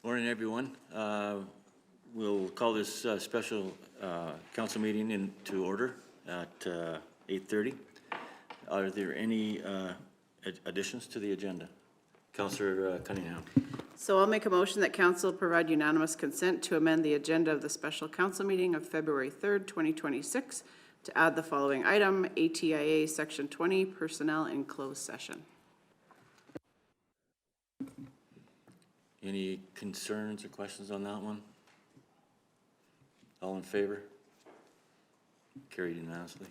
Morning, everyone. We'll call this special council meeting into order at 8:30. Are there any additions to the agenda? Councillor Cunningham. So I'll make a motion that council provide unanimous consent to amend the agenda of the special council meeting of February 3rd, 2026 to add the following item, ATIA-Section 20, personnel in closed session. Any concerns or questions on that one? All in favor? Carried unanimously.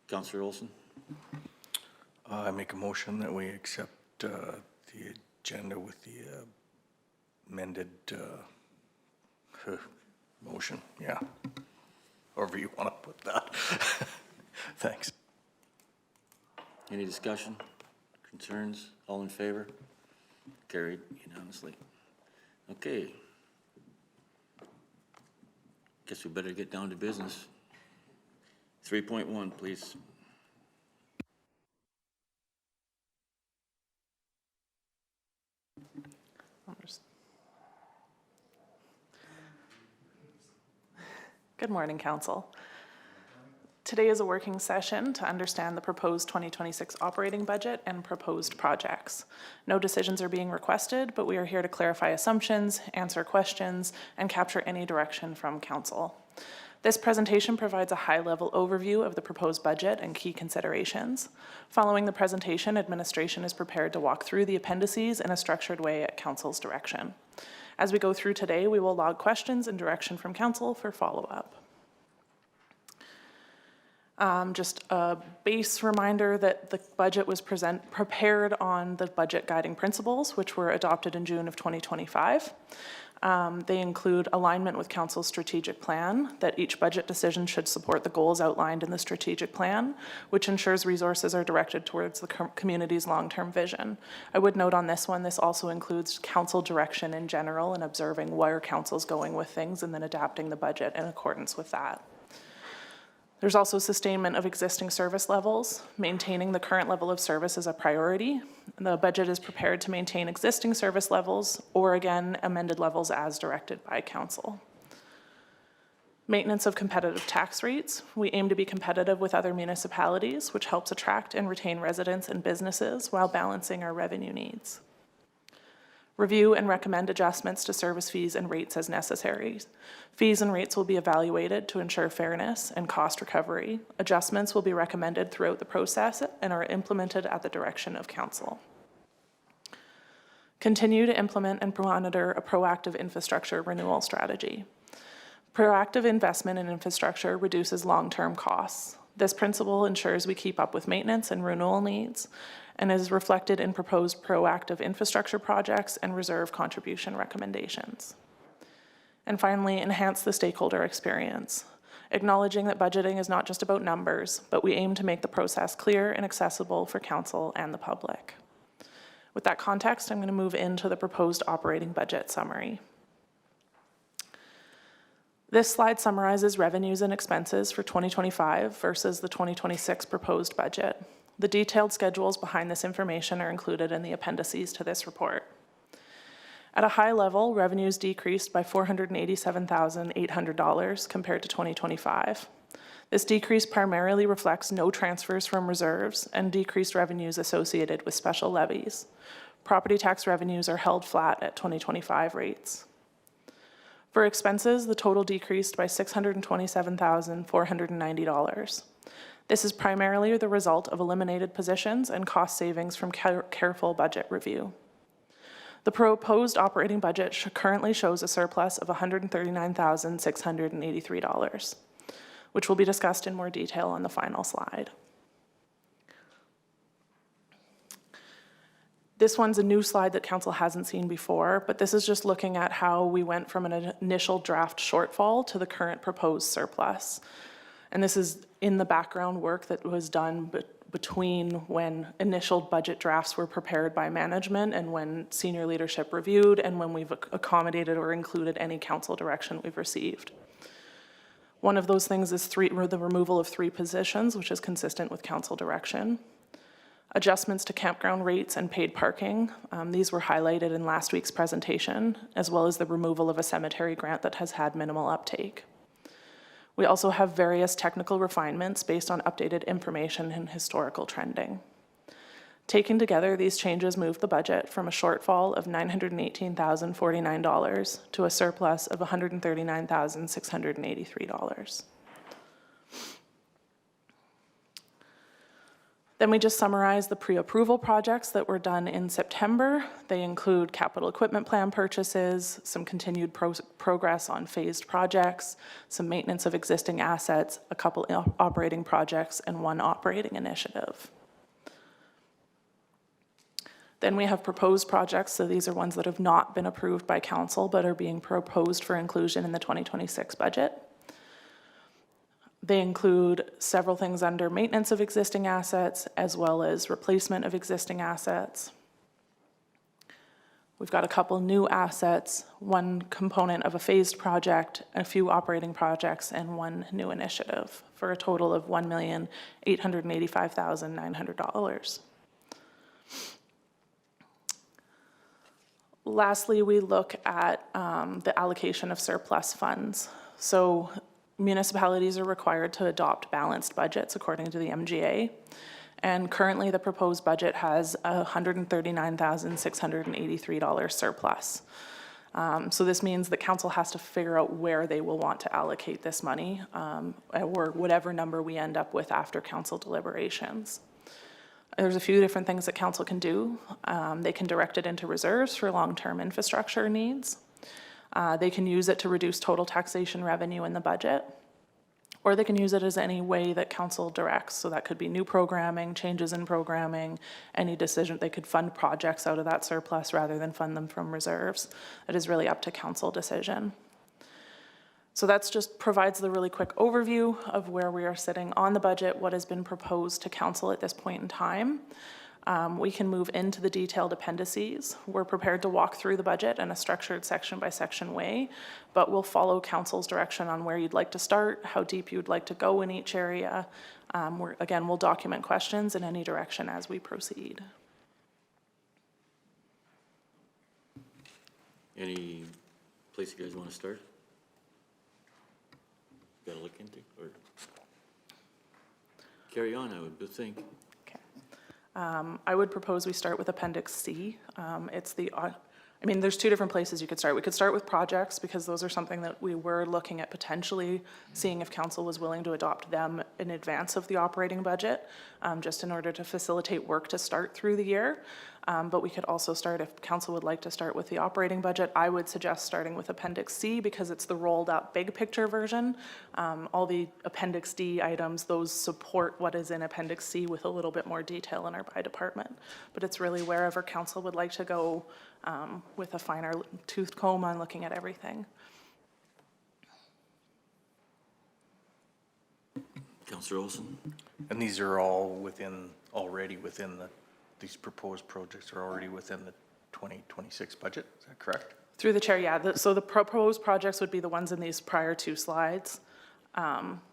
Councillor Olson. I make a motion that we accept the agenda with the amended motion. Yeah, however you want to put that. Thanks. Any discussion? Concerns? All in favor? Carried unanimously. Okay. Guess we better get down to business. 3.1, please. Good morning, Council. Today is a working session to understand the proposed 2026 operating budget and proposed projects. No decisions are being requested, but we are here to clarify assumptions, answer questions, and capture any direction from Council. This presentation provides a high-level overview of the proposed budget and key considerations. Following the presentation, administration is prepared to walk through the appendices in a structured way at Council's direction. As we go through today, we will log questions and direction from Council for follow-up. Just a base reminder that the budget was prepared on the budget guiding principles, which were adopted in June of 2025. They include alignment with Council's strategic plan, that each budget decision should support the goals outlined in the strategic plan, which ensures resources are directed towards the community's long-term vision. I would note on this one, this also includes Council direction in general and observing where Council's going with things and then adapting the budget in accordance with that. There's also sustainment of existing service levels. Maintaining the current level of service is a priority. The budget is prepared to maintain existing service levels or, again, amended levels as directed by Council. Maintenance of competitive tax rates. We aim to be competitive with other municipalities, which helps attract and retain residents and businesses while balancing our revenue needs. Review and recommend adjustments to service fees and rates as necessary. Fees and rates will be evaluated to ensure fairness and cost recovery. Adjustments will be recommended throughout the process and are implemented at the direction of Council. Continue to implement and monitor a proactive infrastructure renewal strategy. Proactive investment in infrastructure reduces long-term costs. This principle ensures we keep up with maintenance and renewal needs and is reflected in proposed proactive infrastructure projects and reserve contribution recommendations. And finally, enhance the stakeholder experience, acknowledging that budgeting is not just about numbers, but we aim to make the process clear and accessible for Council and the public. With that context, I'm going to move into the proposed operating budget summary. This slide summarizes revenues and expenses for 2025 versus the 2026 proposed budget. The detailed schedules behind this information are included in the appendices to this report. At a high level, revenues decreased by $487,800 compared to 2025. This decrease primarily reflects no transfers from reserves and decreased revenues associated with special levies. Property tax revenues are held flat at 2025 rates. For expenses, the total decreased by $627,490. This is primarily the result of eliminated positions and cost savings from careful budget review. The proposed operating budget currently shows a surplus of $139,683, which will be discussed in more detail on the final slide. This one's a new slide that council hasn't seen before, but this is just looking at how we went from an initial draft shortfall to the current proposed surplus. And this is in the background work that was done between when initial budget drafts were prepared by management and when senior leadership reviewed and when we've accommodated or included any council direction we've received. One of those things is the removal of 3 positions, which is consistent with council direction. Adjustments to campground rates and paid parking. These were highlighted in last week's presentation, as well as the removal of a cemetery grant that has had minimal uptake. We also have various technical refinements based on updated information and historical trending. Taken together, these changes moved the budget from a shortfall of $918,049 to a surplus of $139,683. Then we just summarize the pre-approval projects that were done in September. They include capital equipment plan purchases, some continued progress on phased projects, some maintenance of existing assets, a couple operating projects, and 1 operating initiative. Then we have proposed projects, so these are ones that have not been approved by council but are being proposed for inclusion in the 2026 budget. They include several things under maintenance of existing assets as well as replacement of existing assets. We've got a couple new assets, 1 component of a phased project, a few operating projects, and 1 new initiative for a total of $1,885,900. Lastly, we look at the allocation of surplus funds. So municipalities are required to adopt balanced budgets according to the MGA. And currently the proposed budget has a $139,683 surplus. So this means that council has to figure out where they will want to allocate this money, or whatever number we end up with after council deliberations. There's a few different things that council can do. They can direct it into reserves for long-term infrastructure needs. They can use it to reduce total taxation revenue in the budget, or they can use it as any way that council directs. So that could be new programming, changes in programming, any decision. They could fund projects out of that surplus rather than fund them from reserves. It is really up to council decision. So that's just provides the really quick overview of where we are sitting on the budget, what has been proposed to council at this point in time. We can move into the detailed appendices. We're prepared to walk through the budget in a structured section by section way, but we'll follow council's direction on where you'd like to start, how deep you'd like to go in each area. Again, we'll document questions in any direction as we proceed. Any place you guys want to start? Got to look into, or carry on, I would think. I would propose we start with Appendix C. It's the, there's 2 different places you could start. We could start with projects because those are something that we were looking at potentially seeing if council was willing to adopt them in advance of the operating budget, just in order to facilitate work to start through the year. But we could also start, if council would like to start with the operating budget, I would suggest starting with Appendix C because it's the rolled up big picture version. All the Appendix D items, those support what is in Appendix C with a little bit more detail in our by department. But it's really wherever council would like to go with a finer tooth comb on looking at everything. Councillor Olson? And these are all already within these proposed projects are already within the 2026 budget, is that correct? Through the chair, yeah. So the proposed projects would be the ones in these prior 2 slides.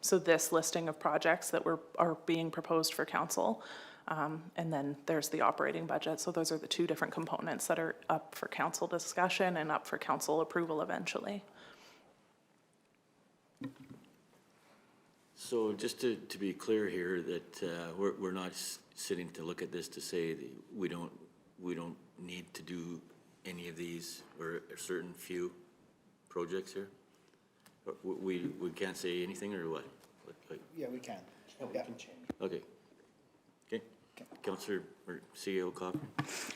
So this listing of projects that are being proposed for council. And then there's the operating budget. So those are the 2 different components that are up for council discussion and up for council approval eventually. So just to be clear here, that we're not sitting to look at this to say that we don't need to do any of these or a certain few projects here? We can't say anything or what? Yeah, we can. Yeah, we can change. Okay. Okay. Councillor or CEO Cochran.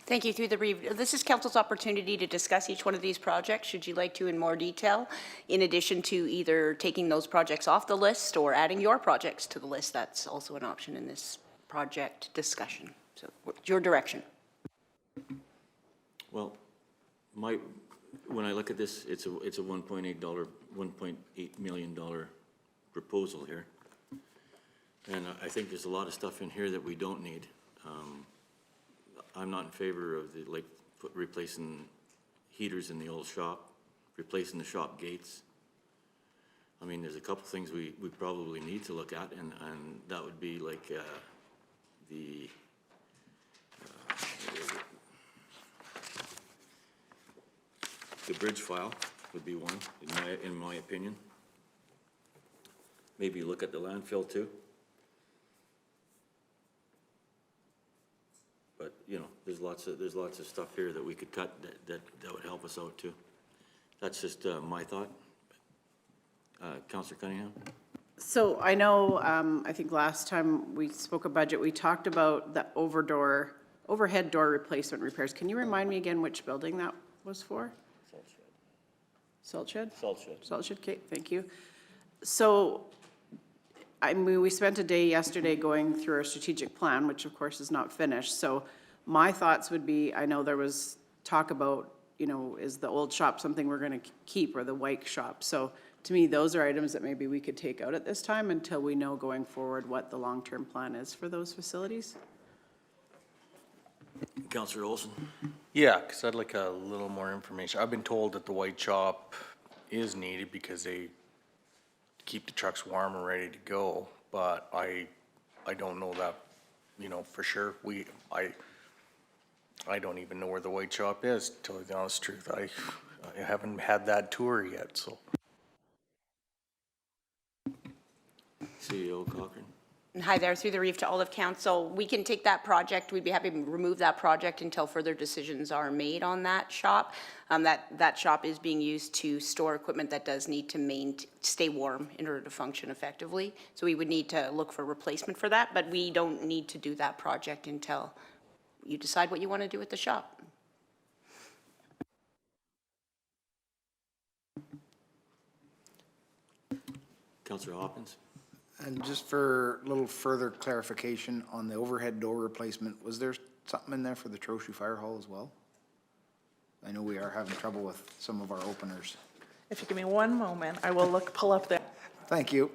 Thank you. Through the review, this is council's opportunity to discuss each one of these projects, should you like to, in more detail, in addition to either taking those projects off the list or adding your projects to the list. That's also an option in this project discussion. So it's your direction. Well, when I look at this, it's a $1.8 million proposal here. And I think there's a lot of stuff in here that we don't need. I'm not in favor of replacing heaters in the old shop, replacing the shop gates. I mean, there's a couple things we probably need to look at, and that would be like the bridge file would be one, in my opinion. Maybe look at the landfill too. But, you know, there's lots of stuff here that we could cut that would help us out too. That's just my thought. Councillor Cunningham? So I know, I think last time we spoke of budget, we talked about the overhead door replacement repairs. Can you remind me again which building that was for? Salt shed? Salt shed. Salt shed, okay, thank you. So, I mean, we spent a day yesterday going through our strategic plan, which of course is not finished. So my thoughts would be, I know there was talk about, you know, is the old shop something we're gonna keep, or the Wyke shop? So to me, those are items that maybe we could take out at this time until we know going forward what the long-term plan is for those facilities. Councillor Olson? Yeah, because I'd like a little more information. I've been told that the white shop is needed because they keep the trucks warm and ready to go, but I don't know that, you know, for sure. I don't even know where the white shop is, to tell you the honest truth. I haven't had that tour yet, so. CEO Cochran? Hi there, through the reef to all of council. We can take that project, we'd be happy to remove that project until further decisions are made on that shop. That shop is being used to store equipment that does need to stay warm in order to function effectively. So we would need to look for replacement for that, but we don't need to do that project until you decide what you want to do with the shop. Councillor Hopkins? And just for a little further clarification on the overhead door replacement, was there something in there for the Trochu Fire Hall as well? I know we are having trouble with some of our openers. If you give me one moment, I will pull up the. Thank you.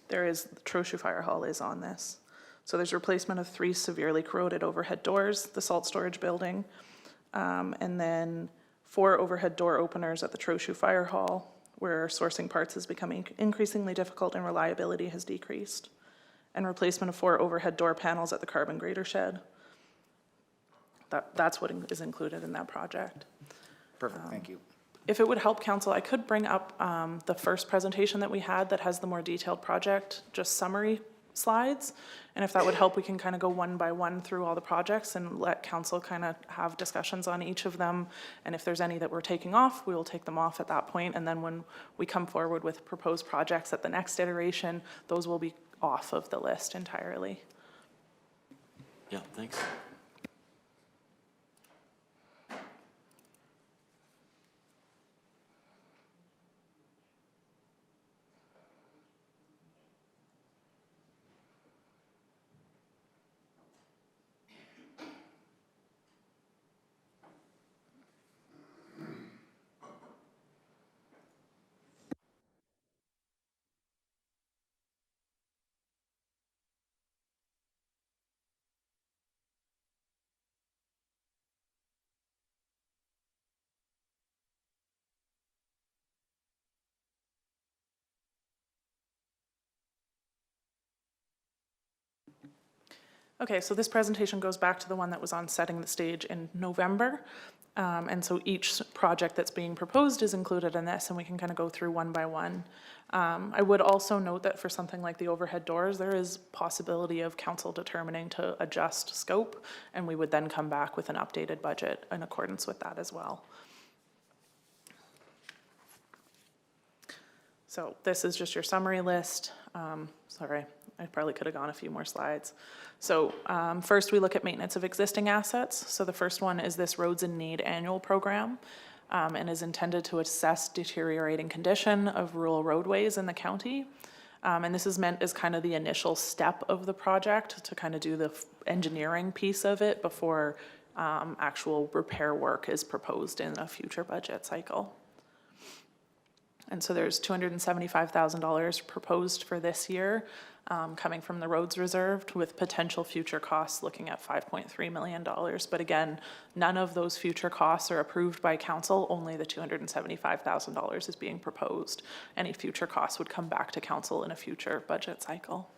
There is, the Trochu Fire Hall is on this. So there's replacement of 3 severely corroded overhead doors, the salt storage building, and then 4 overhead door openers at the Trochu Fire Hall, where sourcing parts is becoming increasingly difficult and reliability has decreased. And replacement of 4 overhead door panels at the carbon grader shed. That's what is included in that project. Perfect, thank you. If it would help council, I could bring up the first presentation that we had that has the more detailed project, just summary slides. And if that would help, we can kind of go one by one through all the projects and let council kind of have discussions on each of them. And if there's any that we're taking off, we will take them off at that point. And then when we come forward with proposed projects at the next iteration, those will be off of the list entirely. Yeah, thanks. Okay, so this presentation goes back to the one that was on setting the stage in November. And so each project that's being proposed is included in this, and we can kind of go through one by one. I would also note that for something like the overhead doors, there is possibility of council determining to adjust scope, and we would then come back with an updated budget in accordance with that as well. So this is just your summary list. Sorry, I probably could have gone a few more slides. So first, we look at maintenance of existing assets. So the first one is this Roads in Need annual program, and is intended to assess deteriorating condition of rural roadways in the county. And this is meant as kind of the initial step of the project to kind of do the engineering piece of it before actual repair work is proposed in a future budget cycle. And so there's $275,000 proposed for this year, coming from the roads reserved, with potential future costs looking at $5.3 million. But again, none of those future costs are approved by council, only the $275,000 is being proposed. Any future costs would come back to council in a future budget cycle.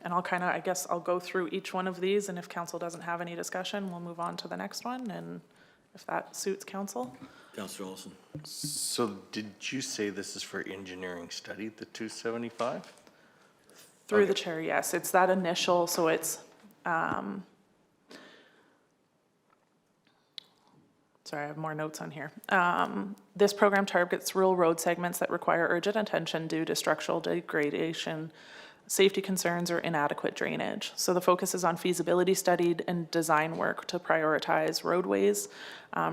And I'll kind of, I guess I'll go through each one of these, and if council doesn't have any discussion, we'll move on to the next one, and if that suits council. Councillor Olson. So did you say this is for engineering study, the 275? Through Okay. the chair, yes, it's that initial, so it's, sorry, I have more notes on here. This program targets rural road segments that require urgent attention due to structural degradation, safety concerns, or inadequate drainage. So the focus is on feasibility study and design work to prioritize roadways,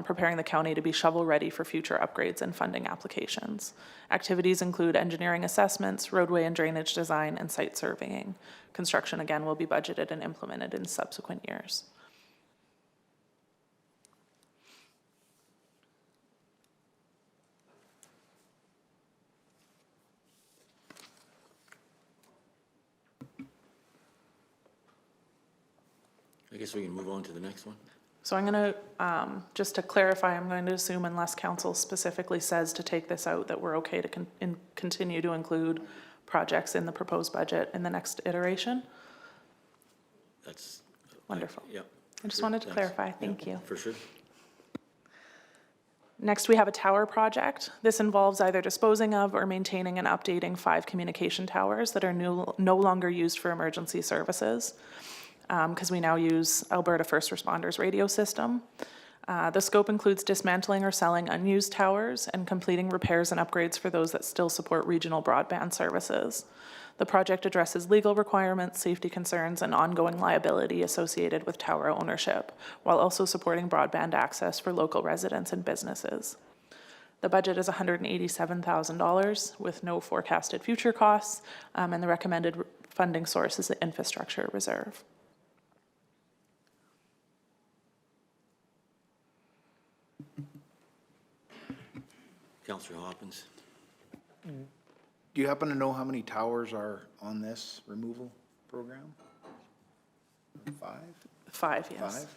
preparing the county to be shovel-ready for future upgrades and funding applications. Activities include engineering assessments, roadway and drainage design, and site surveying. Construction, again, will be budgeted and implemented in subsequent years. I guess we can move on to the next one. So I'm going to, just to clarify, I'm going to assume unless council specifically says to take this out, that we're okay to continue to include projects in the proposed budget in the next iteration. That's. Wonderful. Yep. I just Sure, wanted to thanks. clarify. Thank you. For sure. Next, we have a tower project. This involves either disposing of or maintaining and updating 5 communication towers that are no longer used for emergency services, because we now use Alberta First Responders radio system. The scope includes dismantling or selling unused towers and completing repairs and upgrades for those that still support regional broadband services. The project addresses legal requirements, safety concerns, and ongoing liability associated with tower ownership, while also supporting broadband access for local residents and businesses. The budget is $187,000 with no forecasted future costs, and the recommended funding source is the infrastructure reserve. Councillor Hoppins. Do you happen to know how many towers are on this removal program? 5? 5, yes. 5?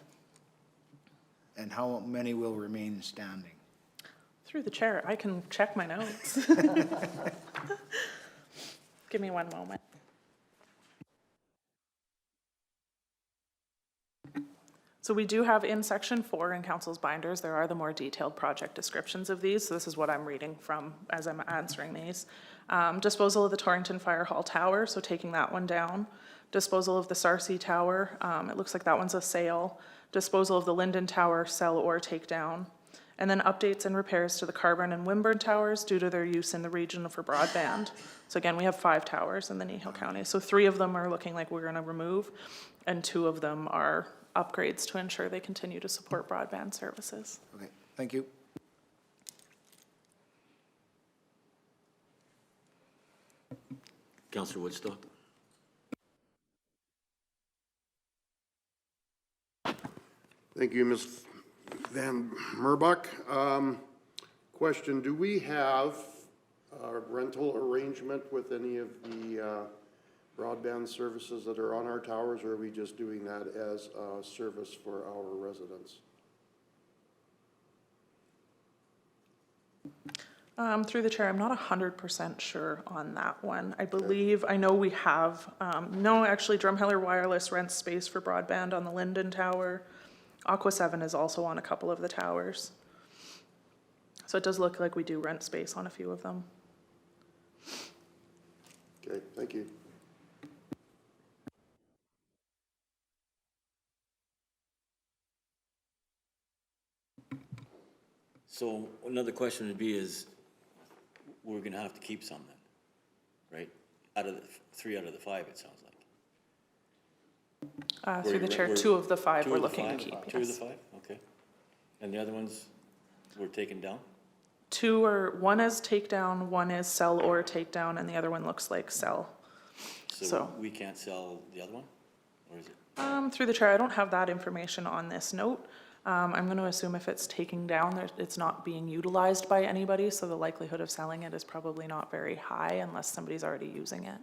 And how many will remain standing? Through the chair, I can check my notes. Give me one moment. So we do have in section 4 in council's binders, there are the more detailed project descriptions of these. So this is what I'm reading from as I'm answering these. Disposal of the Torrington Fire Hall Tower, so taking that one down. Disposal of the Sarcee Tower, it looks like that one's a sale. Disposal of the Linden Tower, sell or take down. And then updates and repairs to the Carburn and Wimburn Towers due to their use in the region for broadband. So again, we have 5 towers in the Kneehill County. So 3 of them are looking like we're gonna remove, and 2 of them are upgrades to ensure they continue to support broadband services. Okay, thank you. Councillor Woodstock. Thank you, Ms. Van Merbach. Question, do we have a rental arrangement with any of the broadband services that are on our towers, or are we just doing that as a service for our residents? Through the chair, I'm not 100% sure on that one. I believe, I know we have, no, actually Drumheller Wireless rents space for broadband on the Linden Tower. Aqua 7 is also on a couple of the towers. So it does look like we do rent space on a few of them. Okay, thank you. So another question would be is, we're gonna have to keep some then, right? Out of the, 3 out of the 5, it sounds like. Through the chair, We're- 2 of the 5 2 we're of the looking to 5? keep, 2 of the yes. 5, okay. And the other ones were taken down? 2 are, 1 is takedown, 1 is sell or takedown, and the other one looks like sell. So So- we can't sell the other one? Or is it? Through the chair, I don't have that information on this note. I'm going to assume if it's taking down, it's not being utilized by anybody, so the likelihood of selling it is probably not very high unless somebody's already using it.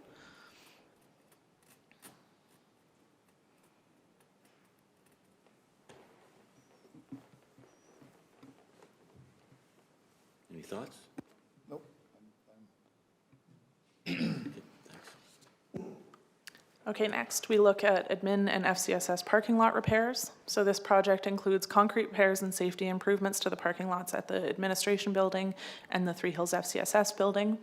Any thoughts? Nope. Okay, thanks. Okay, next, we look at admin and FCSS parking lot repairs. So this project includes concrete repairs and safety improvements to the parking lots at the administration building and the Three Hills FCSS building.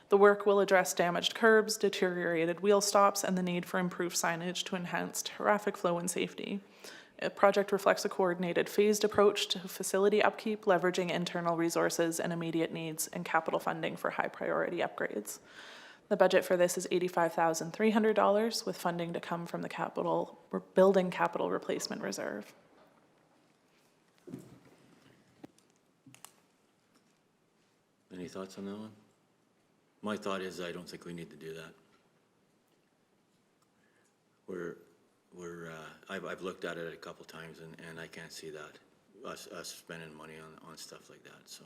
The work will address damaged curbs, deteriorated wheel stops, and the need for improved signage to enhance traffic flow and safety. The project reflects a coordinated, phased approach to facility upkeep, leveraging internal resources and immediate needs and capital funding for high-priority upgrades. The budget for this is $85,300, with funding to come from the building capital replacement reserve. Any thoughts on that one? My thought is I don't think we need to do that. I've looked at it a couple times and I can't see that, us spending money on stuff like that, so.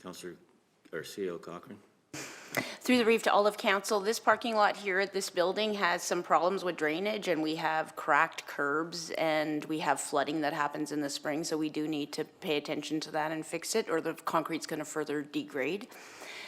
Councillor, or CEO Cochran? Through the reef to all of council, this parking lot here at this building has some problems with drainage, and we have cracked curbs, and we have flooding that happens in the spring, so we do need to pay attention to that and fix it, or the concrete's gonna further degrade.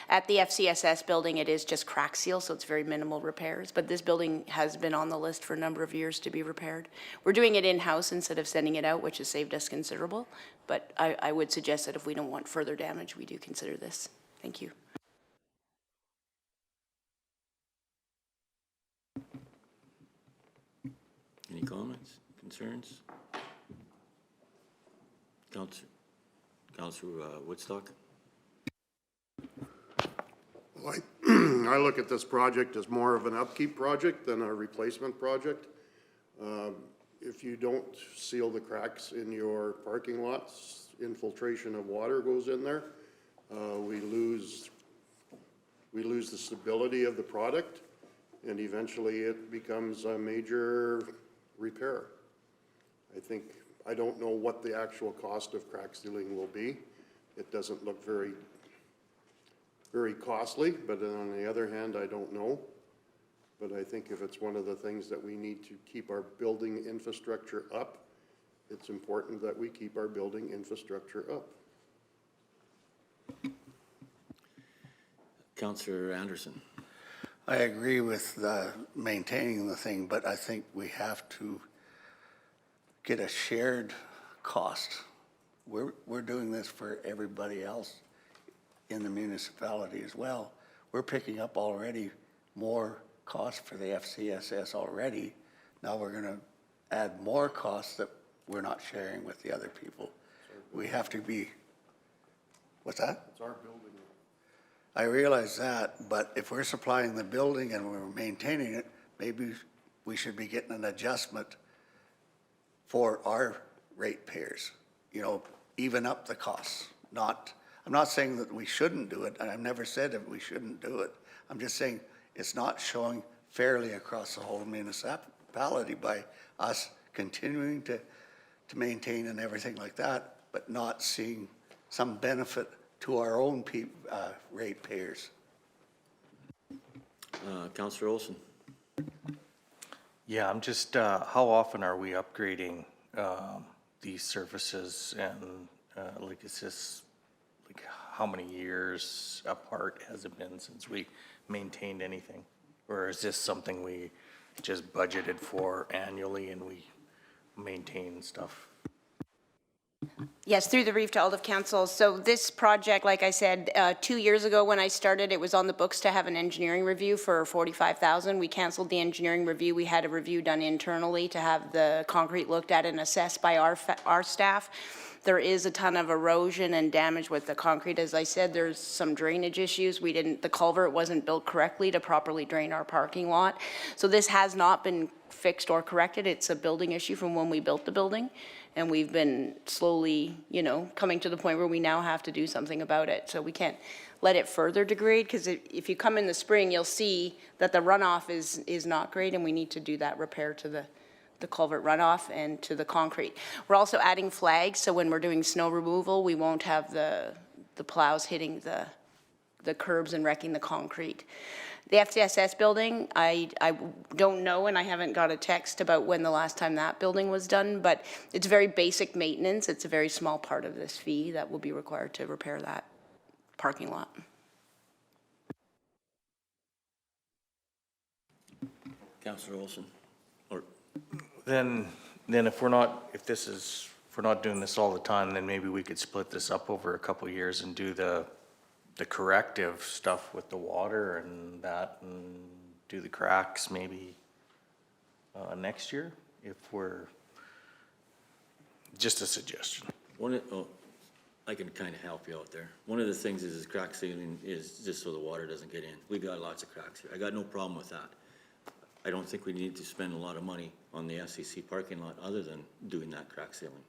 At the FCSS building, it is just crack seal, so it's very minimal repairs, but this building has been on the list for a number of years to be repaired. We're doing it in-house instead of sending it out, which has saved us considerable, but I would suggest that if we don't want further damage, we do consider this. Thank you. Any comments, concerns? Councillor Woodstock? Well, I look at this project as more of an upkeep project than a replacement project. If you don't seal the cracks in your parking lots, infiltration of water goes in there. We lose the stability of the product, and eventually it becomes a major repair. I don't know what the actual cost of crack sealing will be. It doesn't look very costly, but on the other hand, I don't know. But I think if it's one of the things that we need to keep our building infrastructure up, it's important that we keep our building infrastructure up. Councillor Anderson? I agree with maintaining the thing, but I think we have to get a shared cost. We're doing this for everybody else in the municipality as well. We're picking up already more costs for the FCSS already. Now we're going to add more costs that we're not sharing with the other people. We have to be, what's that? It's our building. I realize that, but if we're supplying the building and we're maintaining it, maybe we should be getting an adjustment for our ratepayers, you know, even up the costs. I'm not saying that we shouldn't do it, and I've never said that we shouldn't do it. I'm just saying it's not showing fairly across the whole municipality by us continuing to maintain and everything like that, but not seeing some benefit to our own ratepayers. Councillor Olson? Yeah, I'm just, how often are we upgrading these surfaces, and like, is this, like, how many years apart has it been since we maintained anything? Or is this something we just budgeted for annually and we maintain stuff? Yes, through the reef to all of council. So this project, like I said, 2 years ago when I started, it was on the books to have an engineering review for $45,000. We canceled the engineering review. We had a review done internally to have the concrete looked at and assessed by our staff. There is a ton of erosion and damage with the concrete. As I said, there's some drainage issues. The culvert wasn't built correctly to properly drain our parking lot. So this has not been fixed or corrected. It's a building issue from when we built the building. And we've been slowly, coming to the point where we now have to do something about it. So we can't let it further degrade, because if you come in the spring, you'll see that the runoff is not great, and we need to do that repair to the culvert runoff and to the concrete. We're also adding flags, so when we're doing snow removal, we won't have the plows hitting the curbs and wrecking the concrete. The FCSS building, I don't know, and I haven't got a text about when the last time that building was done, but it's very basic maintenance. It's a very small part of this fee that will be required to repair that parking lot. Councillor Olson, or Then if we're not doing this all the time, then maybe we could split this up over a couple of years and do the corrective stuff with the water and that, and do the cracks maybe next year, if we're, just a suggestion. I can kind of help you out there. One of the things is crack sealing is just so the water doesn't get in. We got lots of cracks here. I got no problem with that. I don't think we need to spend a lot of money on the FCC parking lot other than doing that crack sealing.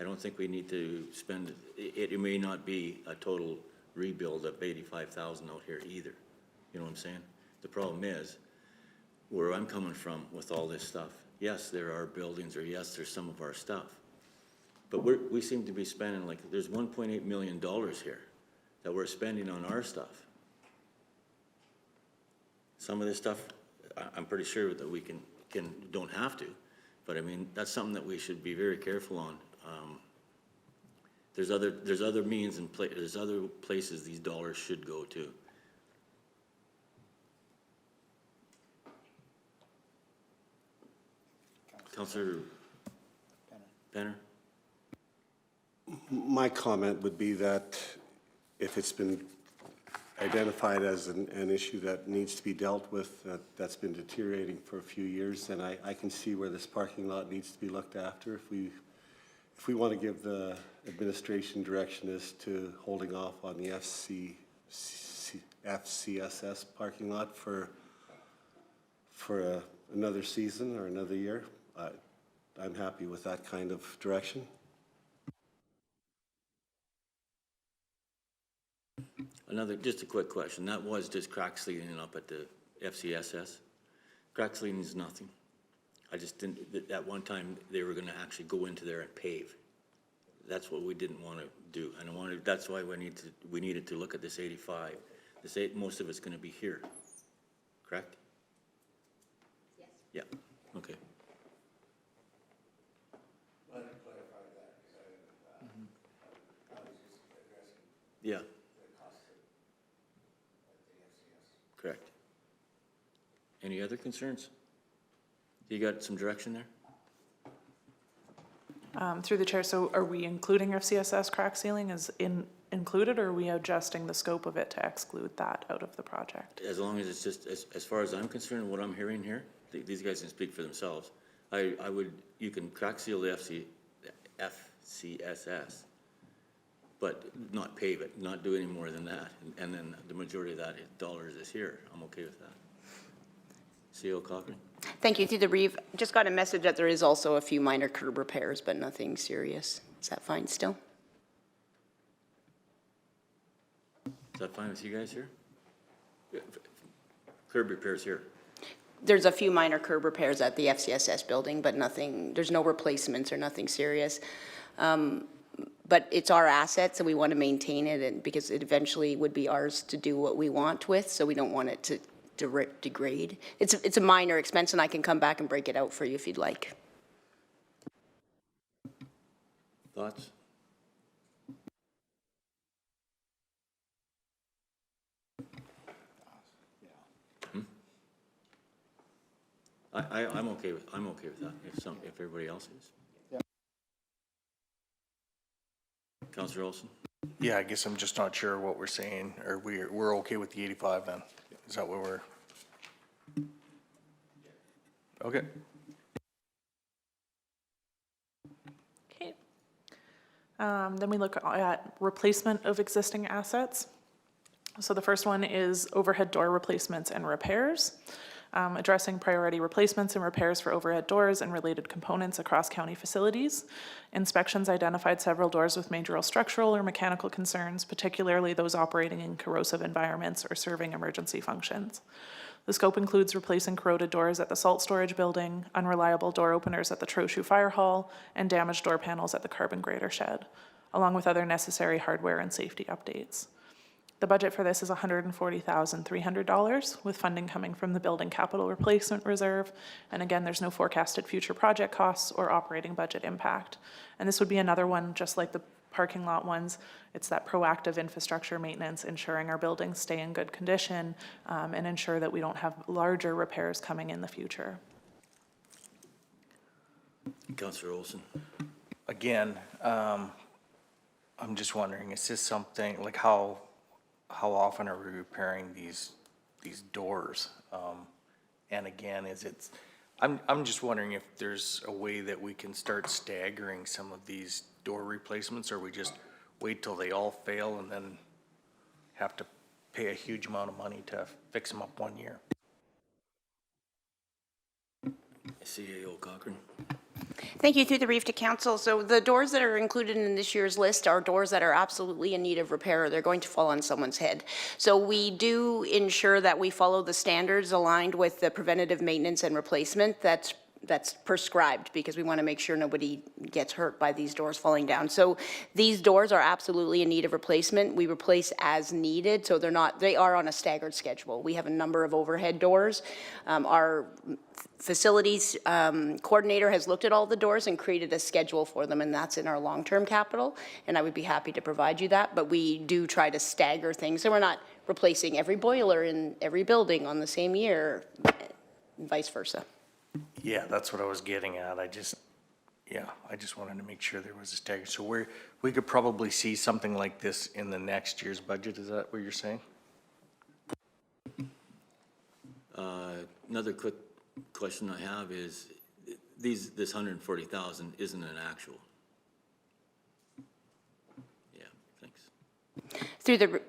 I don't think we need to spend, it may not be a total rebuild of 85,000 out here either. You know what I'm saying? The problem is, where I'm coming from with all this stuff, yes, there are buildings, or yes, there's some of our stuff. But we seem to be spending, like, there's $1.8 million here that we're spending on our stuff. Some of this stuff, I'm pretty sure that we don't have to, but I mean, that's something that we should be very careful on. There's other means and there's other places these dollars should go to. Councillor Penner? My comment would be that if it's been identified as an issue that needs to be dealt with, that's been deteriorating for a few years, then I can see where this parking lot needs to be looked after. If we want to give the administration direction as to holding off on the FCSS parking lot for another season or another year, I'm happy with that kind of direction. Just a quick question. That was just crack sealing up at the FCSS. Crack sealing is nothing. I just didn't, at one time, they were gonna actually go into there and pave. That's what we didn't wanna do. And that's why we needed to look at this 85. Most of it's gonna be here, correct? Yes. Yeah, okay. Yeah. Correct. Any other concerns? You got some direction there? Through the chair, so are we including FCSS crack sealing as included, or are we adjusting the scope of it to exclude that out of the project? As long as it's just, as far as I'm concerned, what I'm hearing here, these guys can speak for themselves. You can crack seal the FCSS, but not pave it, not do any more than that. And then the majority of that dollars is here. I'm okay with that. CO Cochran? Thank you. Through the Reeve, just got a message that there is also a few minor curb repairs, but nothing serious. Is that fine still? Is that fine with you guys here? Curb repairs here. There's a few minor curb repairs at the FCSS building, but nothing, there's no replacements or nothing serious. But it's our assets and we want to maintain it, and because it eventually would be ours to do what we want with, so we don't want it to degrade. It's a minor expense, and I can come back and break it out for you if you'd like. Thoughts? I'm okay with that, if everybody else is. Yeah. Councillor Olson? Yeah, I guess I'm just not sure what we're saying, or we're okay with the 85 then? Is that what we're? Okay. Okay. Then we look at replacement of existing assets. So the first one is overhead door replacements and repairs, addressing priority replacements and repairs for overhead doors and related components across county facilities. Inspections identified several doors with major structural or mechanical concerns, particularly those operating in corrosive environments or serving emergency functions. The scope includes replacing corroded doors at the salt storage building, unreliable door openers at the Trochu Fire Hall, and damaged door panels at the carbon grader shed, along with other necessary hardware and safety updates. The budget for this is $140,300, with funding coming from the Building Capital Replacement Reserve. And again, there's no forecasted future project costs or operating budget impact. And this would be another one, just like the parking lot ones. It's that proactive infrastructure maintenance, ensuring our buildings stay in good condition, and ensure that we don't have larger repairs coming in the future. Councillor Olson. Again, I'm just wondering, is this something, like how often are we repairing these doors? And again, I'm just wondering if there's a way that we can start staggering some of these door replacements, or we just wait till they all fail and then have to pay a huge amount of money to fix them up 1 year. CAO Cochran. Thank you. Through the reef to council. So the doors that are included in this year's list are doors that are absolutely in need of repair. They're going to fall on someone's head. So we do ensure that we follow the standards aligned with the preventative maintenance and replacement that's prescribed, because we want to make sure nobody gets hurt by these doors falling down. So these doors are absolutely in need of replacement. We replace as needed, so they are on a staggered schedule. We have a number of overhead doors. Our facilities coordinator has looked at all the doors and created a schedule for them, and that's in our long-term capital, and I would be happy to provide you that, but we do try to stagger things, so we're not replacing every boiler in every building on the same year, and vice versa. Yeah, that's what I was getting at. I just wanted to make sure there was a stagger. So we could probably see something like this in the next year's budget. Is that what you're saying? Another quick question I have is, this 140,000 isn't an actual. Yeah, thanks.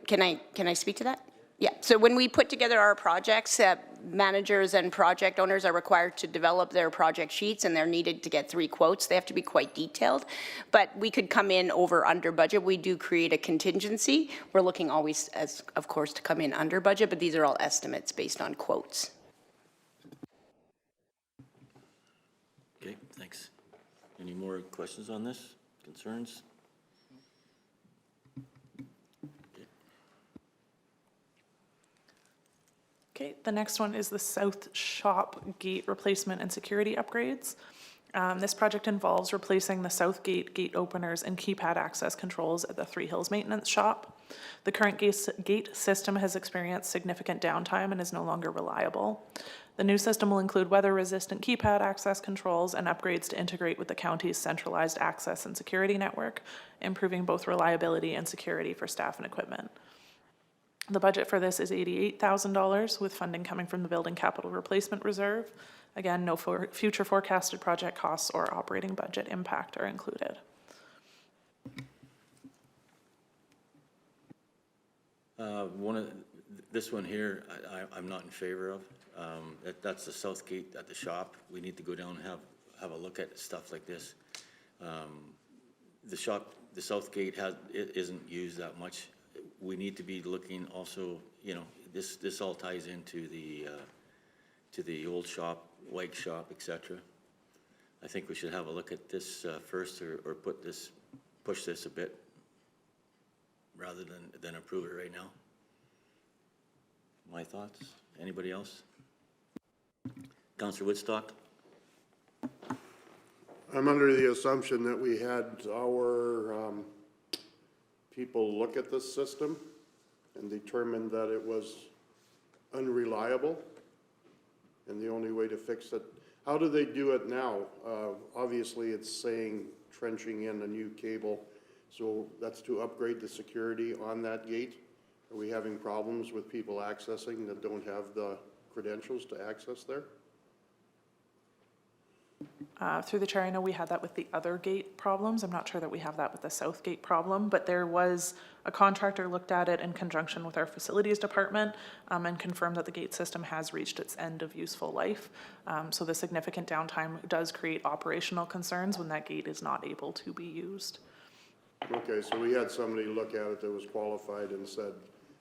Can I speak to that? Yeah, so when we put together our projects, managers and project owners are required to develop their project sheets, and they're needed to get 3 quotes. They have to be quite detailed, but we could come in under budget. We do create a contingency. We're looking always, of course, to come in under budget, but these are all estimates based on quotes. Okay, thanks. Any more questions on this? Concerns? Okay, the next one is the South Shop Gate replacement and security upgrades. This project involves replacing the South Gate openers and keypad access controls at the Three Hills Maintenance Shop. The current gate system has experienced significant downtime and is no longer reliable. The new system will include weather-resistant keypad access controls and upgrades to integrate with the county's centralized access and security network, improving both reliability and security for staff and equipment. The budget for this is $88,000, with funding coming from the Building Capital Replacement Reserve. Again, no future forecasted project costs or operating budget impact are included. This one here, I'm not in favor of. That's the south gate at the shop. We need to go down and have a look at stuff like this. The south gate isn't used that much. We need to be looking also, this all ties into the old shop, white shop, etc. I think we should have a look at this first, or push this a bit rather than approve it right now. My thoughts? Anybody else? Councillor Woodstock? I'm under the assumption that we had our people look at this system and determined that it was unreliable, and the only way to fix it. How do they do it now? Obviously it's saying trenching in a new cable, so that's to upgrade the security on that gate. Are we having problems with people accessing that don't have the credentials to access there? Through the chair, I know we had that with the other gate problems. I'm not sure that we have that with the south gate problem, but there was a contractor looked at it in conjunction with our facilities department and confirmed that the gate system has reached its end of useful life. So the significant downtime does create operational concerns when that gate is not able to be used. Okay, so we had somebody look at it that was qualified and said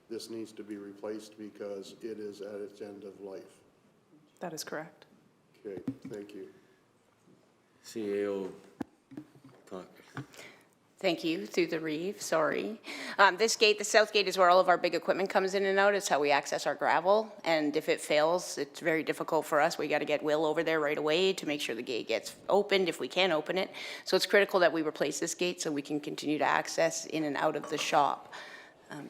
this needs to be replaced because it is at its end of life. That is correct. Okay, thank you. CAO, talk. Thank you, through the reeve, sorry. This gate, the south gate, is where all of our big equipment comes in and out. It's how we access our gravel, and if it fails, it's very difficult for us. We got to get Will over there right away to make sure the gate gets opened if we can open it. So it's critical that we replace this gate so we can continue to access in and out of the shop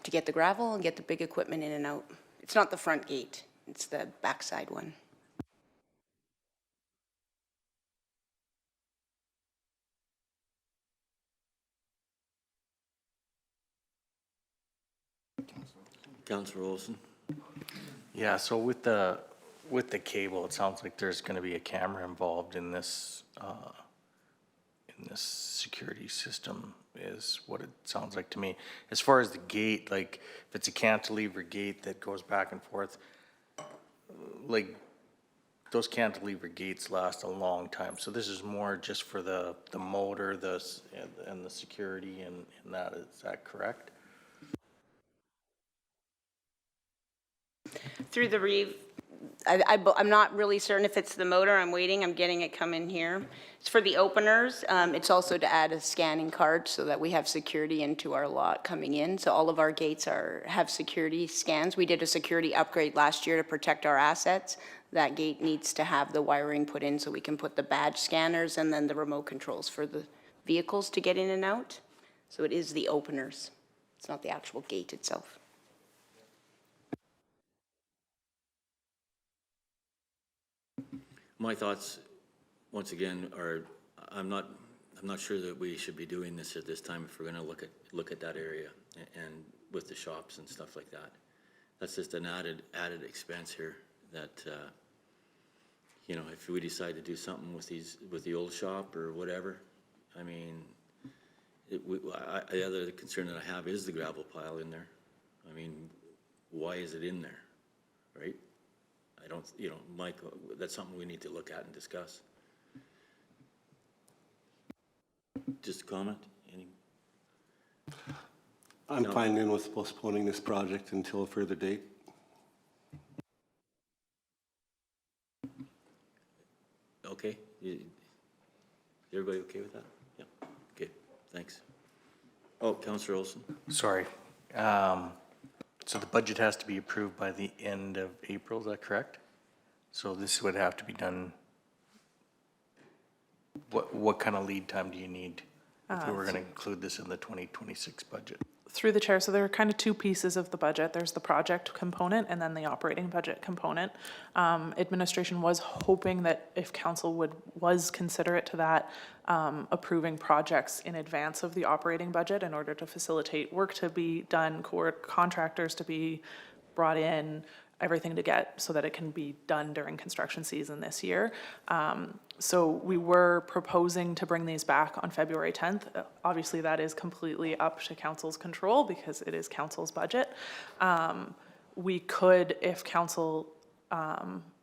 to get the gravel and get the big equipment in and out. It's not the front gate, it's the backside one. Councillor Olson? Yeah, so with the cable, it sounds like there's gonna be a camera involved in this security system, is what it sounds like to me. As far as the gate, like, if it's a cantilever gate that goes back and forth, like, those cantilever gates last a long time, so this is more just for the motor, and the security and that, is that correct? Through the reeve, I'm not really certain if it's the motor. I'm waiting, I'm getting it come in here. It's for the openers. It's also to add a scanning card so that we have security into our lot coming in. So all of our gates have security scans. We did a security upgrade last year to protect our assets. That gate needs to have the wiring put in so we can put the badge scanners and then the remote controls for the vehicles to get in and out. So it is the openers. It's not the actual gate itself. My thoughts, once again, are I'm not sure that we should be doing this at this time if we're going to look at that area and with the shops and stuff like that. That's just an added expense here. That you know, if we decide to do something with the old shop or whatever, I mean, the other concern that I have is the gravel pile in there. I mean, why is it in there, right? I don't, you know, Mike, that's something we need to look at and discuss. Just a comment? I'm fine then with postponing this project until a further date. Okay, everybody okay with that? Yeah, okay, thanks. Oh, Councillor Olson? Sorry. So the budget has to be approved by the end of April, is that correct? So this would have to be done, what kind of lead time do you need if we were gonna include this in the 2026 budget? Through the chair, so there are kind of two pieces of the budget. There's the project component and then the operating budget component. Administration was hoping that if council was considerate to that, approving projects in advance of the operating budget in order to facilitate work to be done, contractors to be brought in, everything to get so that it can be done during construction season this year. So we were proposing to bring these back on February 10th. Obviously, that is completely up to council's control because it is council's budget. We could, if council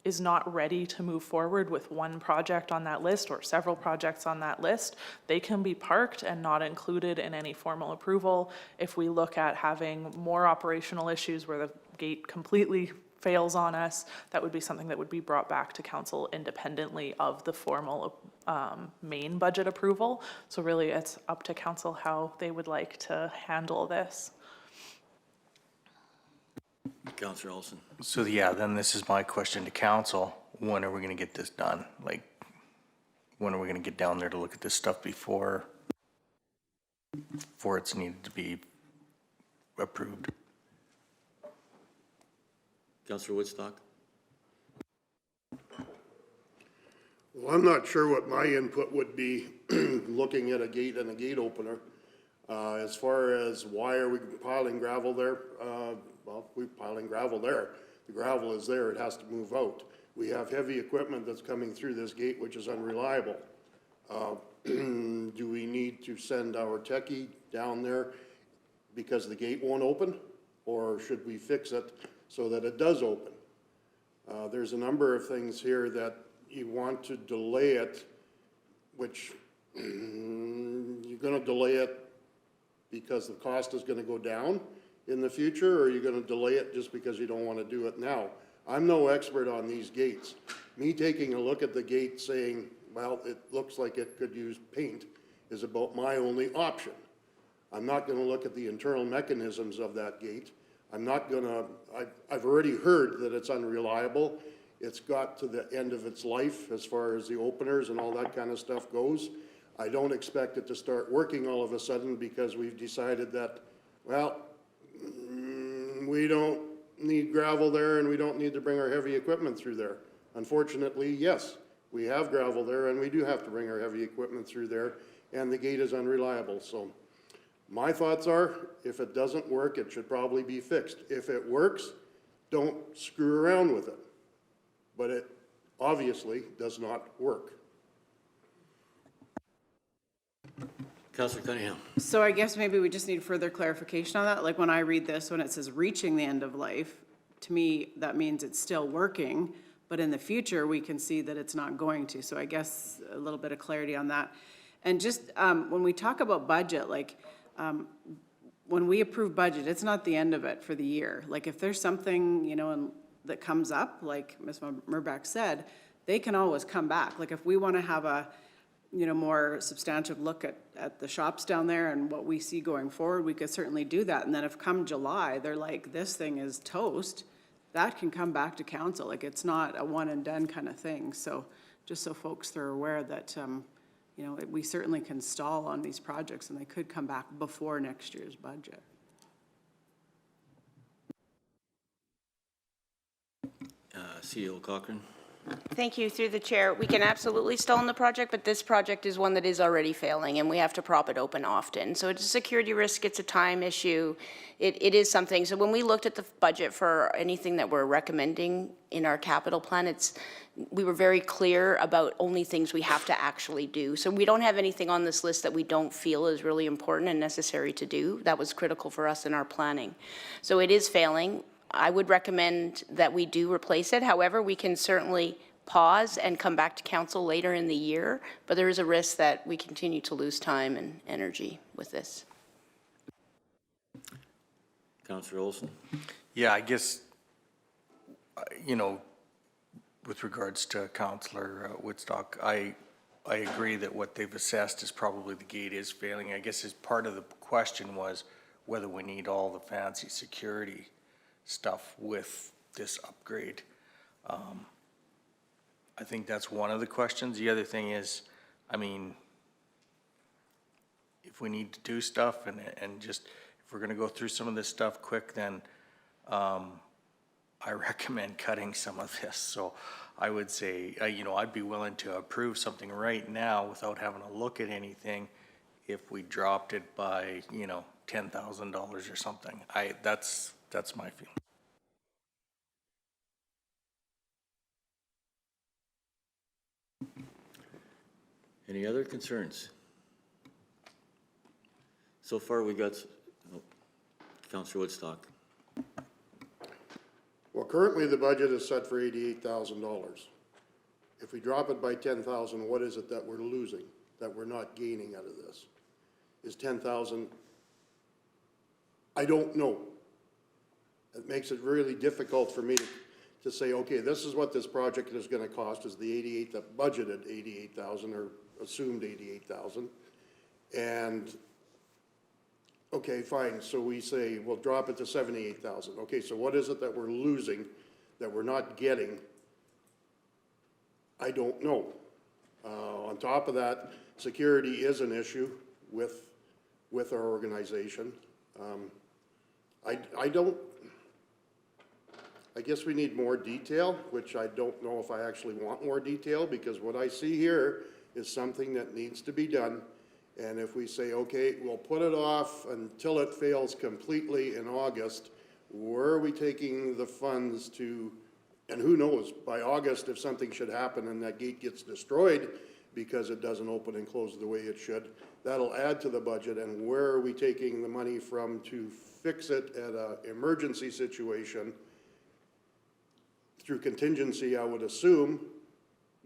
is not ready to move forward with one project on that list or several projects on that list, they can be parked and not included in any formal approval. If we look at having more operational issues where the gate completely fails on us, that would be something that would be brought back to council independently of the formal main budget approval. So really it's up to council how they would like to handle this. Councillor Olson? So yeah, then this is my question to council. When are we gonna get this done? Like, when are we gonna get down there to look at this stuff before it's needed to be approved? Councillor Woodstock? Well, I'm not sure what my input would be looking at a gate and a gate opener. As far as why are we piling gravel there? Well, we're piling gravel there. The gravel is there, it has to move out. We have heavy equipment that's coming through this gate, which is unreliable. Do we need to send our techie down there because the gate won't open? Or should we fix it so that it does open? There's a number of things here that you want to delay it, which you're gonna delay it because the cost is gonna go down in the future, or you're gonna delay it just because you don't wanna do it now. I'm no expert on these gates. Me taking a look at the gate saying, well, it looks like it could use paint is about my only option. I'm not gonna look at the internal mechanisms of that gate. I'm not gonna, I've already heard that it's unreliable. It's got to the end of its life as far as the openers and all that kind of stuff goes. I don't expect it to start working all of a sudden because we've decided that, well, we don't need gravel there and we don't need to bring our heavy equipment through there. Unfortunately, yes, we have gravel there and we do have to bring our heavy equipment through there, and the gate is unreliable. So my thoughts are, if it doesn't work, it should probably be fixed. If it works, don't screw around with it. But it obviously does not work. Councillor Cunningham. So I guess maybe we just need further clarification on that. Like when I read this, when it says reaching the end of life, to me, that means it's still working, but in the future, we can see that it's not going to. So I guess a little bit of clarity on that. And just when we talk about budget, like when we approve budget, it's not the end of it for the year. Like if there's something, you know, that comes up, like Ms. Murbach said, they can always come back. Like if we want to have a, you know, more substantive look at the shops down there and what we see going forward, we could certainly do that. And then if come July, they're like, this thing is toast, that can come back to council. Like it's not a one and done kind of thing. So just so folks are aware that, you know, we certainly can stall on these projects and they could come back before next year's budget. CEO Cochran. Thank you, through the chair. We can absolutely stall on the project, but this project is one that is already failing, and we have to prop it open often. So it's a security risk, it's a time issue, it is something. So when we looked at the budget for anything that we're recommending in our capital plan, we were very clear about only things we have to actually do. So we don't have anything on this list that we don't feel is really important and necessary to do. That was critical for us in our planning. So it is failing. I would recommend that we do replace it. However, we can certainly pause and come back to council later in the year, but there is a risk that we continue to lose time and energy with this. Councillor Olson. Yeah, I guess, you know, with regards to Councillor Woodstock, I agree that what they've assessed is probably the gate is failing. I guess as part of the question was whether we need all the fancy security stuff with this upgrade. I think that's one of the questions. The other thing is, I mean, if we need to do stuff and just, if we're gonna go through some of this stuff quick, then I recommend cutting some of this. So I would say, you know, I'd be willing to approve something right now without having to look at anything if we dropped it by, you know, $10,000 or something. That's my feeling. Any other concerns? So far, we got, Councillor Woodstock. Well, currently the budget is set for $88,000. If we drop it by 10,000, what is it that we're losing, that we're not gaining out of this? Is 10,000? I don't know. It makes it really difficult for me to say, okay, this is what this project is going to cost, is the 88, that budgeted 88,000 or assumed 88,000. And okay, fine. So we say, we'll drop it to 78,000. Okay, so what is it that we're losing, that we're not getting? I don't know. On top of that, security is an issue with our organization. I guess we need more detail, which I don't know if I actually want more detail, because what I see here is something that needs to be done. And if we say, okay, we'll put it off until it fails completely in August, where are we taking the funds to And who knows, by August, if something should happen and that gate gets destroyed because it doesn't open and close the way it should, that'll add to the budget, and where are we taking the money from to fix it at an emergency situation? Through contingency, I would assume,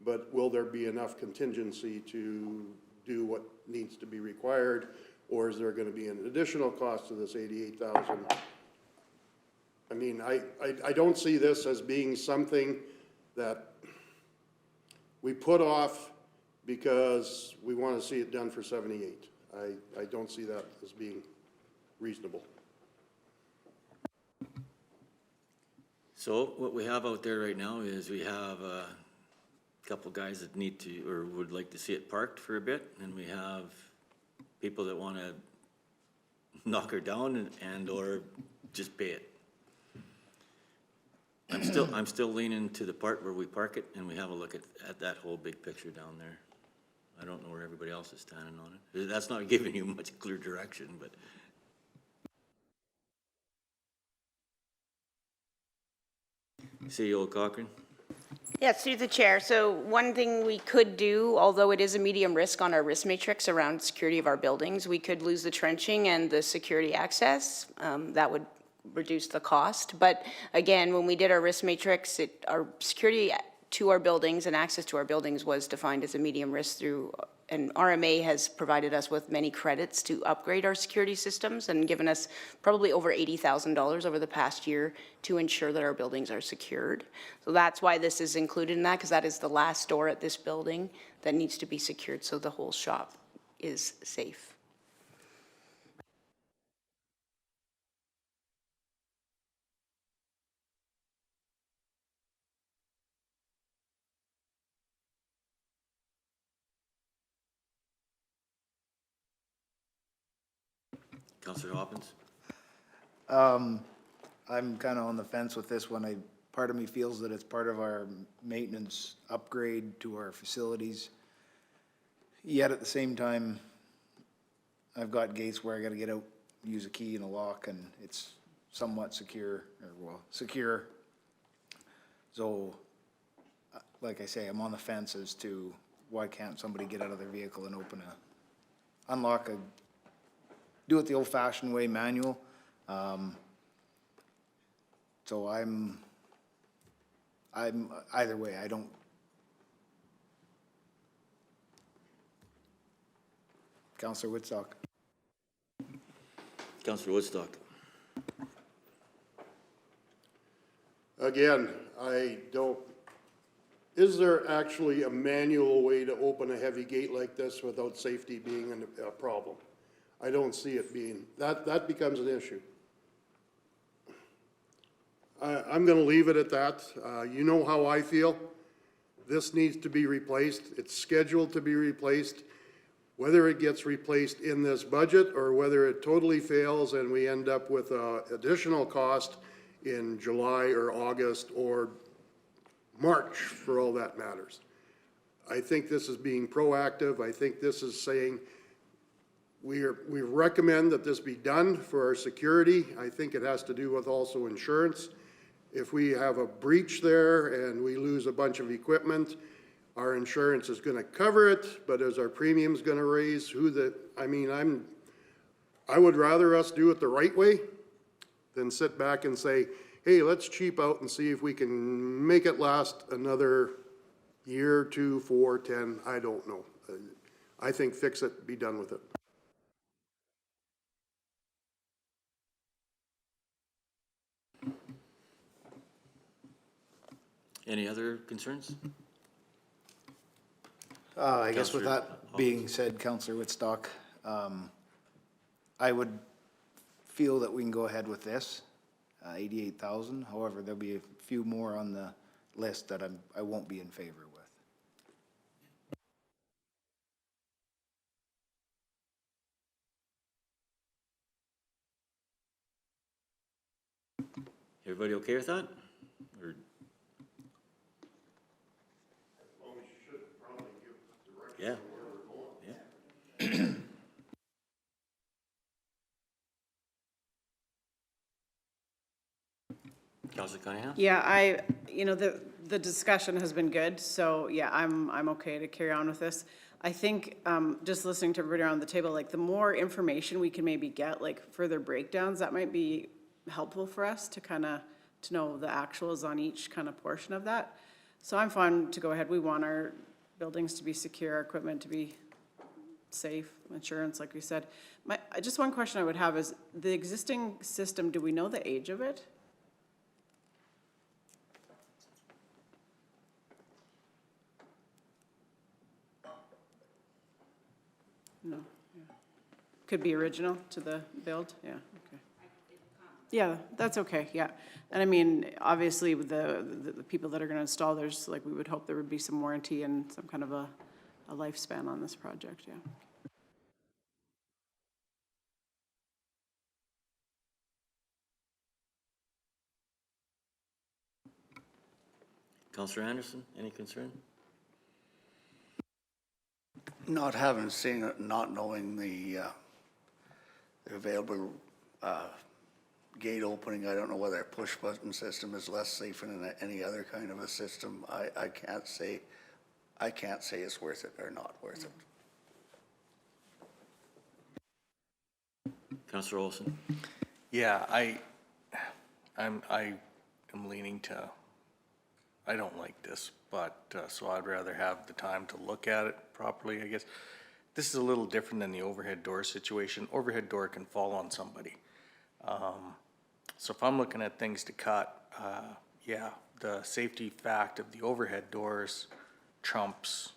but will there be enough contingency to do what needs to be required? Or is there gonna be an additional cost to this 88,000? I mean, I don't see this as being something that we put off because we want to see it done for 78. I don't see that as being reasonable. So what we have out there right now is we have a couple guys that need to, or would like to see it parked for a bit, and we have people that want to knock her down and or just pay it. I'm still leaning to the part where we park it and we have a look at that whole big picture down there. I don't know where everybody else is standing on it. That's not giving you much clear direction, but. CEO Cochran? Yes, through the chair. So one thing we could do, although it is a medium risk on our risk matrix around security of our buildings, we could lose the trenching and the security access. That would reduce the cost. But again, when we did our risk matrix, our security to our buildings and access to our buildings was defined as a medium risk through, and RMA has provided us with many credits to upgrade our security systems and given us probably over $80,000 over the past year to ensure that our buildings are secured. So that's why this is included in that, because that is the last door at this building that needs to be secured so the whole shop is safe. Councillor Hopkins? I'm kind of on the fence with this one. Part of me feels that it's part of our maintenance upgrade to our facilities. Yet at the same time, I've got gates where I gotta get out, use a key and a lock, and it's somewhat secure, or well, secure. So, like I say, I'm on the fence as to why can't somebody get out of their vehicle and unlock a, do it the old-fashioned way, manual. So I'm either way, I don't. Councillor Woodstock. Councillor Woodstock? Again, I don't, is there actually a manual way to open a heavy gate like this without safety being a problem? I don't see it being, that becomes an issue. I'm gonna leave it at that. You know how I feel. This needs to be replaced. It's scheduled to be replaced. Whether it gets replaced in this budget or whether it totally fails and we end up with additional cost in July or August or March, for all that matters. I think this is being proactive. I think this is saying we recommend that this be done for our security. I think it has to do with also insurance. If we have a breach there and we lose a bunch of equipment, our insurance is gonna cover it, but is our premiums gonna raise? I would rather us do it the right way than sit back and say, hey, let's cheap out and see if we can make it last another year, 2, 4, 10, I don't know. I think fix it, be done with it. Any other concerns? I guess with Councillor that being said, Councillor Woodstock, I would feel that we can go ahead with this, 88,000. However, there'll be a few more on the list that I won't be in favor with. Everybody okay with that? Or yeah. Yeah. Councilor Cunningham? Yeah, the discussion has been good, so yeah, I'm okay to carry on with this. I think, just listening to everybody around the table, like the more information we can maybe get, like further breakdowns, that might be helpful for us to kind of, to know the actuals on each kind of portion of that. So I'm fine to go ahead. We want our buildings to be secure, our equipment to be safe, insurance, like we said. Just one question I would have is, the existing system, do we know the age of it? No, yeah. Could be original to the build, yeah, okay. Yeah, that's okay, yeah. And I mean, obviously, with the people that are gonna install, there's, like, we would hope there would be some warranty and some kind of a lifespan on this project, yeah. Councilor Anderson, any concern? Not having seen it, not knowing the available gate opening, I don't know whether a push button system is less safe than any other kind of a system. I can't say it's worth it or not worth it. Councilor Olson? Yeah, I am leaning to, I don't like this, but, so I'd rather have the time to look at it properly, I guess. This is a little different than the overhead door situation. Overhead door can fall on somebody. So if I'm looking at things to cut, yeah, the safety fact of the overhead doors trumps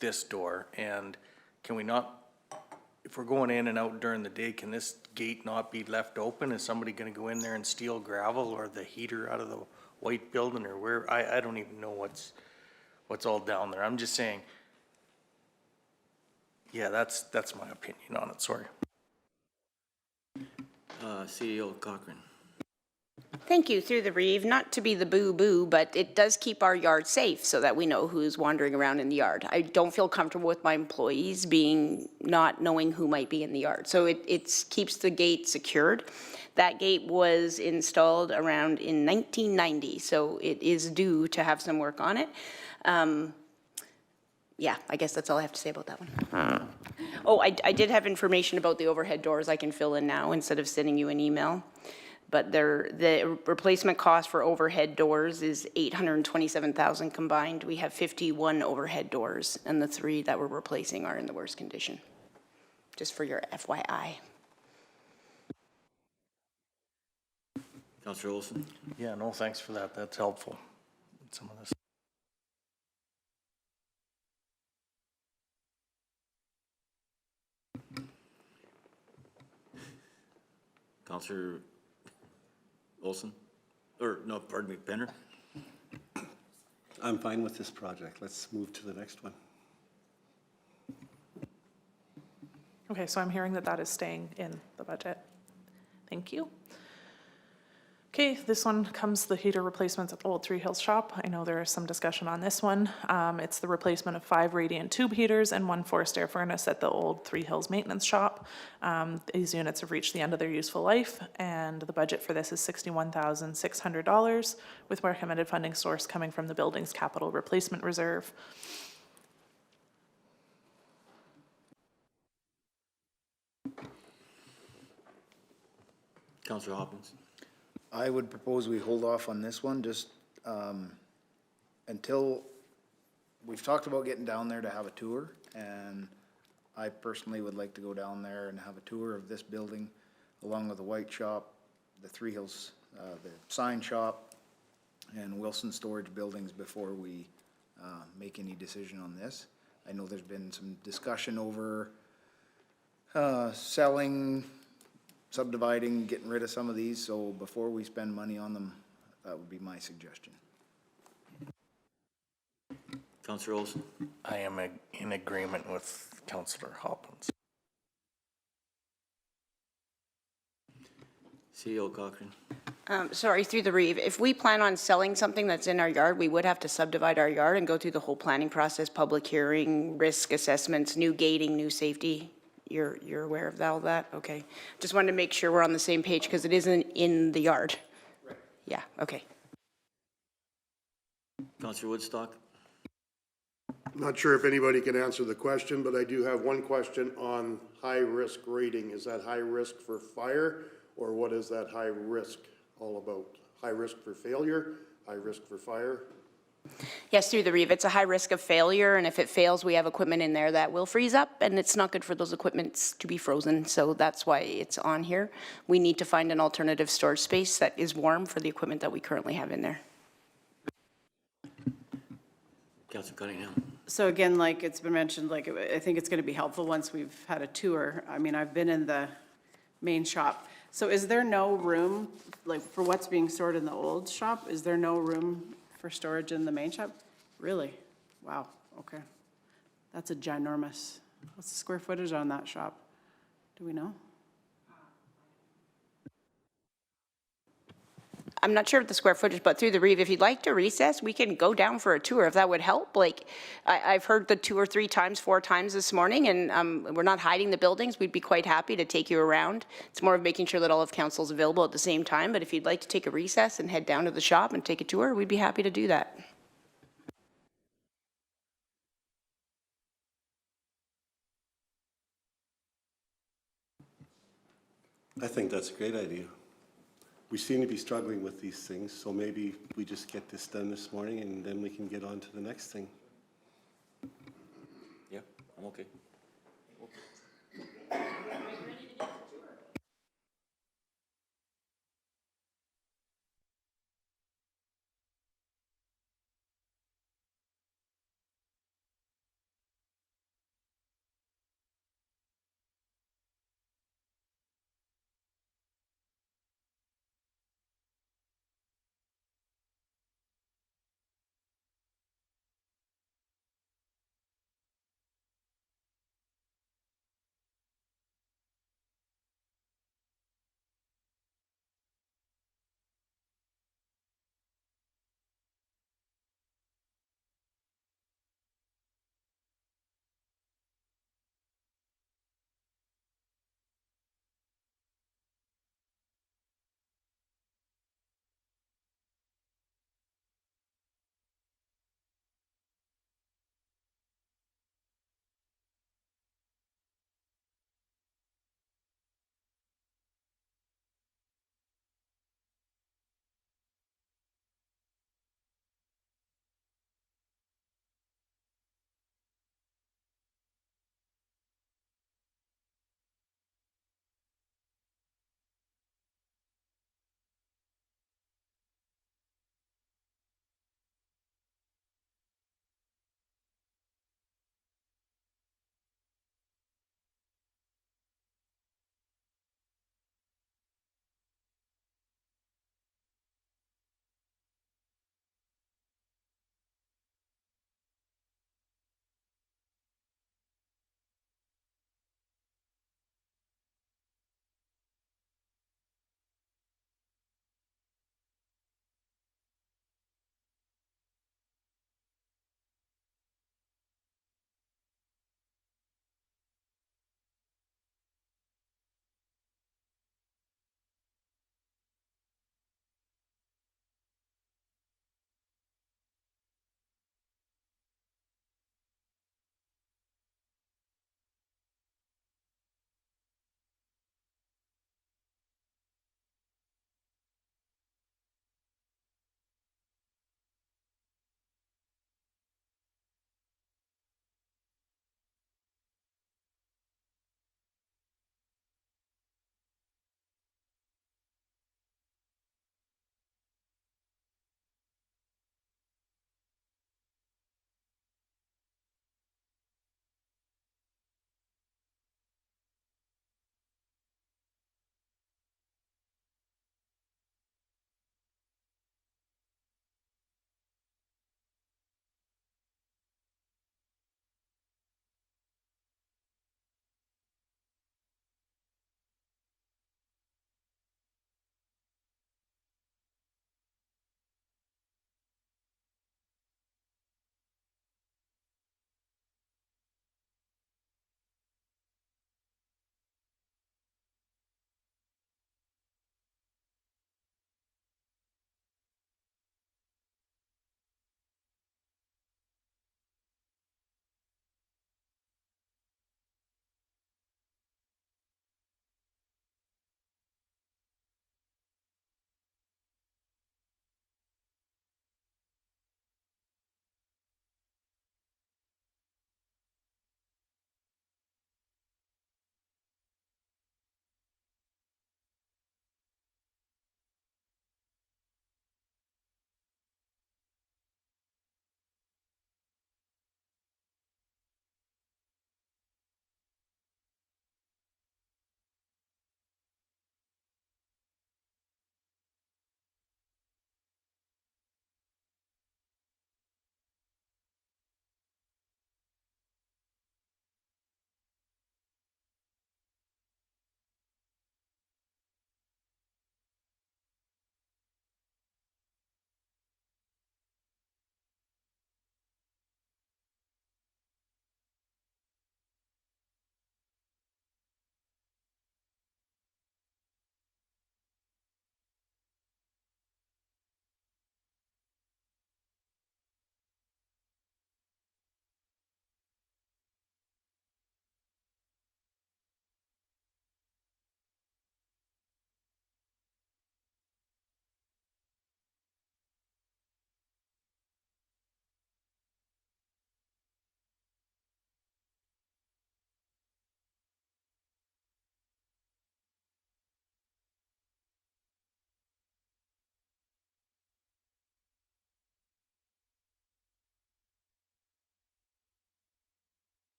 this door. And can we not, if we're going in and out during the day, can this gate not be left open? Is somebody gonna go in there and steal gravel or the heater out of the white building or where? I don't even know what's all down there. I'm just saying, yeah, that's my opinion on it, sorry. CEO Cochran? Thank you, through the Reeve, not to be the boo-boo, but it does keep our yard safe so that we know who's wandering around in the yard. I don't feel comfortable with my employees not knowing who might be in the yard. So it keeps the gate secured. That gate was installed around in 1990, so it is due to have some work on it. Yeah, I guess that's all I have to say about that one. Oh, I did have information about the overhead doors I can fill in now instead of sending you an email. But the replacement cost for overhead doors is $827,000 combined. We have 51 overhead doors, and the 3 that we're replacing are in the worst condition. Just for your FYI. Councilor Olson? Yeah, no, thanks for that. That's helpful. Some of this. Councilor Olson? Or, no, pardon me, Penner? I'm fine with this project. Let's move to the next one. Okay, so I'm hearing that that is staying in the budget. Thank you. Okay, this one comes the heater replacements at the Old Three Hills shop. I know there is some discussion on this one. It's the replacement of 5 radiant tube heaters and 1 forced air furnace at the Old Three Hills maintenance shop. These units have reached the end of their useful life, and the budget for this is $61,600 with recommended funding source coming from the building's capital replacement reserve. Councilor Hopkins? I would propose we hold off on this one, just until, we've talked about getting down there to have a tour, and I personally would like to go down there and have a tour of this building, along with the white shop, the Three Hills, the sign shop, and Wilson Storage buildings before we make any decision on this. I know there's been some discussion over selling, subdividing, getting rid of some of these, so before we spend money on them, that would be my suggestion. Councilor Olson? I am in agreement with Councillor Hopkins. CEO Cochran? Sorry, through the Reeve, if we plan on selling something that's in our yard, we would have to subdivide our yard and go through the whole planning process, public hearing, risk assessments, new gating, new safety. You're aware of all that? Okay. Just wanted to make sure we're on the same page because it isn't in the yard. Right. Yeah, okay. Counselor Woodstock? Not sure if anybody can answer the question, but I do have one question on high-risk rating. Is that high risk for fire, or what is that high risk all about? High risk for failure, high risk for fire? Yes, through the reeve, it's a high risk of failure, and if it fails, we have equipment in there that will freeze up, and it's not good for those equipments to be frozen, so that's why it's on here. We need to find an alternative storage space that is warm for the equipment that we currently have in there. Counselor Cunningham? So again, like it's been mentioned, like I think it's gonna be helpful once we've had a tour. I mean, I've been in the main shop. So is there no room, like for what's being stored in the old shop, is there no room for storage in the main shop? Really? Wow, okay. That's a ginormous, what's the square footage on that shop? Do we know? I'm not sure of the square footage, but through the reeve, if you'd like to recess, we can go down for a tour if that would help. Like, I've heard the 2 or 3 times, 4 times this morning, and we're not hiding the buildings. We'd be quite happy to take you around. It's more of making sure that all of council's available at the same time, but if you'd like to take a recess and head down to the shop and take a tour, we'd be happy to do that. I think that's a great idea. We seem to be struggling with these things, so maybe we just get this done this morning and then we can get on to the next thing. Yeah, I'm okay.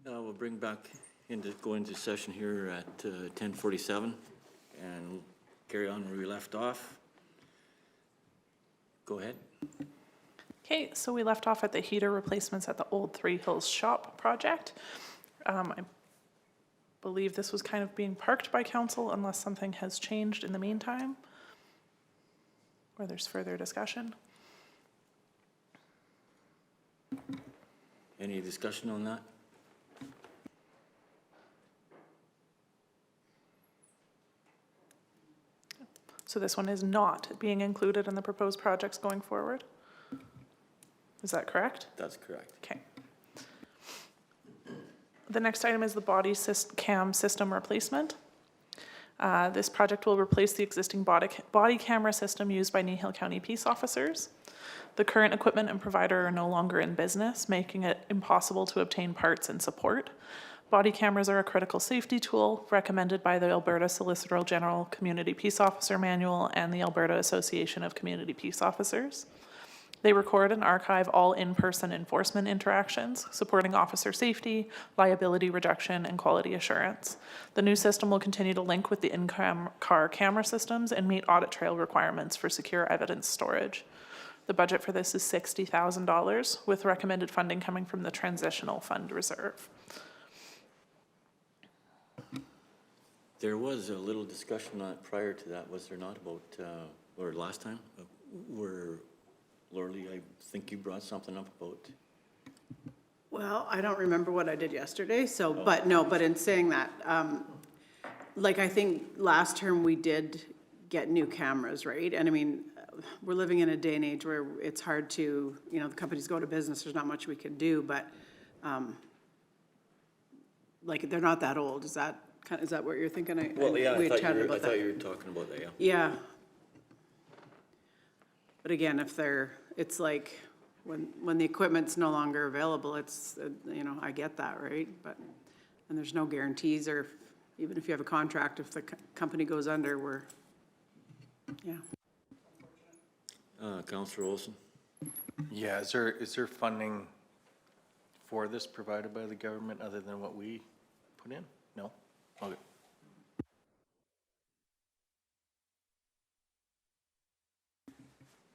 We'll go into session here at 10:47 and carry on where we left off. Go ahead. Okay, so we left off at the heater replacements at the old Three Hills Shop project. I believe this was kind of being parked by council unless something has changed in the meantime, or there's further discussion. Any discussion on that? So this one is not being included in the proposed projects going forward? Is that correct? That's correct. Okay. The next item is the body cam system replacement. This project will replace the existing body camera system used by Kneehill County peace officers. The current equipment and provider are no longer in business, making it impossible to obtain parts and support. Body cameras are a critical safety tool recommended by the Alberta Solicitor General Community Peace Officer Manual and the Alberta Association of Community Peace Officers. They record and archive all in-person enforcement interactions, supporting officer safety, liability reduction, and quality assurance. The new system will continue to link with the in-car camera systems and meet audit trail requirements for secure evidence storage. The budget for this is $60,000, with recommended funding coming from the Transitional Fund Reserve. There was a little discussion on it prior to that, was there not, about, or last time, where, Lorley, I think you brought something up about, Well, I don't remember what I did yesterday, so, but no, but in saying that, like, I think last term we did get new cameras, right? And I mean, we're living in a day and age where it's hard to, you know, the companies go to business, there's not much we can do, but, like, they're not that old, is that what you're thinking? We had chatted about I that. thought you were talking about that, yeah. Yeah. But again, if it's like, when the equipment's no longer available, it's, you know, I get that, right? But, and there's no guarantees, or even if you have a contract, if the company goes under, yeah. Councillor Olson? Yeah, is there funding for this provided by the government other than what we put in? No? Okay.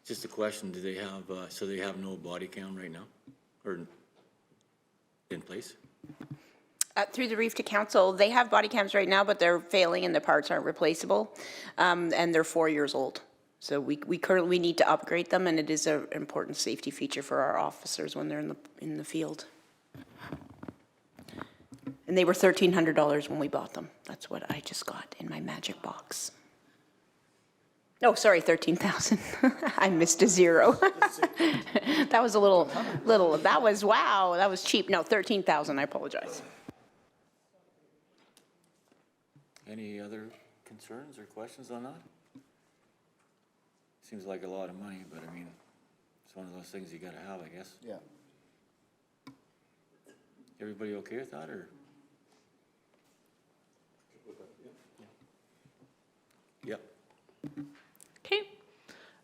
Just a question, do they have, so they have no body cam right now, or in place? Through the Reef to Council, they have body cams right now, but they're failing and the parts aren't replaceable. And they're 4 years old. So we currently need to upgrade them, and it is an important safety feature for our officers when they're in the field. And they were $1,300 when we bought them. That's what I just got in my magic box. Oh, sorry, 13,000. I missed a zero. That was a little, that was, wow, that was cheap. No, 13,000, I apologize. Any other concerns or questions on that? Seems like a lot of money, but I mean, it's one of those things you gotta have, I guess. Yeah. Everybody okay with that, or? Yep. Okay.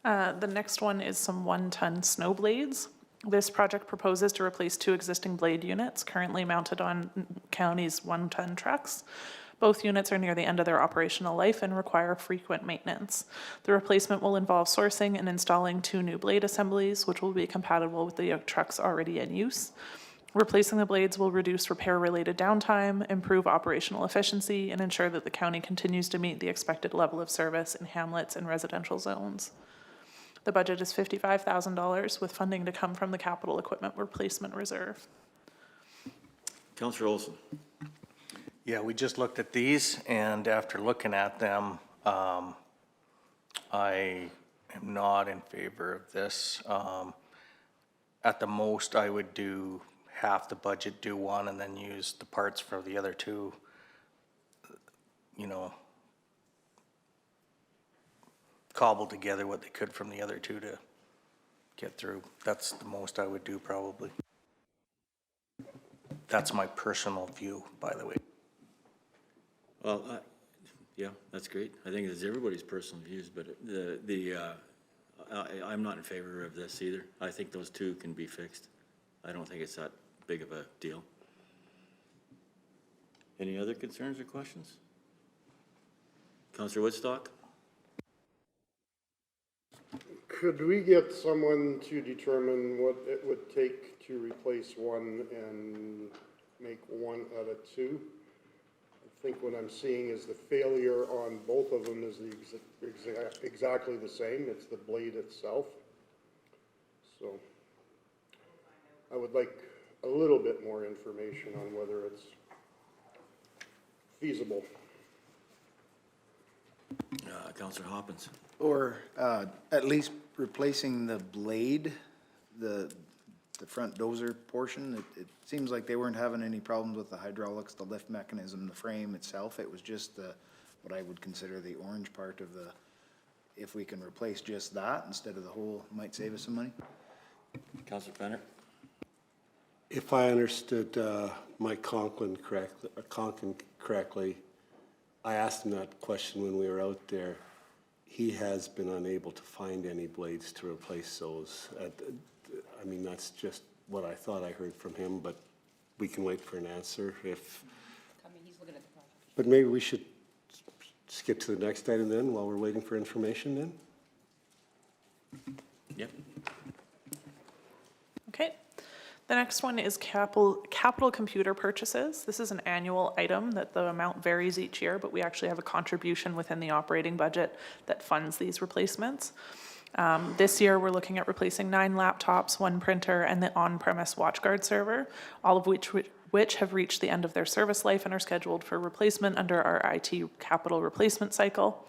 The next one is some 1-ton snow blades. This project proposes to replace 2 existing blade units currently mounted on county's 1-ton trucks. Both units are near the end of their operational life and require frequent maintenance. The replacement will involve sourcing and installing 2 new blade assemblies, which will be compatible with the trucks already in use. Replacing the blades will reduce repair-related downtime, improve operational efficiency, and ensure that the county continues to meet the expected level of service in hamlets and residential zones. The budget is $55,000, with funding to come from the Capital Equipment Replacement Reserve. Councillor Olson? Yeah, we just looked at these, and after looking at them, I am not in favor of this. At the most, I would do half the budget, do one, and then use the parts for the other 2, you know, cobble together what they could from the other 2 to get through. That's the most I would do, probably. That's my personal view, by the way. Well, yeah, that's great. I think it's everybody's personal views, but I'm not in favor of this either. I think those 2 can be fixed. I don't think it's that big of a deal. Any other concerns or questions? Counselor Woodstock? Could we get someone to determine what it would take to replace one and make one out of two? I think what I'm seeing is the failure on both of them is exactly the same. It's the blade itself. So I would like a little bit more information on whether it's feasible. Counselor Hoppins? Or at least replacing the blade, the front dozer portion. It seems like they weren't having any problems with the hydraulics, the lift mechanism, the frame itself. It was just what I would consider the orange part of the, if we can replace just that instead of the whole, might save us some money. Counselor Fenner? If I understood Mike Conklin correctly, I asked him that question when we were out there. He has been unable to find any blades to replace those. I mean, that's just what I thought I heard from him, but we can wait for an answer if. But maybe we should skip to the next item then while we're waiting for information then? Yep. Okay. The next one is capital computer purchases. This is an annual item that the amount varies each year, but we actually have a contribution within the operating budget that funds these replacements. This year, we're looking at replacing 9 laptops, 1 printer, and the on-premise WatchGuard server, all of which have reached the end of their service life and are scheduled for replacement under our IT capital replacement cycle.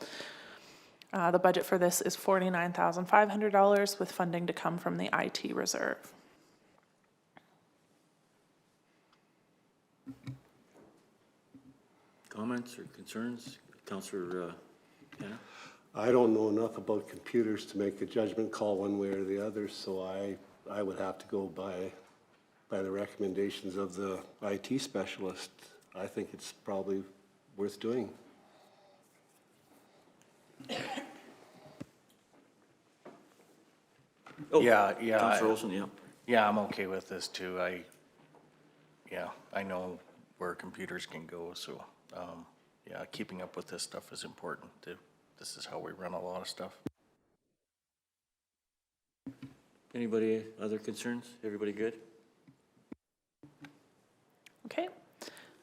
The budget for this is $49,500 with funding to come from the IT reserve. Comments or concerns? Counselor Hannah? I don't know enough about computers to make a judgment call one way or the other, so I would have to go by the recommendations of the IT specialist. I think it's probably worth doing. Oh, Yeah. Counselor Olson, yeah. Yeah, I'm okay with this too. I know where computers can go, so, yeah, keeping up with this stuff is important. This is how we run a lot of stuff. Anybody, other concerns? Everybody good? Okay.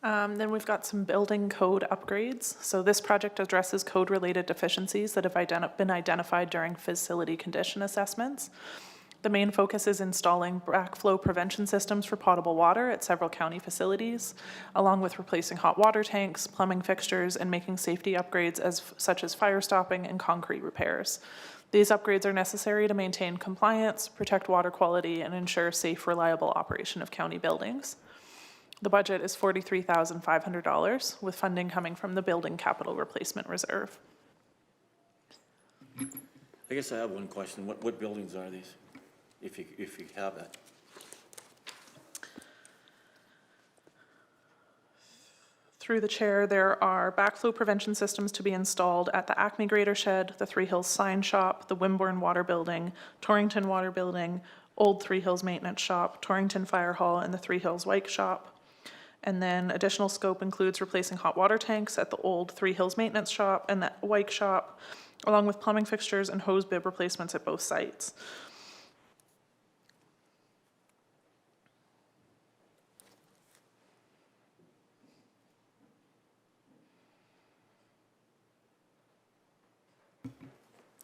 Then we've got some building code upgrades. So this project addresses code-related deficiencies that have been identified during facility condition assessments. The main focus is installing backflow prevention systems for potable water at several county facilities, along with replacing hot water tanks, plumbing fixtures, and making safety upgrades such as fire stopping and concrete repairs. These upgrades are necessary to maintain compliance, protect water quality, and ensure safe, reliable operation of county buildings. The budget is $43,500, with funding coming from the Building Capital Replacement Reserve. I guess I have one question. What buildings are these? If you have that. Through the chair, there are backflow prevention systems to be installed at the Acme Grader Shed, the Three Hills Sign Shop, the Wimborne Water Building, Torrington Water Building, Old Three Hills Maintenance Shop, Torrington Fire Hall, and the Three Hills Wike Shop. And then additional scope includes replacing hot water tanks at the Old Three Hills Maintenance Shop and the Wike Shop, along with plumbing fixtures and hose bib replacements at both sites.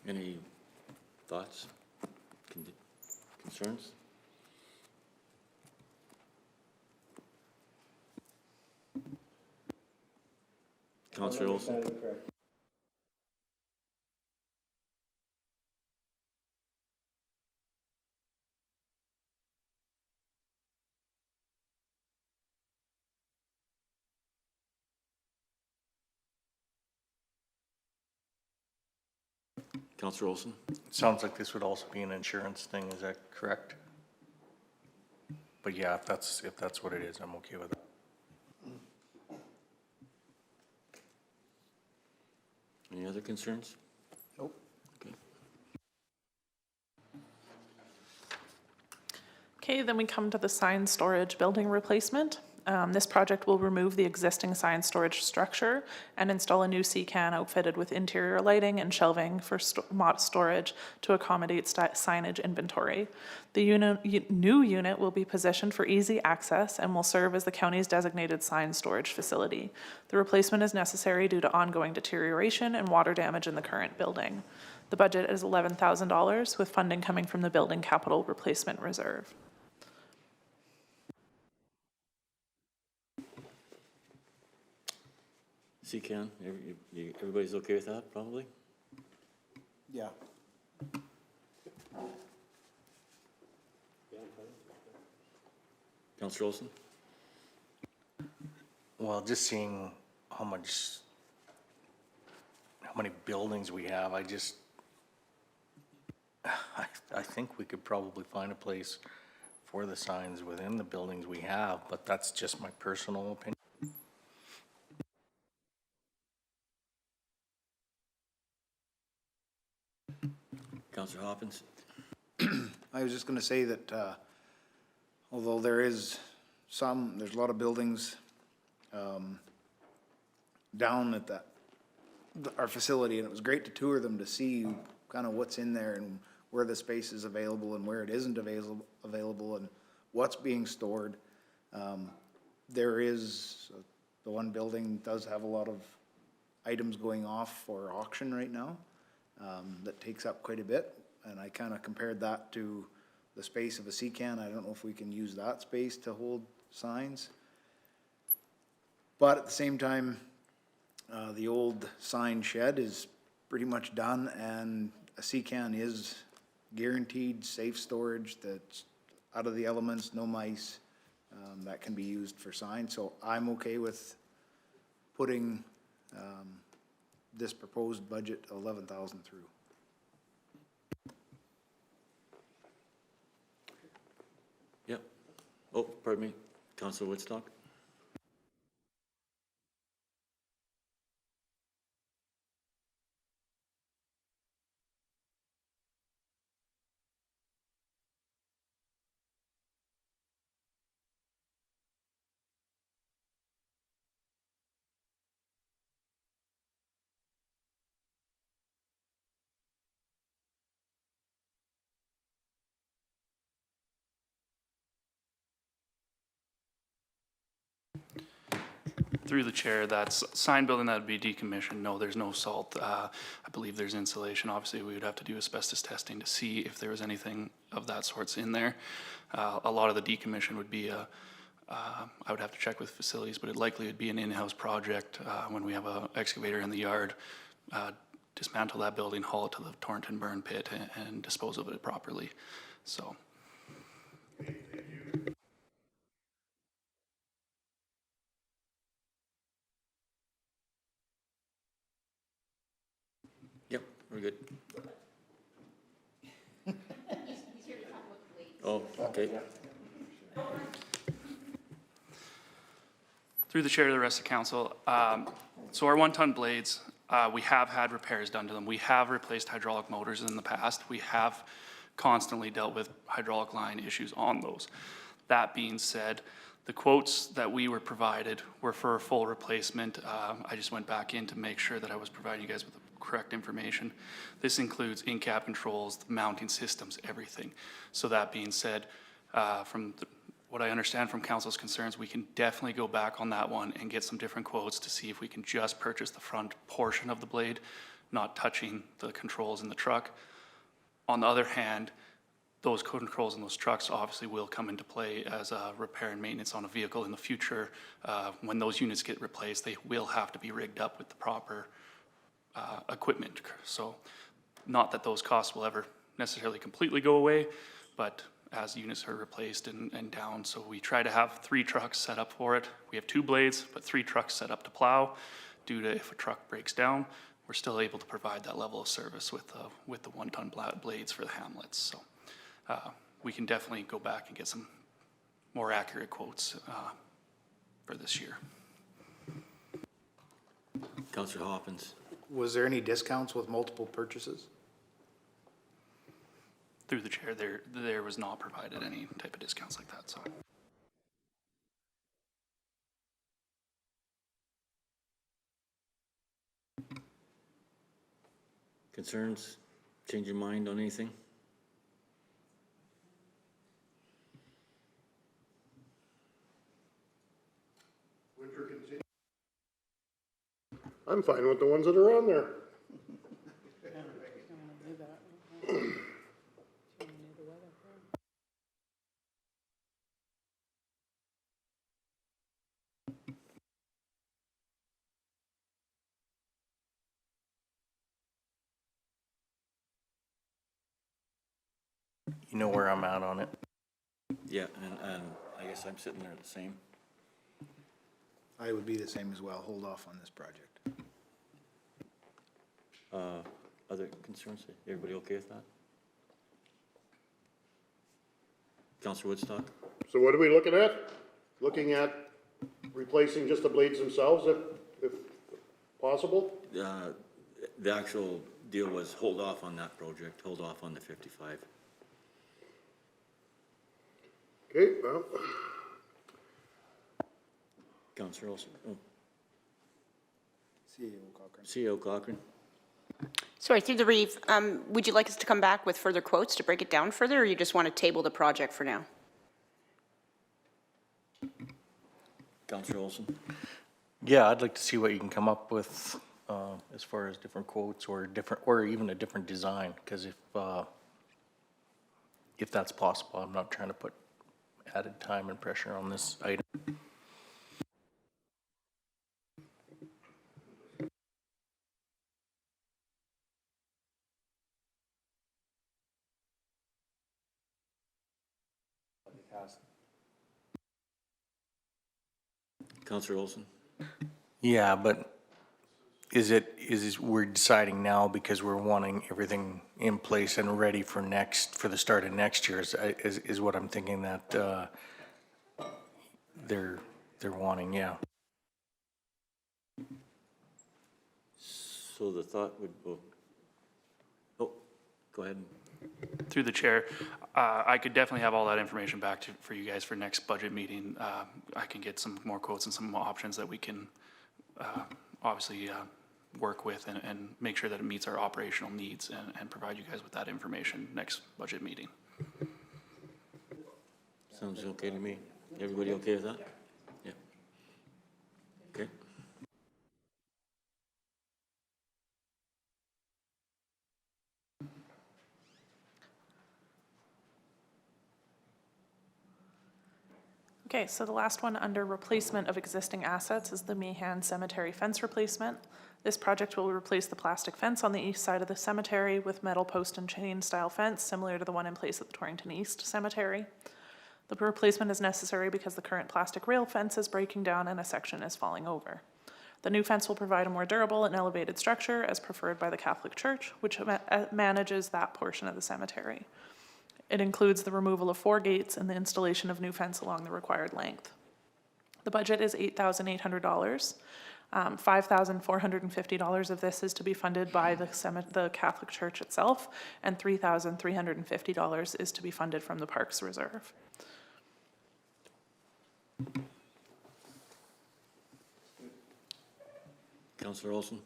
Any thoughts, concerns? Counselor Olson? Counselor Olson? Sounds like this would also be an insurance thing, is that correct? But yeah, if that's what it is, I'm okay with it. Any other concerns? Nope. Okay. Okay, then we come to the sign storage building replacement. This project will remove the existing sign storage structure and install a new C-can outfitted with interior lighting and shelving for storage to accommodate signage inventory. The new unit will be positioned for easy access and will serve as the county's designated sign storage facility. The replacement is necessary due to ongoing deterioration and water damage in the current building. The budget is $11,000 with funding coming from the Building Capital Replacement Reserve. C-can, everybody's okay with that, probably? Yeah. Counselor Olson? Well, just seeing how many buildings we have, I think we could probably find a place for the signs within the buildings we have, but that's just my personal opinion. Counselor Hopkins? I was just gonna say that, although there's a lot of buildings, down at our facility, and it was great to tour them to see kind of what's in there and where the space is available and where it isn't available and what's being stored. There is, the one building does have a lot of items going off for auction right now, that takes up quite a bit. And I kind of compared that to the space of a C-can. I don't know if we can use that space to hold signs. But at the same time, the old sign shed is pretty much done, and a C-can is guaranteed safe storage that's out of the elements, no mice, that can be used for signs. So I'm okay with putting this proposed budget 11,000 through. Yep. Oh, pardon me, Counselor Woodstock? Through the chair, that's sign building that would be decommissioned. No, there's no salt. I believe there's insulation. Obviously, we would have to do asbestos testing to see if there was anything of that sorts in there. A lot of the decommission would be I would have to check with facilities, but it likely would be an in-house project when we have an excavator in the yard. Dismantle that building, haul it to the Torrington burn pit, and dispose of it properly. So. Yep, we're good. Oh, okay. Through the chair to the rest of council, so our 1-ton blades, we have had repairs done to them. We have replaced hydraulic motors in the past. We have constantly dealt with hydraulic line issues on those. That being said, the quotes that we were provided were for a full replacement. I just went back in to make sure that I was providing you guys with the correct information. This includes in-cab controls, the mounting systems, everything. So that being said, what I understand from council's concerns, we can definitely go back on that one and get some different quotes to see if we can just purchase the front portion of the blade, not touching the controls in the truck. On the other hand, those controls in those trucks obviously will come into play as a repair and maintenance on a vehicle in the future. When those units get replaced, they will have to be rigged up with the proper equipment. So not that those costs will ever necessarily completely go away, but as units are replaced and down. So we try to have 3 trucks set up for it. We have 2 blades, but 3 trucks set up to plow. Due to if a truck breaks down, we're still able to provide that level of service with the 1-ton blades for the hamlets. So we can definitely go back and get some more accurate quotes for this year. Counselor Hopkins? Was there any discounts with multiple purchases? Through the chair, there was not provided any type of discounts like that, so. concerns? Change your mind on anything? I'm fine with the ones that are on there. You know where I'm at on it. Yeah, and I guess I'm sitting there the same. I would be the same as well, hold off on this project. Other concerns? Everybody okay with that? Counselor Woodstock? So what are we looking at? Looking at replacing just the blades themselves if possible? The actual deal was hold off on that project, hold off on the 55. Okay, well, Counselor Olson? Oh, CEO Cochran. CEO Cochran? Sorry, through the reeve, would you like us to come back with further quotes to break it down further, or you just want to table the project for now? Counselor Olson? Yeah, I'd like to see what you can come up with, as far as different quotes or even a different design, because if that's possible, I'm not trying to put added time and pressure on this item. Counselor Olson? Yeah, but we're deciding now because we're wanting everything in place and ready for the start of next year is what I'm thinking that, they're wanting, yeah. So the thought would, oh, go ahead. Through the chair, I could definitely have all that information back for you guys for next budget meeting. I can get some more quotes and some options that we can obviously work with and make sure that it meets our operational needs and provide you guys with that information next budget meeting. Sounds okay to me. Everybody okay with that? Yeah. Okay. Okay, so the last one under replacement of existing assets is the Meehan Cemetery fence replacement. This project will replace the plastic fence on the east side of the cemetery with metal post and chain style fence similar to the one in place at the Torrington East Cemetery. The replacement is necessary because the current plastic rail fence is breaking down and a section is falling over. The new fence will provide a more durable and elevated structure as preferred by the Catholic Church, which manages that portion of the cemetery. It includes the removal of 4 gates and the installation of new fence along the required length. The budget is $8,800. $5,450 of this is to be funded by the Catholic Church itself, and $3,350 is to be funded from the Parks Reserve. Counselor Olson?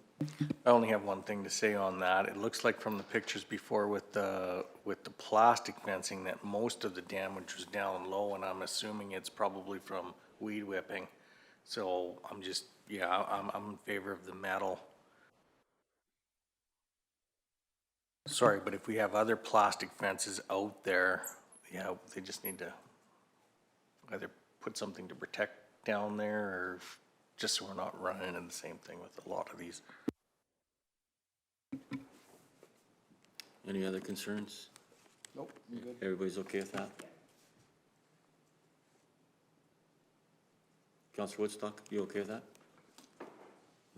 I only have one thing to say on that. It looks like from the pictures before with the plastic fencing that most of the damage was down low, and I'm assuming it's probably from weed whipping. So I'm just, yeah, I'm in favor of the metal. Sorry, but if we have other plastic fences out there, yeah, they just need to either put something to protect down there or just so we're not running into the same thing with a lot of these. Any other concerns? Nope, I'm good. Everybody's okay with that? Counselor Woodstock, you okay with that?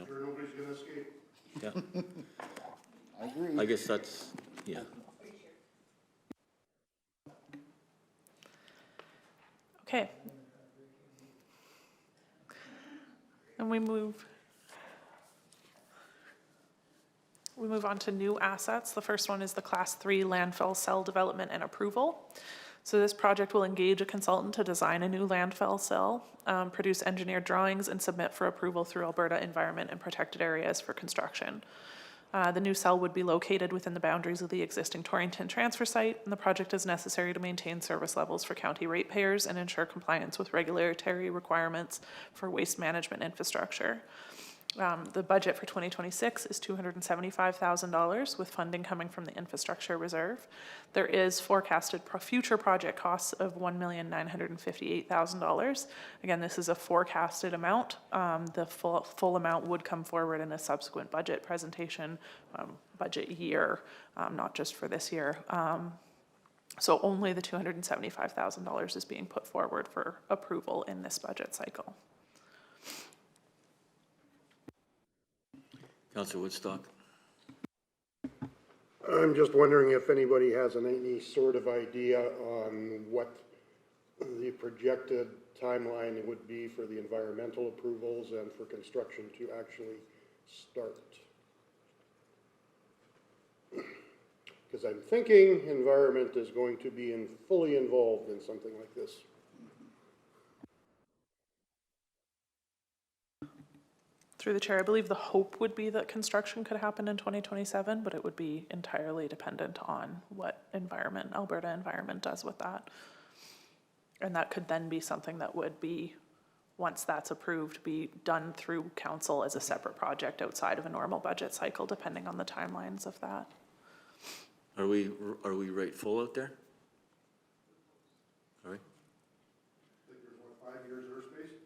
sure nobody's gonna escape. Yeah, I agree. I guess that's, yeah. Okay. And we move on to new assets. The first one is the Class 3 landfill cell development and approval. So this project will engage a consultant to design a new landfill cell, produce engineered drawings, and submit for approval through Alberta Environment and Protected Areas for construction. The new cell would be located within the boundaries of the existing Torrington transfer site, and the project is necessary to maintain service levels for county ratepayers and ensure compliance with regulatory requirements for waste management infrastructure. The budget for 2026 is $275,000 with funding coming from the infrastructure reserve. There is forecasted future project costs of $1,958,000. Again, this is a forecasted amount. The full amount would come forward in a subsequent budget presentation, budget year, not just for this year. So only the $275,000 is being put forward for approval in this budget cycle. Councillor Woodstock? I'm just wondering if anybody has any sort of idea on what the projected timeline would be for the environmental approvals and for construction to actually start. Because I'm thinking environment is going to be fully involved in something like this. Through the chair, I believe the hope would be that construction could happen in 2027, but it would be entirely dependent on what Alberta Environment does with that. And that could then be something that would be, once that's approved, be done through council as a separate project outside of a normal budget cycle, depending on the timelines of that. Are we right full out there? Are we? I think there's 5 years airspace?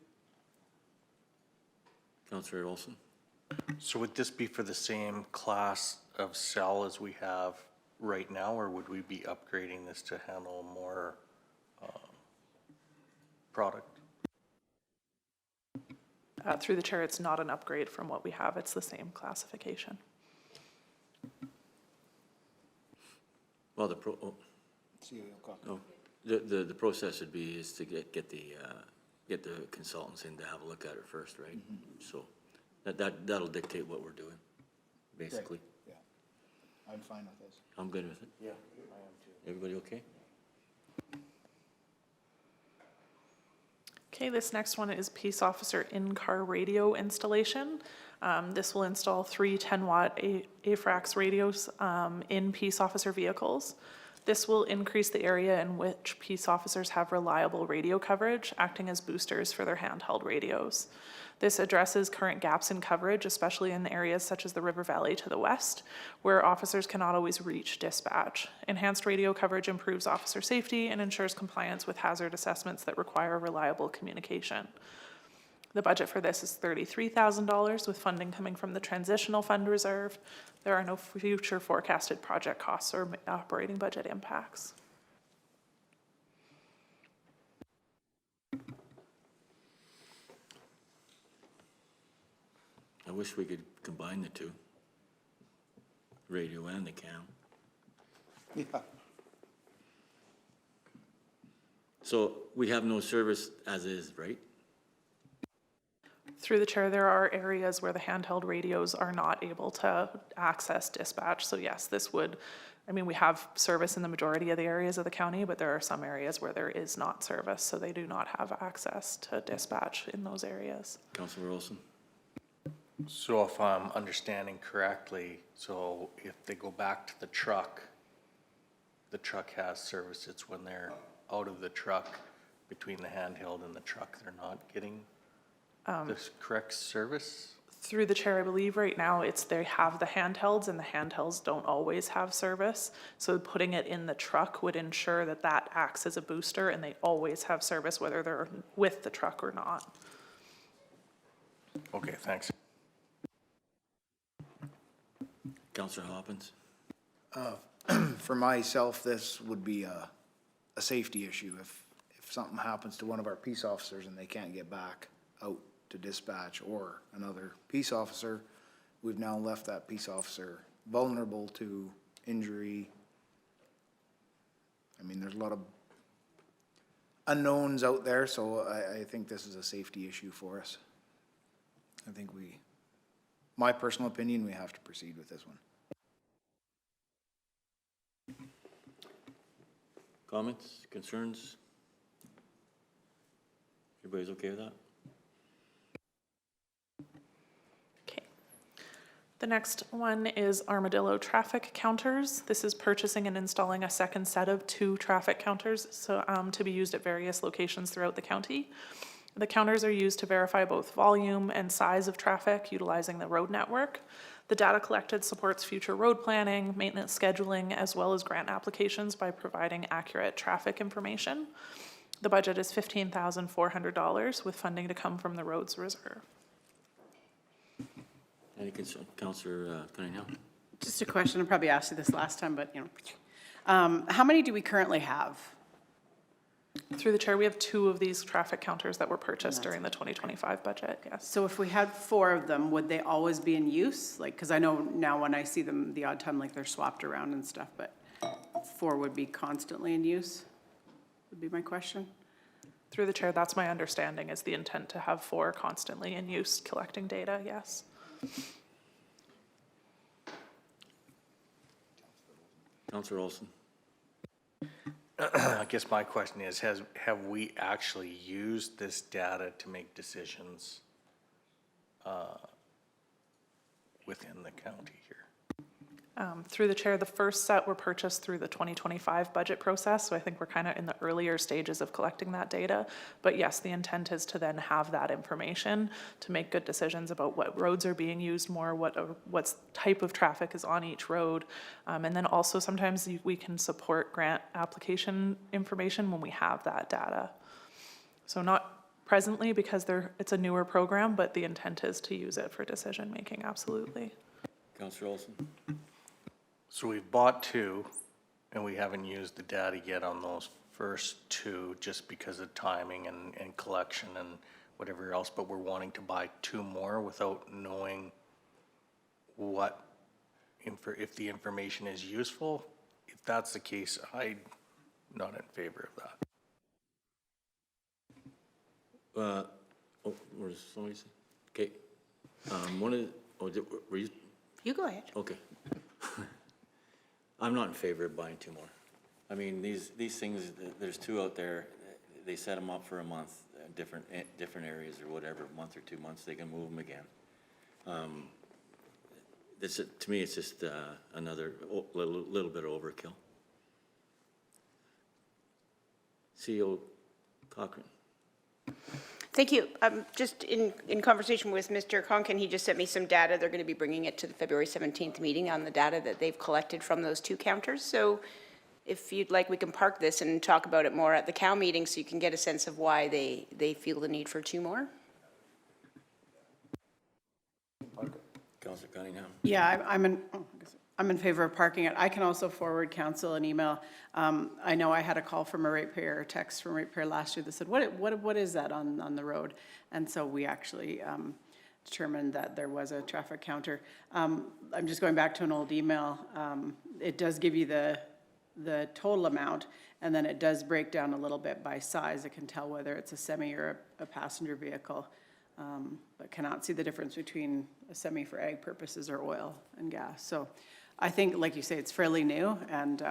Councillor Olson? So would this be for the same class of cell as we have right now, or would we be upgrading this to handle more product? Through the chair, it's not an upgrade from what we have. It's the same classification. Well, the process would be is to get the consultants in to have a look at it first, right? So that'll dictate what we're doing, basically. Yeah, I'm fine with this. I'm good with it. Yeah, I am too. Everybody okay? Okay, this next one is Peace Officer in-car radio installation. This will install 3 10-watt AFRAX radios in Peace Officer vehicles. This will increase the area in which peace officers have reliable radio coverage, acting as boosters for their handheld radios. This addresses current gaps in coverage, especially in areas such as the River Valley to the west, where officers cannot always reach dispatch. Enhanced radio coverage improves officer safety and ensures compliance with hazard assessments that require reliable communication. The budget for this is $33,000 with funding coming from the Transitional Fund Reserve. There are no future forecasted project costs or operating budget impacts. I wish we could combine the two, radio and the cam. Yeah. So we have no service as is, right? Through the chair, there are areas where the handheld radios are not able to access dispatch. So yes, this would, we have service in the majority of the areas of the county, but there are some areas where there is not service, so they do not have access to dispatch in those areas. Councillor Olson? So if I'm understanding correctly, so if they go back to the truck has service. It's when they're out of the truck, between the handheld and the truck, they're not getting this correct service? Through the chair, I believe right now they have the handhelds and the handhelds don't always have service. So putting it in the truck would ensure that that acts as a booster and they always have service whether they're with the truck or not. Okay, thanks. Councillor Hoppins? For myself, this would be a safety issue. If something happens to one of our peace officers and they can't get back out to dispatch or another peace officer, we've now left that peace officer vulnerable to injury. There's a lot of unknowns out there, so I think this is a safety issue for us. I think my personal opinion, we have to proceed with this one. Comments, concerns? Everybody's okay with that? Okay. The next one is Armadillo traffic counters. This is purchasing and installing a second set of 2 traffic counters to be used at various locations throughout the county. The counters are used to verify both volume and size of traffic utilizing the road network. The data collected supports future road planning, maintenance scheduling, as well as grant applications by providing accurate traffic information. The budget is $15,400 with funding to come from the roads reserve. Any concern, Councillor Cunningham? Just a question, I probably asked you this last time, but, how many do we currently have? Through the chair, we have 2 of these traffic counters that were purchased during the 2025 budget, yes. So if we had 4 of them, would they always be in use? Like, because I know now when I see them the odd time, like they're swapped around and stuff, but 4 would be constantly in use, would be my question. Through the chair, that's my understanding, is the intent to have 4 constantly in use collecting data, yes. Councillor Olson? I guess my question is, have we actually used this data to make decisions within the county here? Through the chair, the first set were purchased through the 2025 budget process, so I think we're kind of in the earlier stages of collecting that data. But yes, the intent is to then have that information to make good decisions about what roads are being used more, what type of traffic is on each road. And then also sometimes we can support grant application information when we have that data. So not presently because it's a newer program, but the intent is to use it for decision making, absolutely. Councillor Olson? So we've bought 2, and we haven't used the data yet on those first 2 just because of timing and collection and whatever else, but we're wanting to buy 2 more without knowing if the information is useful. If that's the case, I'm not in favor of that. Where's somebody? Okay. Were you? You go ahead. Okay. I'm not in favor of buying 2 more. I mean, these things, there's 2 out there, they set them up for a month, different areas or whatever, a month or 2 months, they can move them again. To me, it's just another little bit of overkill. CEO Cochran. Thank you. Just in conversation with Mr. Conkin, he just sent me some data. They're going to be bringing it to the February 17th meeting on the data that they've collected from those 2 counters. So if you'd like, we can park this and talk about it more at the COW meeting so you can get a sense of why they feel the need for 2 more. Councillor Cunningham. Yeah, I'm in favor of parking it. I can also forward council an email. I know I had a call from a ratepayer, a text from a ratepayer last year that said, what is that on the road? And so we actually determined that there was a traffic counter. I'm just going back to an old email. It does give you the total amount, and then it does break down a little bit by size. It can tell whether it's a semi or a passenger vehicle, but cannot see the difference between a semi for ag purposes or oil and gas. So I think, like you say, it's fairly new, and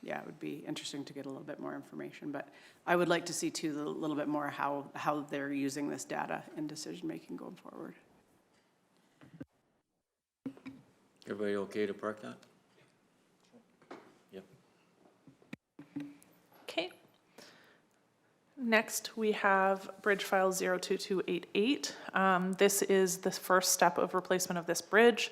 yeah, it would be interesting to get a little bit more information. But I would like to see too a little bit more how they're using this data in decision making going forward. Everybody okay to park that? Yep. Okay. Next, we have bridge file 02288. This is the first step of replacement of this bridge.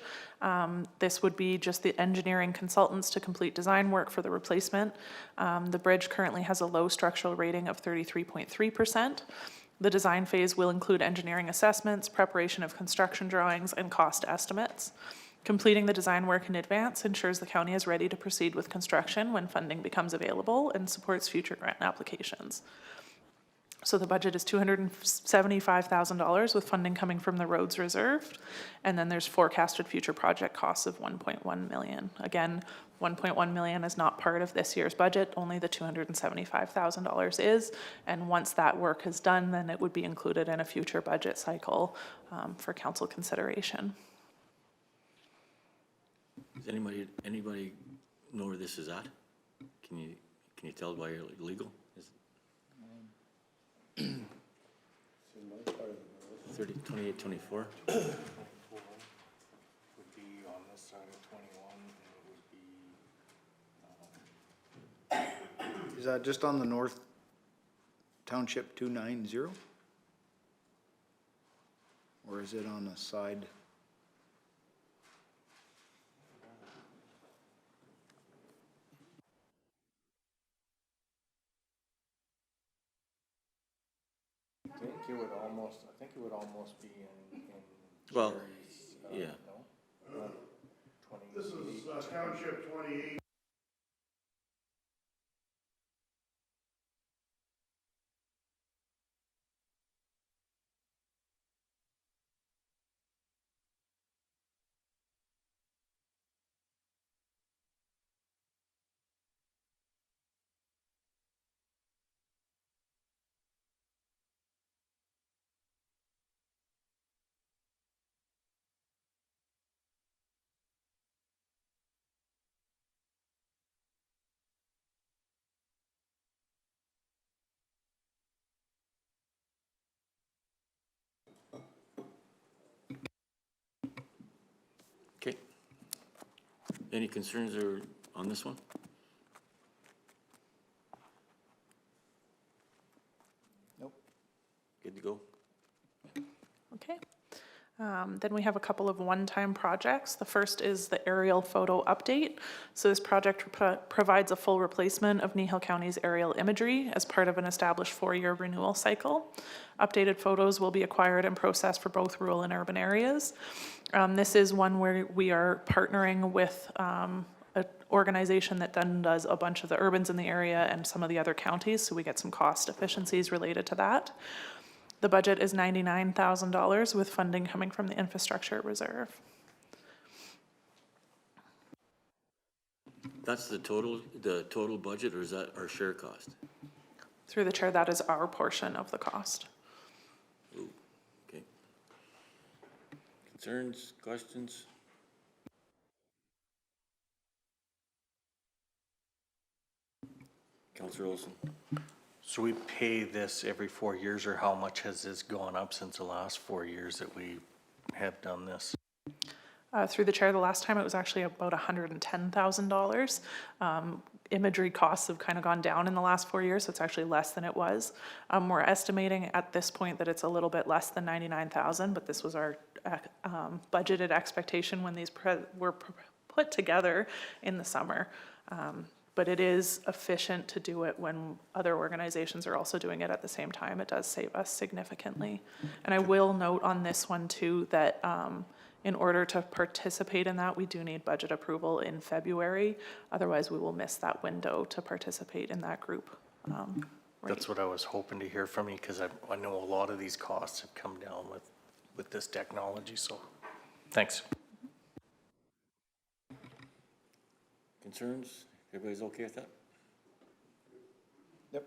This would be just the engineering consultants to complete design work for the replacement. The bridge currently has a low structural rating of 33.3%. The design phase will include engineering assessments, preparation of construction drawings, and cost estimates. Completing the design work in advance ensures the county is ready to proceed with construction when funding becomes available and supports future grant applications. So the budget is $275,000 with funding coming from the roads reserved. And then there's forecasted future project costs of $1.1 million. Again, $1.1 million is not part of this year's budget, only the $275,000 is. And once that work is done, then it would be included in a future budget cycle for council consideration. Does anybody know where this is at? Can you tell why you're legal? 28, 24? Would be Is that just on the North Township 290? Or is it on the side? I think it would almost be in Well, Jerry's, yeah. no? This is Township 28. Okay. Any concerns or on this one? Nope. Good to go? Okay. Then we have a couple of one-time projects. The first is the aerial photo update. So this project provides a full replacement of Kneehill County's aerial imagery as part of an established 4-year renewal cycle. Updated photos will be acquired and processed for both rural and urban areas. This is one where we are partnering with an organization that then does a bunch of the urbans in the area and some of the other counties, so we get some cost efficiencies related to that. The budget is $99,000 with funding coming from the infrastructure reserve. That's the total budget, or is that our share cost? Through the chair, that is our portion of the cost. Ooh, okay. Concerns, questions? Councillor Olson? So we pay this every 4 years, or how much has this gone up since the last 4 years that we have done this? Through the chair, the last time it was actually about $110,000. Imagery costs have kind of gone down in the last 4 years, so it's actually less than it was. We're estimating at this point that it's a little bit less than $99,000, but this was our budgeted expectation when these were put together in the summer. But it is efficient to do it when other organizations are also doing it at the same time. It does save us significantly. And I will note on this one too that in order to participate in that, we do need budget approval in February. Otherwise, we will miss that window to participate in that group. That's what I was hoping to hear from you, because I know a lot of these costs have come down with this technology, so thanks. Concerns? Everybody's okay with that? Yep.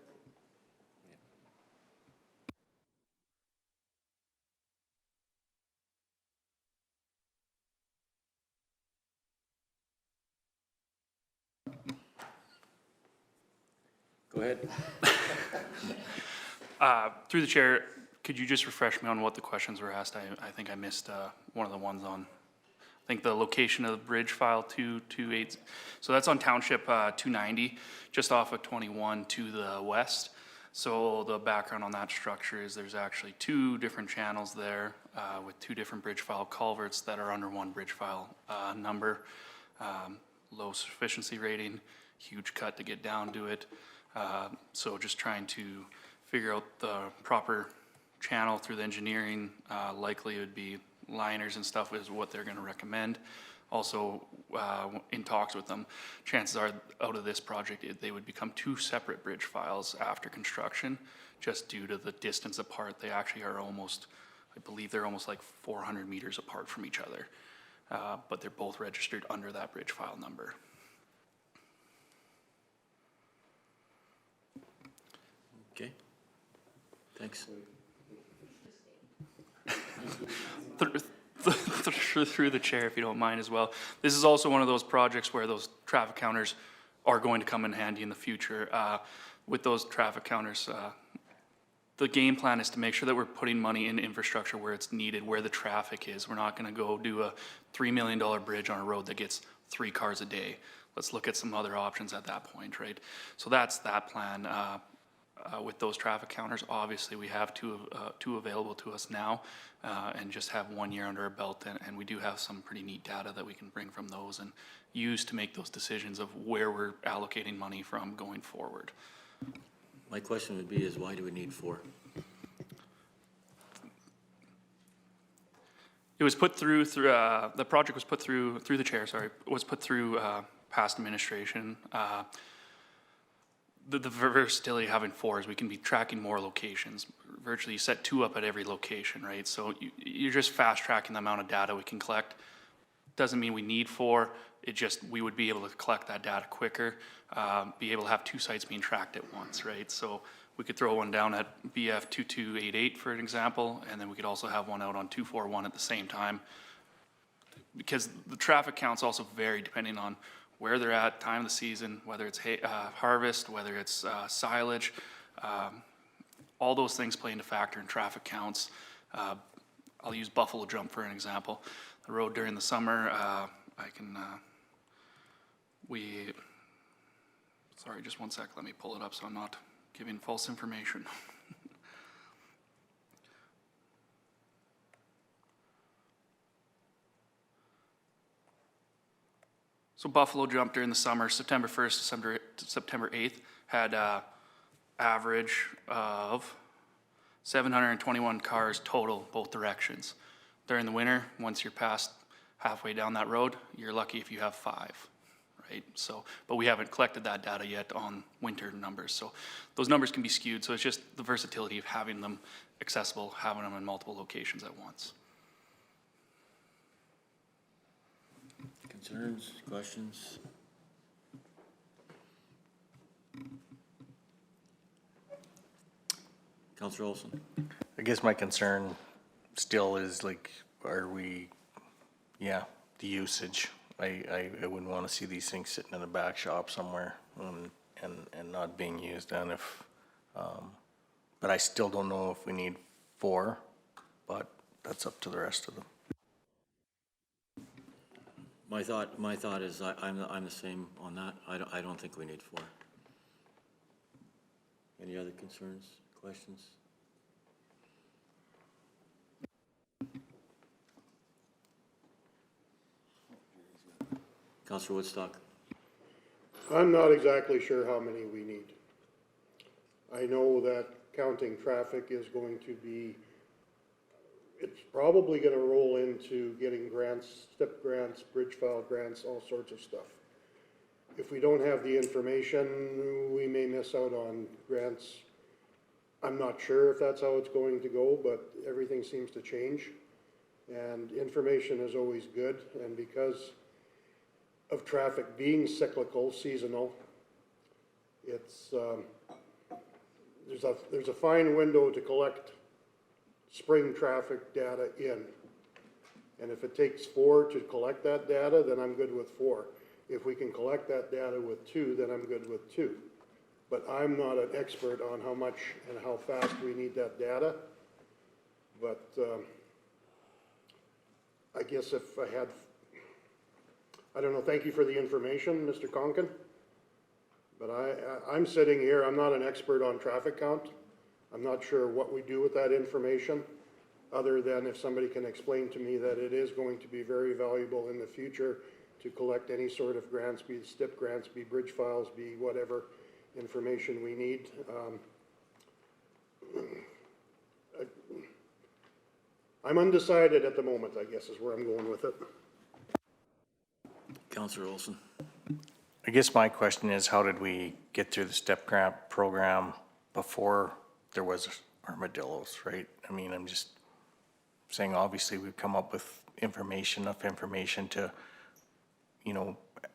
Go ahead. Through the chair, could you just refresh me on what the questions were asked? I think I missed one of the ones on, I think the location of the bridge file 228. So that's on Township 290, just off of 21 to the west. So the background on that structure is there's actually 2 different channels there with 2 different bridge file culverts that are under one bridge file number. Low sufficiency rating, huge cut to get down to it. So just trying to figure out the proper channel through the engineering. Likely it would be liners and stuff is what they're going to recommend. Also, in talks with them, chances are out of this project, they would become 2 separate bridge files after construction, just due to the distance apart. They actually are almost, I believe they're almost like 400 meters apart from each other. But they're both registered under that bridge file number. Okay. Thanks. Through the chair, if you don't mind as well. This is also one of those projects where those traffic counters are going to come in handy in the future. With those traffic counters, the game plan is to make sure that we're putting money in infrastructure where it's needed, where the traffic is. We're not gonna go do a $3 million bridge on a road that gets 3 cars a day. let's look at some other options at that point, right? So that's that plan. With those traffic counters, obviously, we have two available to us now, and just have 1 year under our belt, and we do have some pretty neat data that we can bring from those and use to make those decisions of where we're allocating money from going forward. My question would be is why do we need 4? It was put through the project was put through the chair, sorry, was put through past administration. The versatility of having 4 is we can be tracking more locations. Virtually, you set 2 up at every location, right? So you're just fast tracking the amount of data we can collect. Doesn't mean we need 4. It just, we would be able to collect that data quicker, be able to have 2 sites being tracked at once, right? So we could throw one down at BF 2288, for an example, and then we could also have one out on 241 at the same time. Because the traffic counts also vary depending on where they're at, time of the season, whether it's harvest, whether it's silage. All those things play into factor in traffic counts. I'll use Buffalo Jump for an example. The road during the summer, sorry, just one sec, let me pull it up so I'm not giving false information. So Buffalo Jump during the summer, September 1st to September 8th, had average of 721 cars total, both directions. During the winter, once you're past halfway down that road, you're lucky if you have 5, right? So, but we haven't collected that data yet on winter numbers. So those numbers can be skewed. So it's just the versatility of having them accessible, having them in multiple locations at once. Concerns, questions? Councillor Olson? I guess my concern still is like, are we, the usage. I wouldn't want to see these things sitting in a back shop somewhere and not being used. And if, but I still don't know if we need 4, but that's up to the rest of them. My thought is I'm the same on that. I don't think we need 4. Any other concerns, questions? Councillor Woodstock. I'm not exactly sure how many we need. I know that counting traffic is going to be, it's probably gonna roll into getting grants, STIP grants, bridge file grants, all sorts of stuff. If we don't have the information, we may miss out on grants. I'm not sure if that's how it's going to go, but everything seems to change. And information is always good, and because of traffic being cyclical, seasonal, it's, there's a fine window to collect spring traffic data in. And if it takes 4 to collect that data, then I'm good with 4. If we can collect that data with 2, then I'm good with 2. But I'm not an expert on how much and how fast we need that data. But I guess if I had, I don't know, thank you for the information, Mr. Conkin. But I'm sitting here, I'm not an expert on traffic count. I'm not sure what we do with that information, other than if somebody can explain to me that it is going to be very valuable in the future to collect any sort of grants, be it STIP grants, be bridge files, be whatever information we need. I'm undecided at the moment, I guess, is where I'm going with it. Councillor Olson. I guess my question is, how did we get through the STEP grant program before there was armadillos, right? I mean, I'm just saying, obviously, we've come up with enough information to,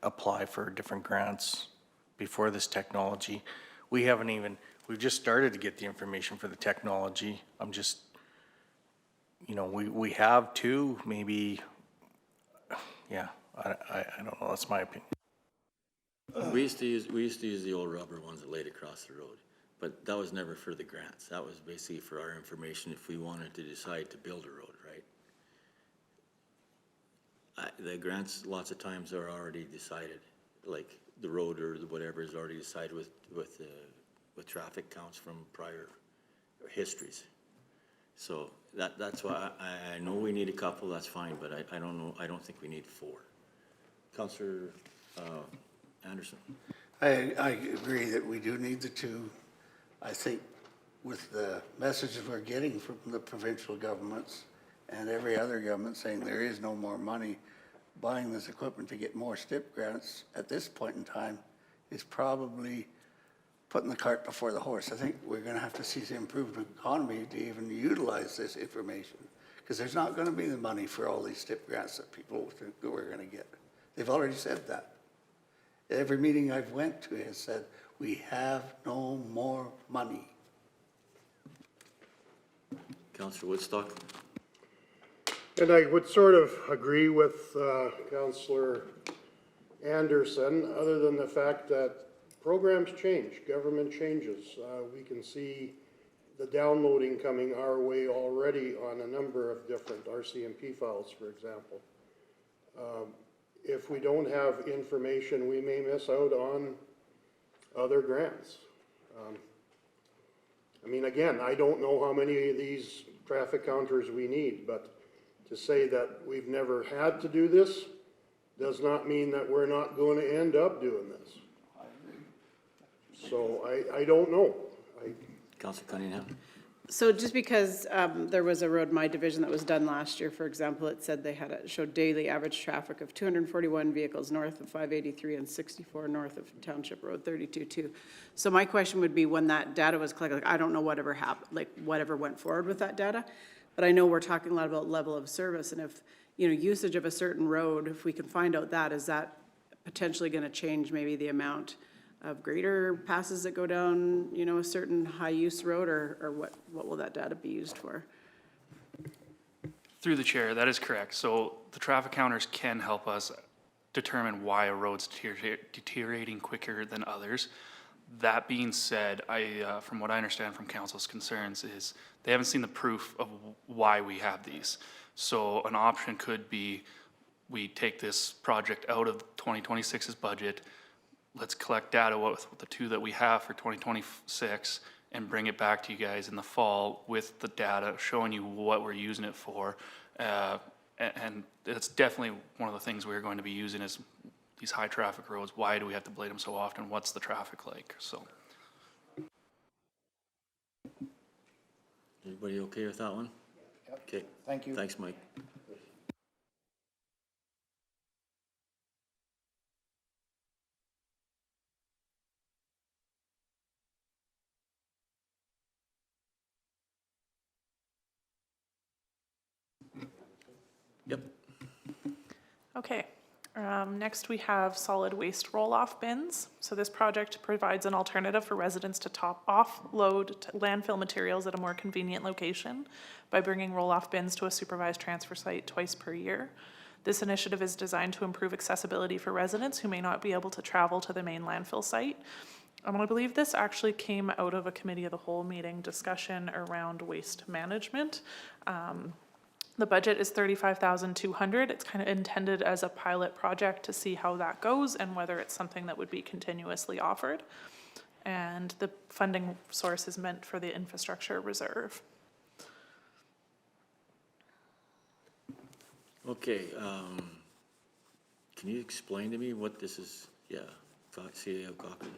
apply for different grants before this technology. We've just started to get the information for the technology. I'm just, we have 2, maybe, I don't know, that's my opinion. We used to use the old rubber ones that laid across the road, but that was never for the grants. That was basically for our information if we wanted to decide to build a road, right? The grants lots of times are already decided. like the road or whatever is already decided with traffic counts from prior histories. So that's why I know we need a couple, that's fine, but I don't know, I don't think we need 4. Councillor Anderson? I agree that we do need the 2. I think with the messages we're getting from the provincial governments and every other government saying there is no more money, buying this equipment to get more STIP grants at this point in time is probably putting the cart before the horse. I think we're going to have to see the improved economy to even utilize this information, because there's not going to be the money for all these STIP grants that people think that we're going to get. They've already said that. Every meeting I've went to has said, we have no more money. Councillor Woodstock? And I would sort of agree with Councillor Anderson, other than the fact that programs change, government changes. We can see the downloading coming our way already on a number of different RCMP files, for example. If we don't have information, we may miss out on other grants. I mean, again, I don't know how many of these traffic counters we need, but to say that we've never had to do this does not mean that we're not going to end up doing this. So I don't know. Councillor Cunningham? So just because there was a road in my division that was done last year, for example, it said they showed daily average traffic of 241 vehicles north of 583 and 64 north of Township Road 32-2. So my question would be, when that data was collected, like, I don't know whatever happened, like whatever went forward with that data, but I know we're talking a lot about level of service, and if, you know, usage of a certain road, if we can find out that, is that potentially going to change maybe the amount of grader passes that go down, you know, a certain high-use road, or what will that data be used for? Through the chair, that is correct. So the traffic counters can help us determine why a road's deteriorating quicker than others. That being said, from what I understand from council's concerns is they haven't seen the proof of why we have these. So an option could be, we take this project out of 2026's budget, let's collect data with the 2 that we have for 2026 and bring it back to you guys in the fall with the data showing you what we're using it for. And it's definitely one of the things we're going to be using is these high traffic roads. Why do we have to blade them so often? What's the traffic like? So. Everybody okay with that one? Yep. Okay. Thank you. Thanks, Mike. Yep. Okay. Next, we have solid waste roll-off bins. So this project provides an alternative for residents to offload landfill materials at a more convenient location by bringing roll-off bins to a supervised transfer site twice per year. This initiative is designed to improve accessibility for residents who may not be able to travel to the main landfill site. I believe this actually came out of a committee of the whole meeting discussion around waste management. The budget is $35,200. It's kind of intended as a pilot project to see how that goes and whether it's something that would be continuously offered. And the funding source is meant for the infrastructure reserve. Okay, can you explain to me what this is? Yeah, CEO Cochran.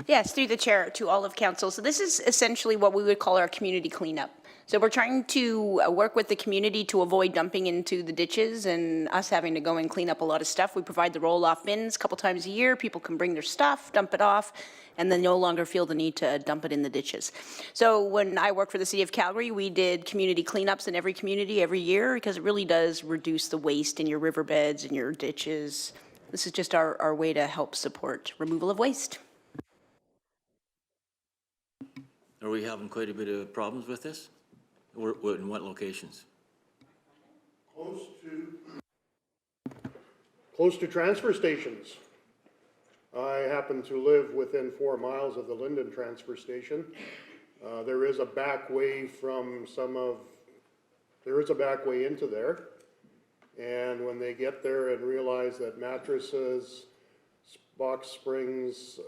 Yes, through the chair to all of council. So this is essentially what we would call our community cleanup. So we're trying to work with the community to avoid dumping into the ditches and us having to go and clean up a lot of stuff. We provide the roll-off bins a couple times a year. People can bring their stuff, dump it off, and then no longer feel the need to dump it in the ditches. So when I worked for the city of Calgary, we did community cleanups in every community every year because it really does reduce the waste in your riverbeds and your ditches. This is just our way to help support removal of waste. Are we having quite a bit of problems with this? Or in what locations? Close to transfer stations. I happen to live within 4 miles of the Linden transfer station. There is a back way into there. And when they get there and realize that mattresses, Box Springs,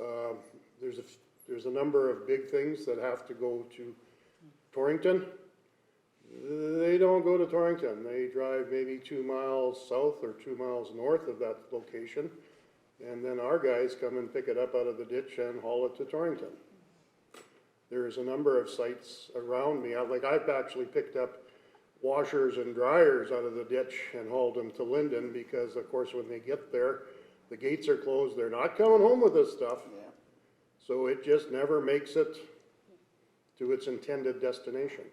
there's a number of big things that have to go to Torrington. They don't go to Torrington. They drive maybe 2 miles south or 2 miles north of that location. And then our guys come and pick it up out of the ditch and haul it to Torrington. There's a number of sites around me. Like I've actually picked up washers and dryers out of the ditch and hauled them to Linden because of course when they get there, the gates are closed. They're not coming home with this stuff. So it just never makes it to its intended destination.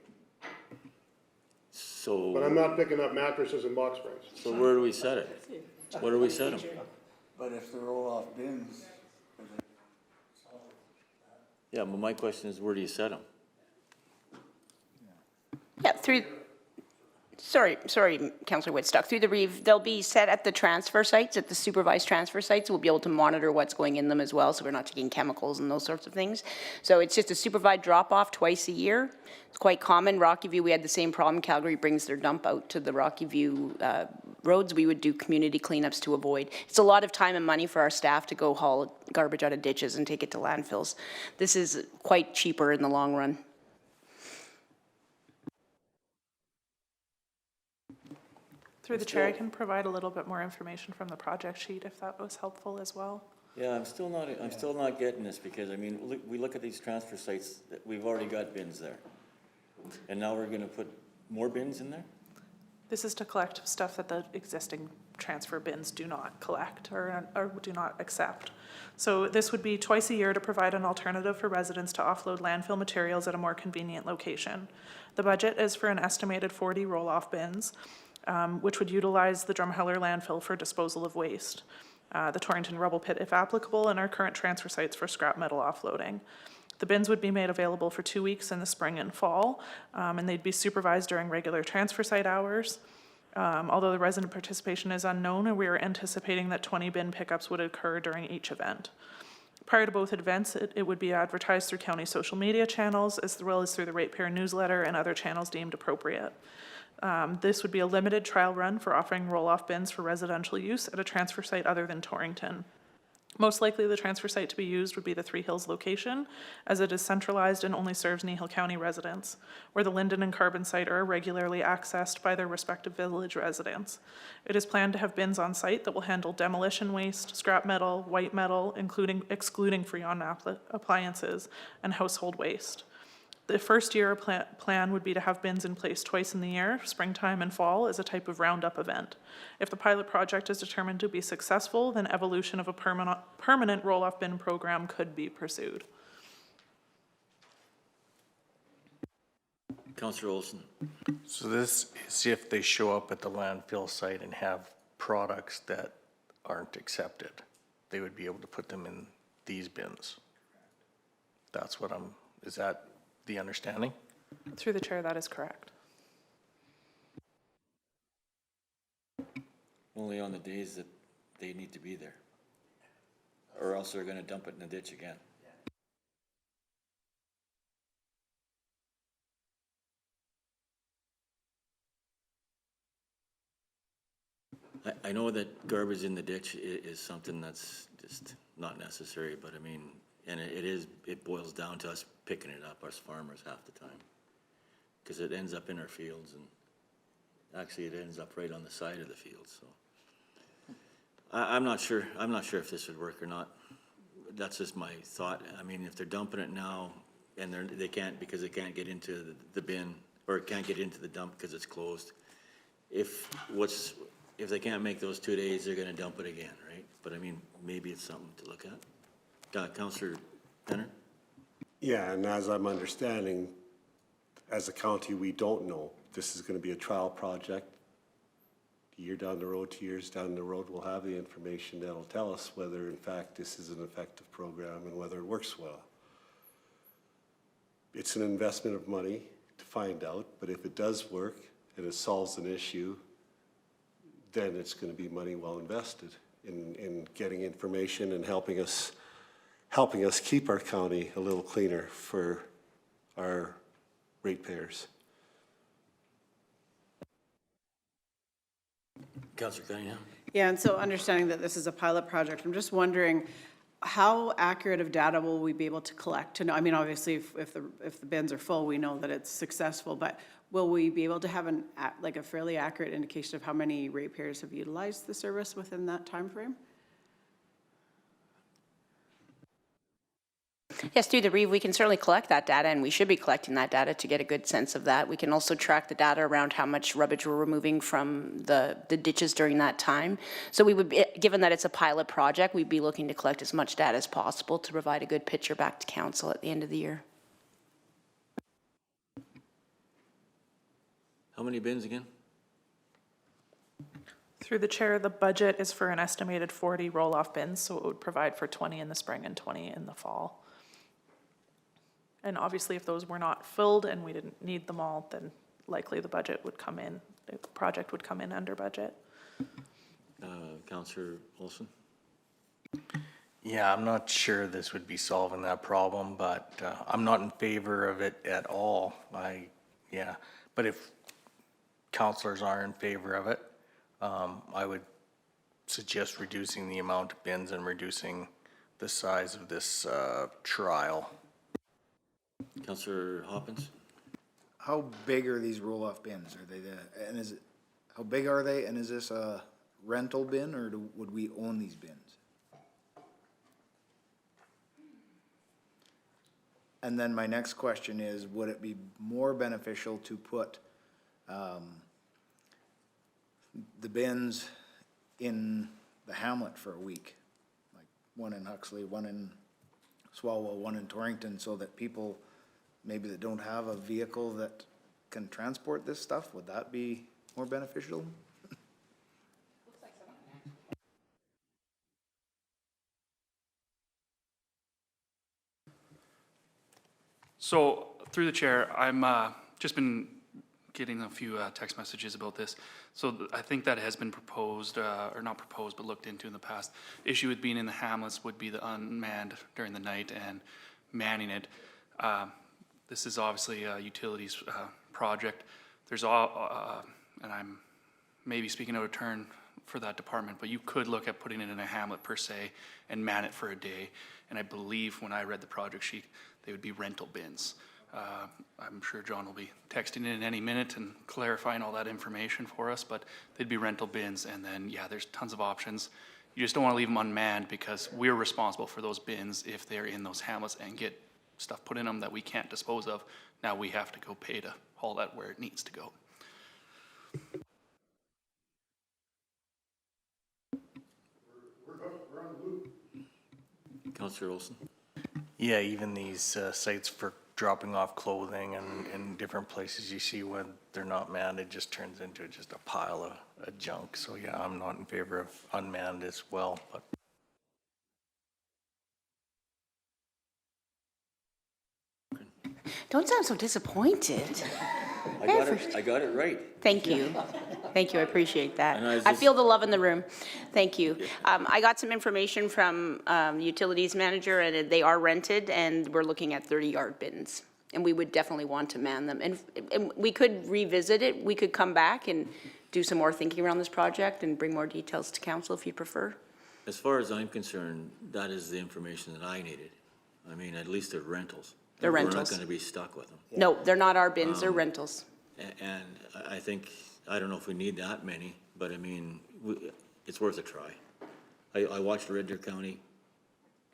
But I'm So, not picking up mattresses and box springs. so where do we set it? Where do we set them? But if the roll-off bins, Yeah, but my question is, where do you set them? Yeah, sorry, Councillor Woodstock, through the Reeve, they'll be set at the transfer sites, at the supervised transfer sites. We'll be able to monitor what's going in them as well, so we're not taking chemicals and those sorts of things. So it's just a supervised drop-off twice a year. It's quite common. Rocky View, we had the same problem. Calgary brings their dump out to the Rocky View roads. We would do community cleanups to avoid. It's a lot of time and money for our staff to go haul garbage out of ditches and take it to landfills. This is quite cheaper in the long run. Through the chair, I can provide a little bit more information from the project sheet if that was helpful as well. Yeah, I'm still not getting this because, I mean, we look at these transfer sites, we've already got bins there. And now we're gonna put more bins in there? This is to collect stuff that the existing transfer bins do not collect or do not accept. So this would be twice a year to provide an alternative for residents to offload landfill materials at a more convenient location. The budget is for an estimated 40 roll-off bins, which would utilize the Drumheller landfill for disposal of waste, the Torrington rubble pit if applicable, and our current transfer sites for scrap metal offloading. The bins would be made available for 2 weeks in the spring and fall, and they'd be supervised during regular transfer site hours. Although the resident participation is unknown, and we are anticipating that 20 bin pickups would occur during each event. Prior to both events, it would be advertised through county social media channels, as well as through the ratepayer newsletter and other channels deemed appropriate. This would be a limited trial run for offering roll-off bins for residential use at a transfer site other than Torrington. Most likely the transfer site to be used would be the Three Hills location, as it is centralized and only serves Kneehill County residents, where the Linden and Carbon site are regularly accessed by their respective village residents. It is planned to have bins on site that will handle demolition waste, scrap metal, white metal, excluding Freon appliances, and household waste. The first year plan would be to have bins in place twice in the year, springtime and fall, as a type of roundup event. If the pilot project is determined to be successful, then evolution of a permanent roll-off bin program could be pursued. Councillor Olson. So this is if they show up at the landfill site and have products that aren't accepted, they would be able to put them in these bins. That's what is that the understanding? Through the chair, that is correct. Only on the days that they need to be there. Or else they're gonna dump it in the ditch again. I know that garbage in the ditch is something that's just not necessary, but I mean, and it boils down to us picking it up, us farmers, half the time. Because it ends up in our fields, and actually it ends up right on the side of the field, so. I'm not sure if this would work or not. That's just my thought. I mean, if they're dumping it now, and they can't, because they can't get into the bin, or can't get into the dump because it's closed. If they can't make those 2 days, they're gonna dump it again, right? But I mean, maybe it's something to look at. Councillor Penner? Yeah, and as I'm understanding, as a county, we don't know. This is gonna be a trial project. A year down the road, 2 years down the road, we'll have the information that'll tell us whether in fact this is an effective program and whether it works well. It's an investment of money to find out, but if it does work and it solves an issue, then it's gonna be money well invested in getting information and helping us keep our county a little cleaner for our ratepayers. Councillor Cunningham? Yeah, and so understanding that this is a pilot project, I'm just wondering, how accurate of data will we be able to collect? To know, I mean, obviously, if the bins are full, we know that it's successful, but will we be able to have like a fairly accurate indication of how many ratepayers have utilized the service within that time frame? Yes, through the REIV, we can certainly collect that data, and we should be collecting that data to get a good sense of that. We can also track the data around how much rubbish we're removing from the ditches during that time. So we would, given that it's a pilot project, we'd be looking to collect as much data as possible to provide a good picture back to council at the end of the year. How many bins again? Through the chair, the budget is for an estimated 40 roll-off bins, so it would provide for 20 in the spring and 20 in the fall. And obviously, if those were not filled and we didn't need them all, then likely the budget would come in, the project would come in under budget. Councillor Olson? Yeah, I'm not sure this would be solving that problem, but I'm not in favor of it at all. Yeah, but if councillors are in favor of it, I would suggest reducing the amount of bins and reducing the size of this trial. Councillor Hoppins? How big are these roll-off bins? Are they and is it, how big are they? And is this a rental bin or would we own these bins? And then my next question is, would it be more beneficial to put the bins in the hamlet for a week? Like one in Huxley, one in Swalwell, one in Torrington, so that people maybe that don't have a vehicle that can transport this stuff, would that be more beneficial? So through the chair, I'm just been getting a few text messages about this. So I think that has been proposed, or not proposed, but looked into in the past. Issue with being in the hamlets would be the unmanned during the night and manning it. This is obviously a utilities project. There's all, and I'm maybe speaking out of turn for that department, but you could look at putting it in a hamlet per se and man it for a day. And I believe when I read the project sheet, they would be rental bins. I'm sure John will be texting in any minute and clarifying all that information for us, but they'd be rental bins. And then, yeah, there's tons of options. You just don't want to leave them unmanned because we're responsible for those bins if they're in those hamlets and get stuff put in them that we can't dispose of. Now we have to go pay to haul that where it needs to go. We're on the loop. Councillor Olson? Yeah, even these sites for dropping off clothing and in different places you see when they're not manned, it just turns into just a pile of junk. So yeah, I'm not in favor of unmanned as well, but. Don't sound so disappointed. I got it right. Thank you. Thank you, I appreciate that. And I was I just- feel the love in the room. Thank you. I got some information from utilities manager, and they are rented, and we're looking at 30-yard bins. And we would definitely want to man them. And we could revisit it. We could come back and do some more thinking around this project and bring more details to council if you prefer. As far as I'm concerned, that is the information that I needed. I mean, at least they're rentals. They're We're rentals. not gonna be stuck with them. No, they're not our bins, they're rentals. And I think, I don't know if we need that many, but I mean, it's worth a try. I watched Red Deer County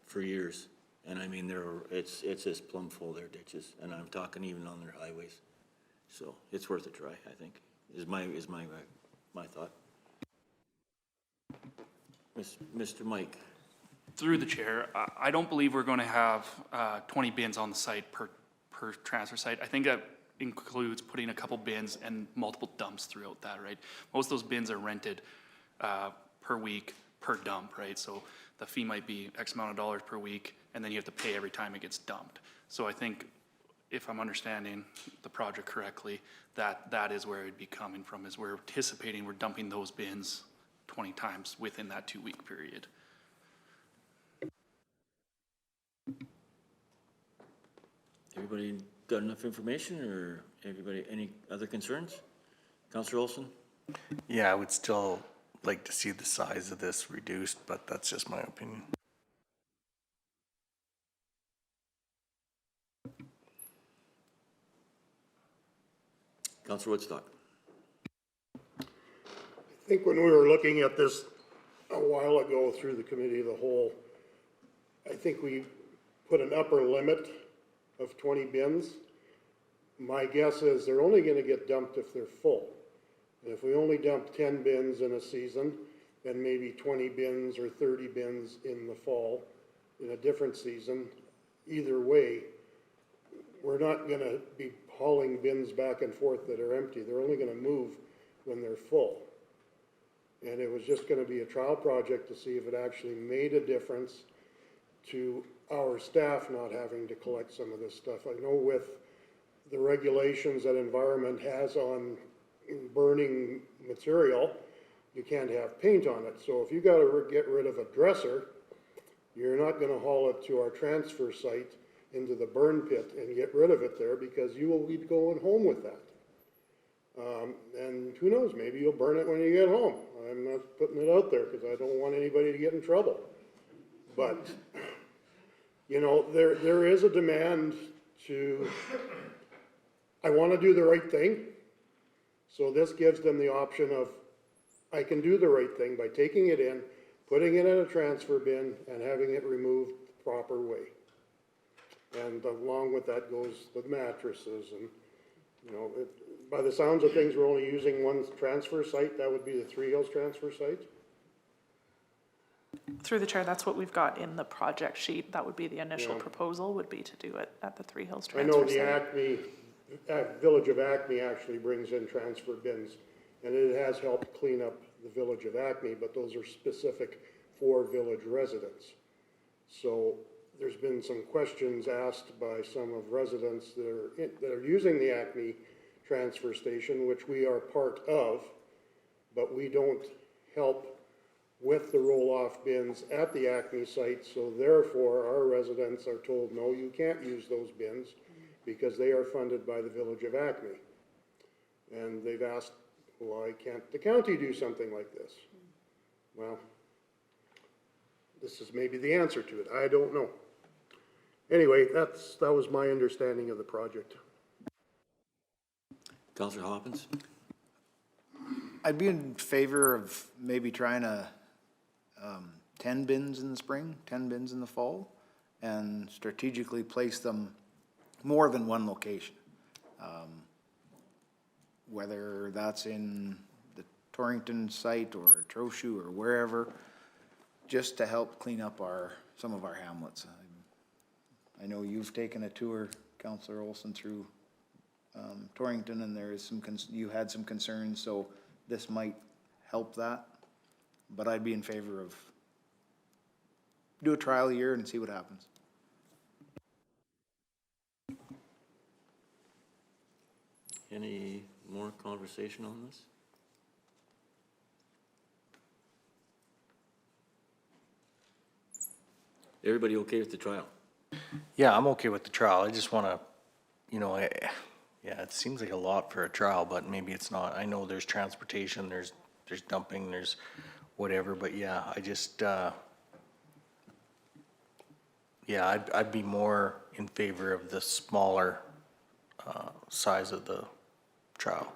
for years, and I mean, it's just plumb full of their ditches, and I'm talking even on their highways. So it's worth a try, I think, is my thought. Mr. Mike? Through the chair, I don't believe we're going to have 20 bins on the site per transfer site. I think that includes putting a couple bins and multiple dumps throughout that, right? Most of those bins are rented per week, per dump, right? So the fee might be X amount of dollars per week, and then you have to pay every time it gets dumped. So I think, if I'm understanding the project correctly, that is where it would be coming from, is we're anticipating we're dumping those bins 20 times within that 2-week period. Everybody got enough information, or everybody, any other concerns? Councillor Olson? Yeah, I would still like to see the size of this reduced, but that's just my opinion. Counselor Woodstock. I think when we were looking at this a while ago through the committee of the whole, I think we put an upper limit of 20 bins. My guess is they're only gonna get dumped if they're full. And if we only dump 10 bins in a season, then maybe 20 bins or 30 bins in the fall in a different season. Either way, we're not gonna be hauling bins back and forth that are empty. They're only gonna move when they're full. And it was just gonna be a trial project to see if it actually made a difference to our staff not having to collect some of this stuff. I know with the regulations that environment has on burning material, you can't have paint on it. So if you gotta get rid of a dresser, you're not gonna haul it to our transfer site into the burn pit and get rid of it there, because you will be going home with that. And who knows, maybe you'll burn it when you get home. I'm not putting it out there because I don't want anybody to get in trouble. But, you know, there is a demand to, I want to do the right thing. So this gives them the option of, I can do the right thing by taking it in, putting it in a transfer bin, and having it removed the proper way. And along with that goes the mattresses and, you know, by the sounds of things, we're only using one transfer site. That would be the Three Hills transfer site. Through the chair, that's what we've got in the project sheet. That would be the initial proposal, would be to do it at the Three Hills I transfer know the site. Acme, Village of Acme actually brings in transfer bins, and it has helped clean up the Village of Acme, but those are specific for village residents. So there's been some questions asked by some of residents that are using the Acme transfer station, which we are part of, but we don't help with the roll-off bins at the Acme site, so therefore our residents are told, no, you can't use those bins because they are funded by the Village of Acme. And they've asked, why can't the county do something like this? Well, this is maybe the answer to it, I don't know. Anyway, that was my understanding of the project. Counselor Hopkins. I'd be in favor of maybe trying 10 bins in the spring, 10 bins in the fall, and strategically place them more than one location. Whether that's in the Torrington site or Trochu or wherever, just to help clean up some of our hamlets. I know you've taken a tour, Councillor Olson, through Torrington, and there is you had some concerns, so this might help that. But I'd be in favor of do a trial year and see what happens. Any more conversation on this? Everybody okay with the trial? Yeah, I'm okay with the trial. I just want to, you know, yeah, it seems like a lot for a trial, but maybe it's not. I know there's transportation, there's dumping, there's whatever, but yeah, I just, yeah, I'd be more in favor of the smaller size of the trial.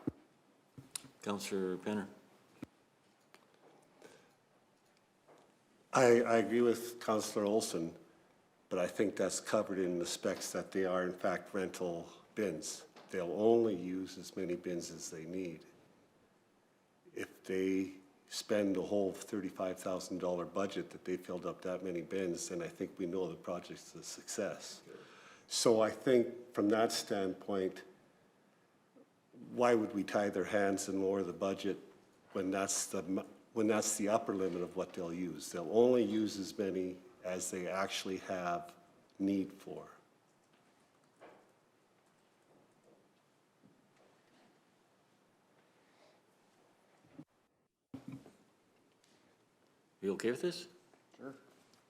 Counselor Penner. I agree with Councillor Olson, but I think that's covered in the specs that they are in fact rental bins. They'll only use as many bins as they need. If they spend the whole $35,000 budget that they filled up that many bins, then I think we know the project's a success. So I think from that standpoint, why would we tie their hands and lower the budget when that's the upper limit of what they'll use? They'll only use as many as they actually have need for. You okay with this? Sure.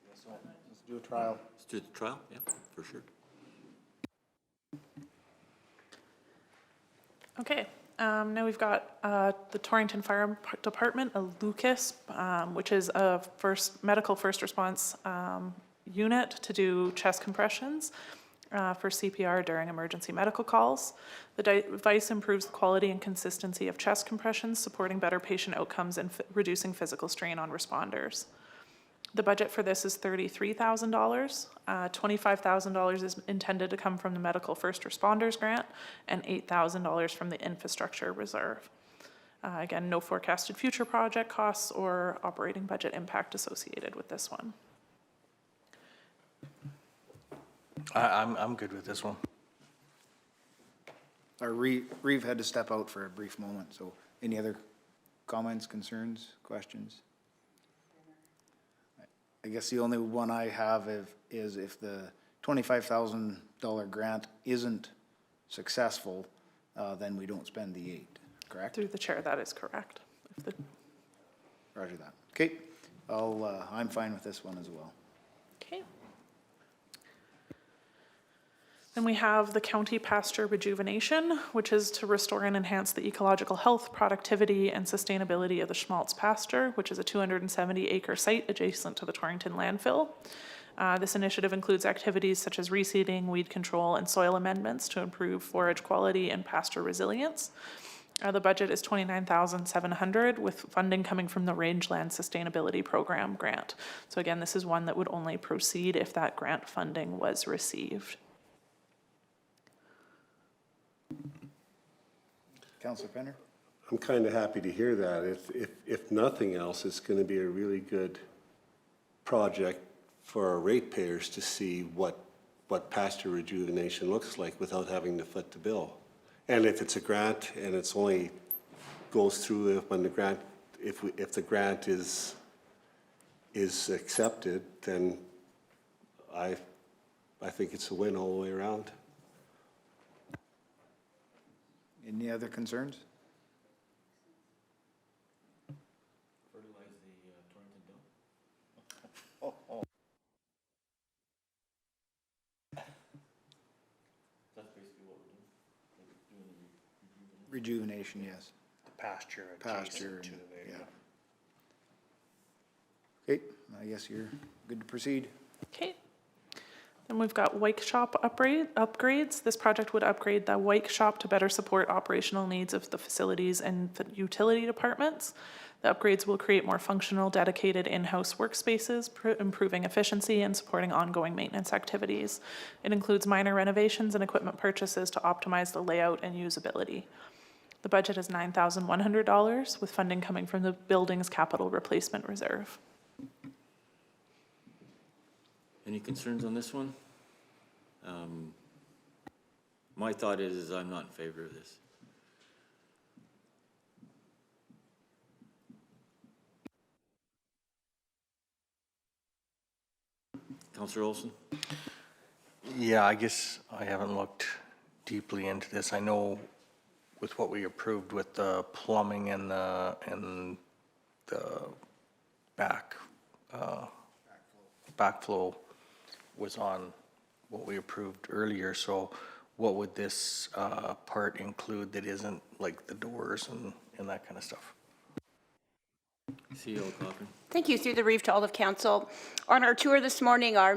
Let's do a trial. Let's do the trial, yeah, for sure. Okay, Now we've got the Torrington Fire Department, a Lucas, which is a medical first response unit to do chest compressions for CPR during emergency medical calls. The device improves the quality and consistency of chest compressions, supporting better patient outcomes and reducing physical strain on responders. The budget for this is $33,000. $25,000 is intended to come from the Medical First Responders Grant and $8,000 from the Infrastructure Reserve. Again, no forecasted future project costs or operating budget impact associated with this one. I'm good with this one. Our Reeve had to step out for a brief moment, so any other comments, concerns, questions? I guess the only one I have is if the $25,000 grant isn't successful, then we don't spend the 8, correct? Through the chair, that is correct. Roger that. Okay, I'm fine with this one as well. Okay. Then we have the county pasture rejuvenation, which is to restore and enhance the ecological health, productivity, and sustainability of the Schmaltz pasture, which is a 270-acre site adjacent to the Torrington landfill. This initiative includes activities such as reseeding, weed control, and soil amendments to improve forage quality and pasture resilience. The budget is $29,700 with funding coming from the Rangeland Sustainability Program grant. So again, this is one that would only proceed if that grant funding was received. Councilor Penner? I'm kind of happy to hear that. If nothing else, it's going to be a really good project for our ratepayers to see what pasture rejuvenation looks like without having to foot the bill. And if it's a grant and it's only goes through when the grant, if the grant is accepted, then I think it's a win all the way around. Any other concerns? Fertilize the Torrington Dome? That's basically what we're doing. Rejuvenation, yes. The pasture Pasture, adjacent to and- the, Okay, I guess you're good to proceed. Okay. Then we've got Wike Shop upgrades. This project would upgrade the Wike Shop to better support operational needs of the facilities and the utility departments. The upgrades will create more functional, dedicated in-house workspaces, improving efficiency and supporting ongoing maintenance activities. It includes minor renovations and equipment purchases to optimize the layout and usability. The budget is $9,100 with funding coming from the building's capital replacement reserve. Any concerns on this one? My thought is I'm not in favor of this. Councillor Olson? yeah, I guess I haven't looked deeply into this. I know with what we approved with the plumbing and the backflow was on what we approved earlier, so what would this part include that isn't like the doors and that kind of stuff? CEO Cochran? Thank you. Through the Reeve to all of council. On our tour this morning, our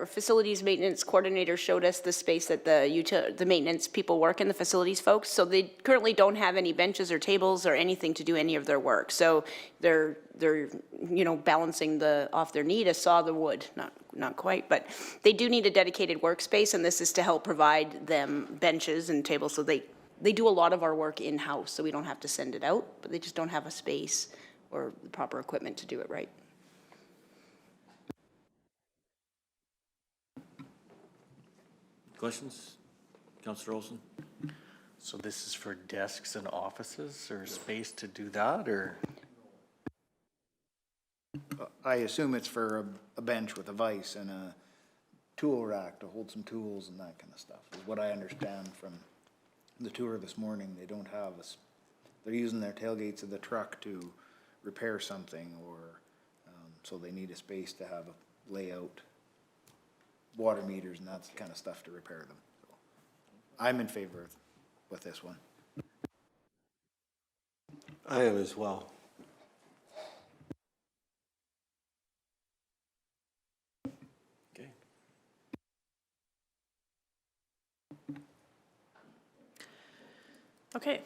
facilities maintenance coordinator showed us the space that the maintenance people work in, the facilities folks. So they currently don't have any benches or tables or anything to do any of their work. So they're balancing off their need to saw the wood, not quite, but they do need a dedicated workspace, and this is to help provide them benches and tables. So they do a lot of our work in-house, so we don't have to send it out, but they just don't have a space or the proper equipment to do it right. Questions? Councillor Olson? So this is for desks and offices or space to do that, or? I assume it's for a bench with a vise and a tool rack to hold some tools and that kind of stuff, is what I understand from the tour this morning. They don't have they're using their tailgates of the truck to repair something, or so they need a space to have a layout, water meters and that kind of stuff to repair them. So I'm in favor with this one. I am as well. Okay. Okay,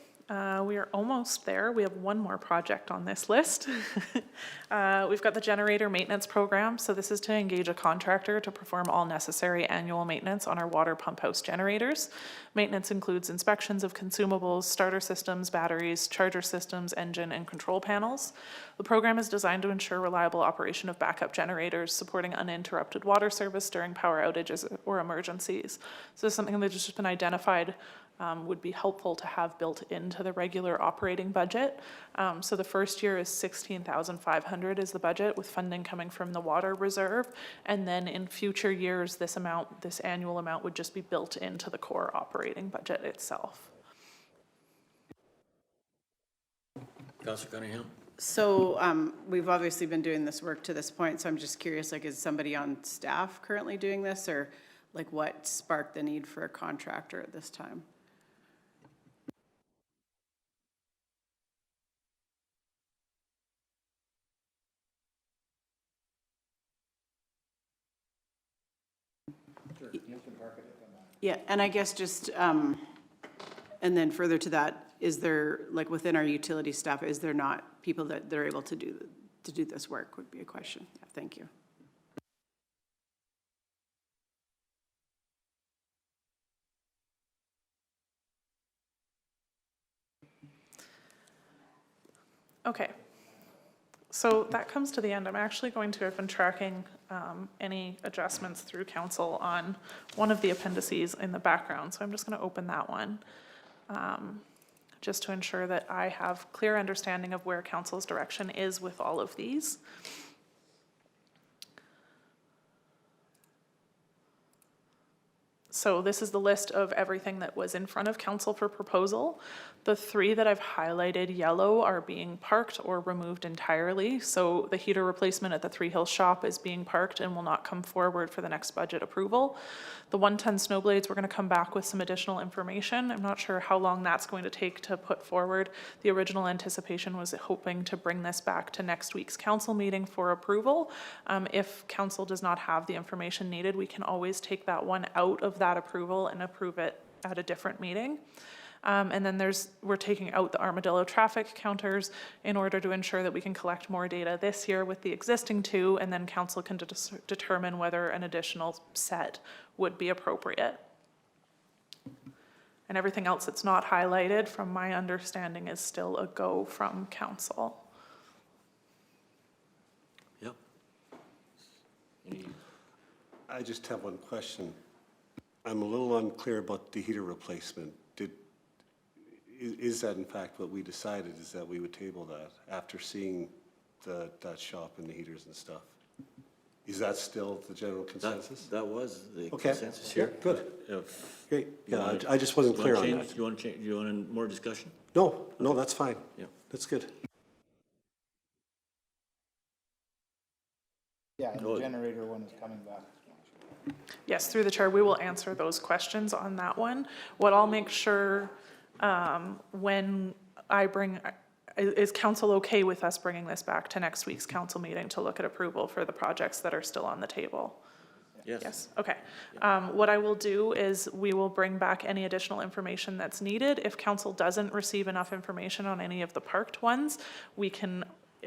we are almost there. We have one more project on this list. We've got the generator maintenance program. So this is to engage a contractor to perform all necessary annual maintenance on our water pump house generators. Maintenance includes inspections of consumables, starter systems, batteries, charger systems, engine, and control panels. The program is designed to ensure reliable operation of backup generators, supporting uninterrupted water service during power outages or emergencies. So this is something that's just been identified would be helpful to have built into the regular operating budget. So the first year is $16,500 is the budget, with funding coming from the water reserve. And then in future years, this annual amount would just be built into the core operating budget itself. Councilor Cunningham? So we've obviously been doing this work to this point, so I'm just curious, like, is somebody on staff currently doing this, or like what sparked the need for a contractor at this time? Yeah, and I guess just, and then further to that, is there, like, within our utility staff, is there not people that they're able to do this work, would be a question. Yeah, thank you. Okay. So that comes to the end. I'm actually going to have been tracking any adjustments through council on one of the appendices in the background. So I'm just going to open that one just to ensure that I have clear understanding of where council's direction is with all of these. So this is the list of everything that was in front of council for proposal. The three that I've highlighted yellow are being parked or removed entirely. So the heater replacement at the Three Hills shop is being parked and will not come forward for the next budget approval. The 1-ton snow blades, we're going to come back with some additional information. I'm not sure how long that's going to take to put forward. The original anticipation was hoping to bring this back to next week's council meeting for approval. If council does not have the information needed, we can always take that one out of that approval and approve it at a different meeting. And then we're taking out the armadillo traffic counters in order to ensure that we can collect more data this year with the existing two, and then council can determine whether an additional set would be appropriate. And everything else that's not highlighted, from my understanding, is still a go from council. Yep. I just have one question. I'm a little unclear about the heater replacement. Is that in fact what we decided, is that we would table that after seeing that shop and the heaters and stuff? Is that still the general consensus? That was the Okay. consensus here. Yeah, good. If Great. you Yeah, wanna- I just wasn't you clear wanna on change- that. You want to change, you want more discussion? No, that's fine. Yeah. That's good. Yeah, and Oh. the generator one is coming back. Yes, through the chair, we will answer those questions on that one. What I'll make sure, when I is council okay with us bringing this back to next week's council meeting to look at approval for the projects that are still on the table? Yes. Yes, okay. What I will do is we will bring back any additional information that's needed. If council doesn't receive enough information on any of the parked ones, we can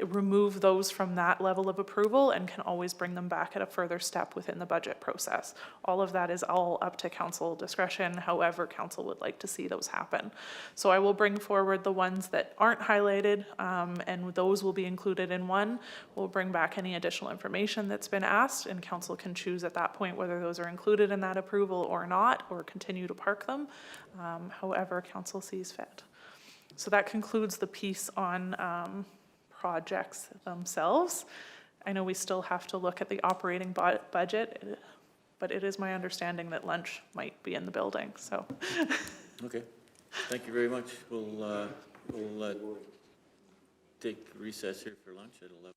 remove those from that level of approval and can always bring them back at a further step within the budget process. All of that is all up to council discretion, however council would like to see those happen. So I will bring forward the ones that aren't highlighted, and those will be included in one. We'll bring back any additional information that's been asked, and council can choose at that point whether those are included in that approval or not, or continue to park them, however council sees fit. So that concludes the piece on projects themselves. I know we still have to look at the operating budget, but it is my understanding that lunch might be in the building, so. Okay. Thank you very much. We'll take recess here for lunch at 11.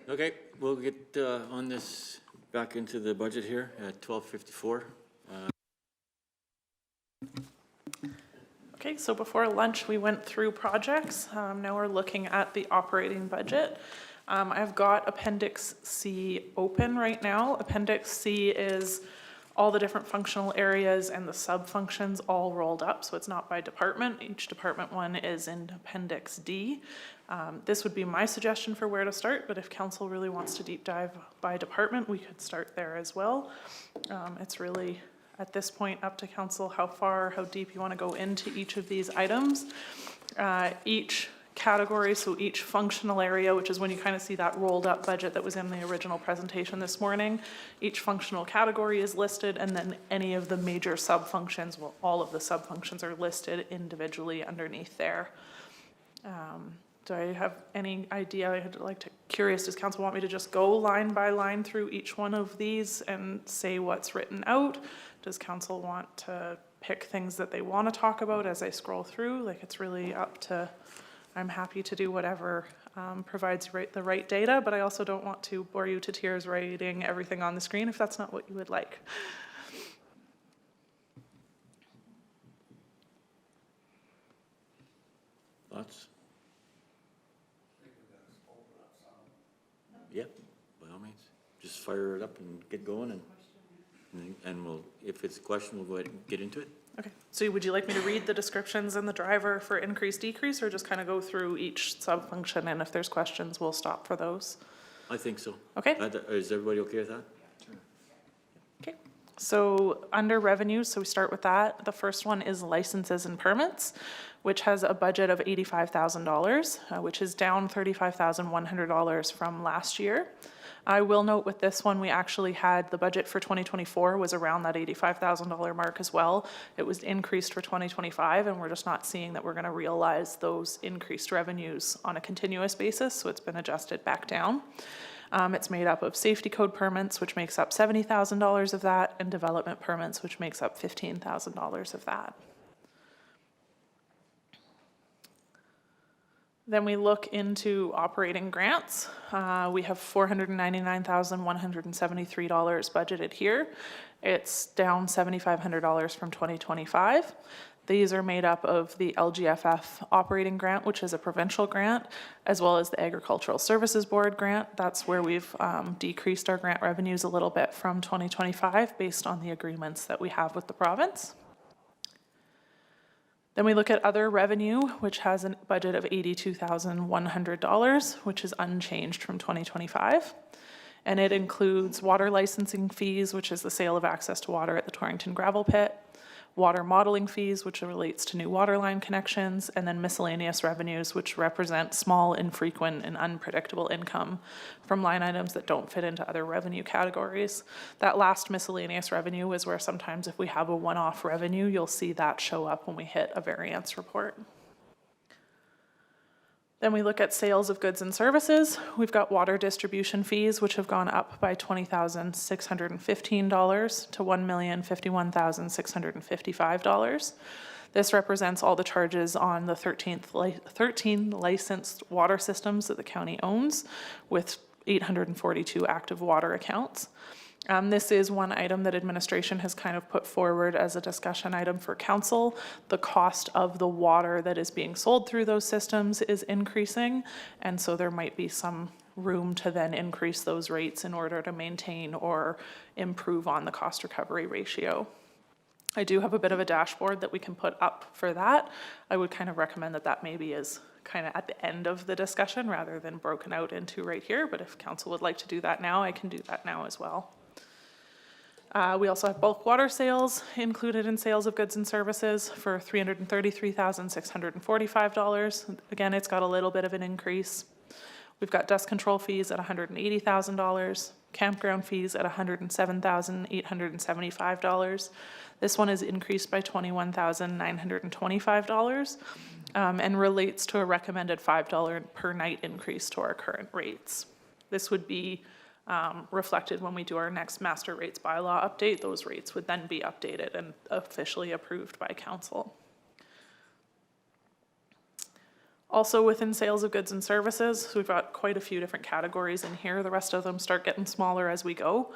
Okay, we'll get on this, back into the budget here at 12:54. Okay, so before lunch, we went through projects. Now we're looking at the operating budget. I've got Appendix C open right now. Appendix C is all the different functional areas and the sub-functions all rolled up, so it's not by department. Each department one is in Appendix D. This would be my suggestion for where to start, but if council really wants to deep dive by department, we could start there as well. It's really, at this point, up to council how deep you want to go into each of these items. Each category, so each functional area, which is when you kind of see that rolled up budget that was in the original presentation this morning, each functional category is listed, and then any of the major sub-functions, well, all of the sub-functions are listed individually underneath there. Do I have any idea? I'd like to, curious, does council want me to just go line by line through each one of these and say what's written out? Does council want to pick things that they want to talk about as I scroll through? Like, it's really up to, I'm happy to do whatever provides the right data, but I also don't want to bore you to tears writing everything on the screen if that's not what you would like. Thoughts? Yeah, by all means. Just fire it up and get going, and we'll, if it's a question, we'll go ahead and get into it. Okay, so would you like me to read the descriptions and the driver for increase, decrease, or just kind of go through each sub-function, and if there's questions, we'll stop for those? I think so. Okay. Is everybody okay with that? Okay, so under revenues, so we start with that. The first one is licenses and permits, which has a budget of $85,000, which is down $35,100 from last year. I will note with this one, we actually had the budget for 2024 was around that $85,000 mark as well. It was increased for 2025, and we're just not seeing that we're going to realize those increased revenues on a continuous basis, so it's been adjusted back down. It's made up of safety code permits, which makes up $70,000 of that, and development permits, which makes up $15,000 of that. Then we look into operating grants. We have $499,173 budgeted here. It's down $7,500 from 2025. These are made up of the LGFF operating grant, which is a provincial grant, as well as the Agricultural Services Board grant. That's where we've decreased our grant revenues a little bit from 2025 based on the agreements that we have with the province. Then we look at other revenue, which has a budget of $82,100, which is unchanged from 2025. And it includes water licensing fees, which is the sale of access to water at the Torrington gravel pit, water modeling fees, which relates to new water line connections, and then miscellaneous revenues, which represent small, infrequent, and unpredictable income from line items that don't fit into other revenue categories. That last miscellaneous revenue is where sometimes if we have a one-off revenue, you'll see that show up when we hit a variance report. Then we look at sales of goods and services. We've got water distribution fees, which have gone up by $20,615 to $1,051,655. This represents all the charges on the 13 licensed water systems that the county owns, with 842 active water accounts. This is one item that administration has kind of put forward as a discussion item for council. The cost of the water that is being sold through those systems is increasing, and so there might be some room to then increase those rates in order to maintain or improve on the cost recovery ratio. I do have a bit of a dashboard that we can put up for that. I would kind of recommend that that maybe is kind of at the end of the discussion rather than broken out into right here, but if council would like to do that now, I can do that now as well. We also have bulk water sales included in sales of goods and services for $333,645. Again, it's got a little bit of an increase. We've got dust control fees at $180,000, campground fees at $107,875. This one is increased by $21,925 and relates to a recommended $5 per night increase to our current rates. This would be reflected when we do our next master rates bylaw update. Those rates would then be updated and officially approved by council. Also within sales of goods and services, so we've got quite a few different categories in here. The rest of them start getting smaller as we go.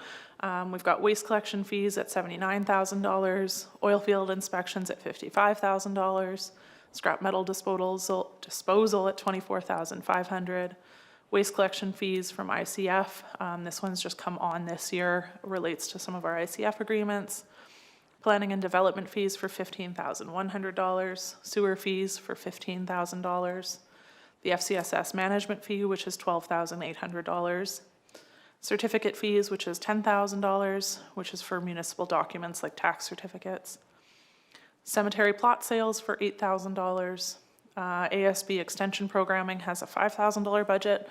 We've got waste collection fees at $79,000, oil field inspections at $55,000, scrap metal disposal at $24,500, waste collection fees from ICF. This one's just come on this year, relates to some of our ICF agreements. Planning and development fees for $15,100, sewer fees for $15,000, the FCSS management fee, which is $12,800, certificate fees, which is $10,000, which is for municipal documents like tax certificates, cemetery plot sales for $8,000, ASB extension programming has a $5,000 budget.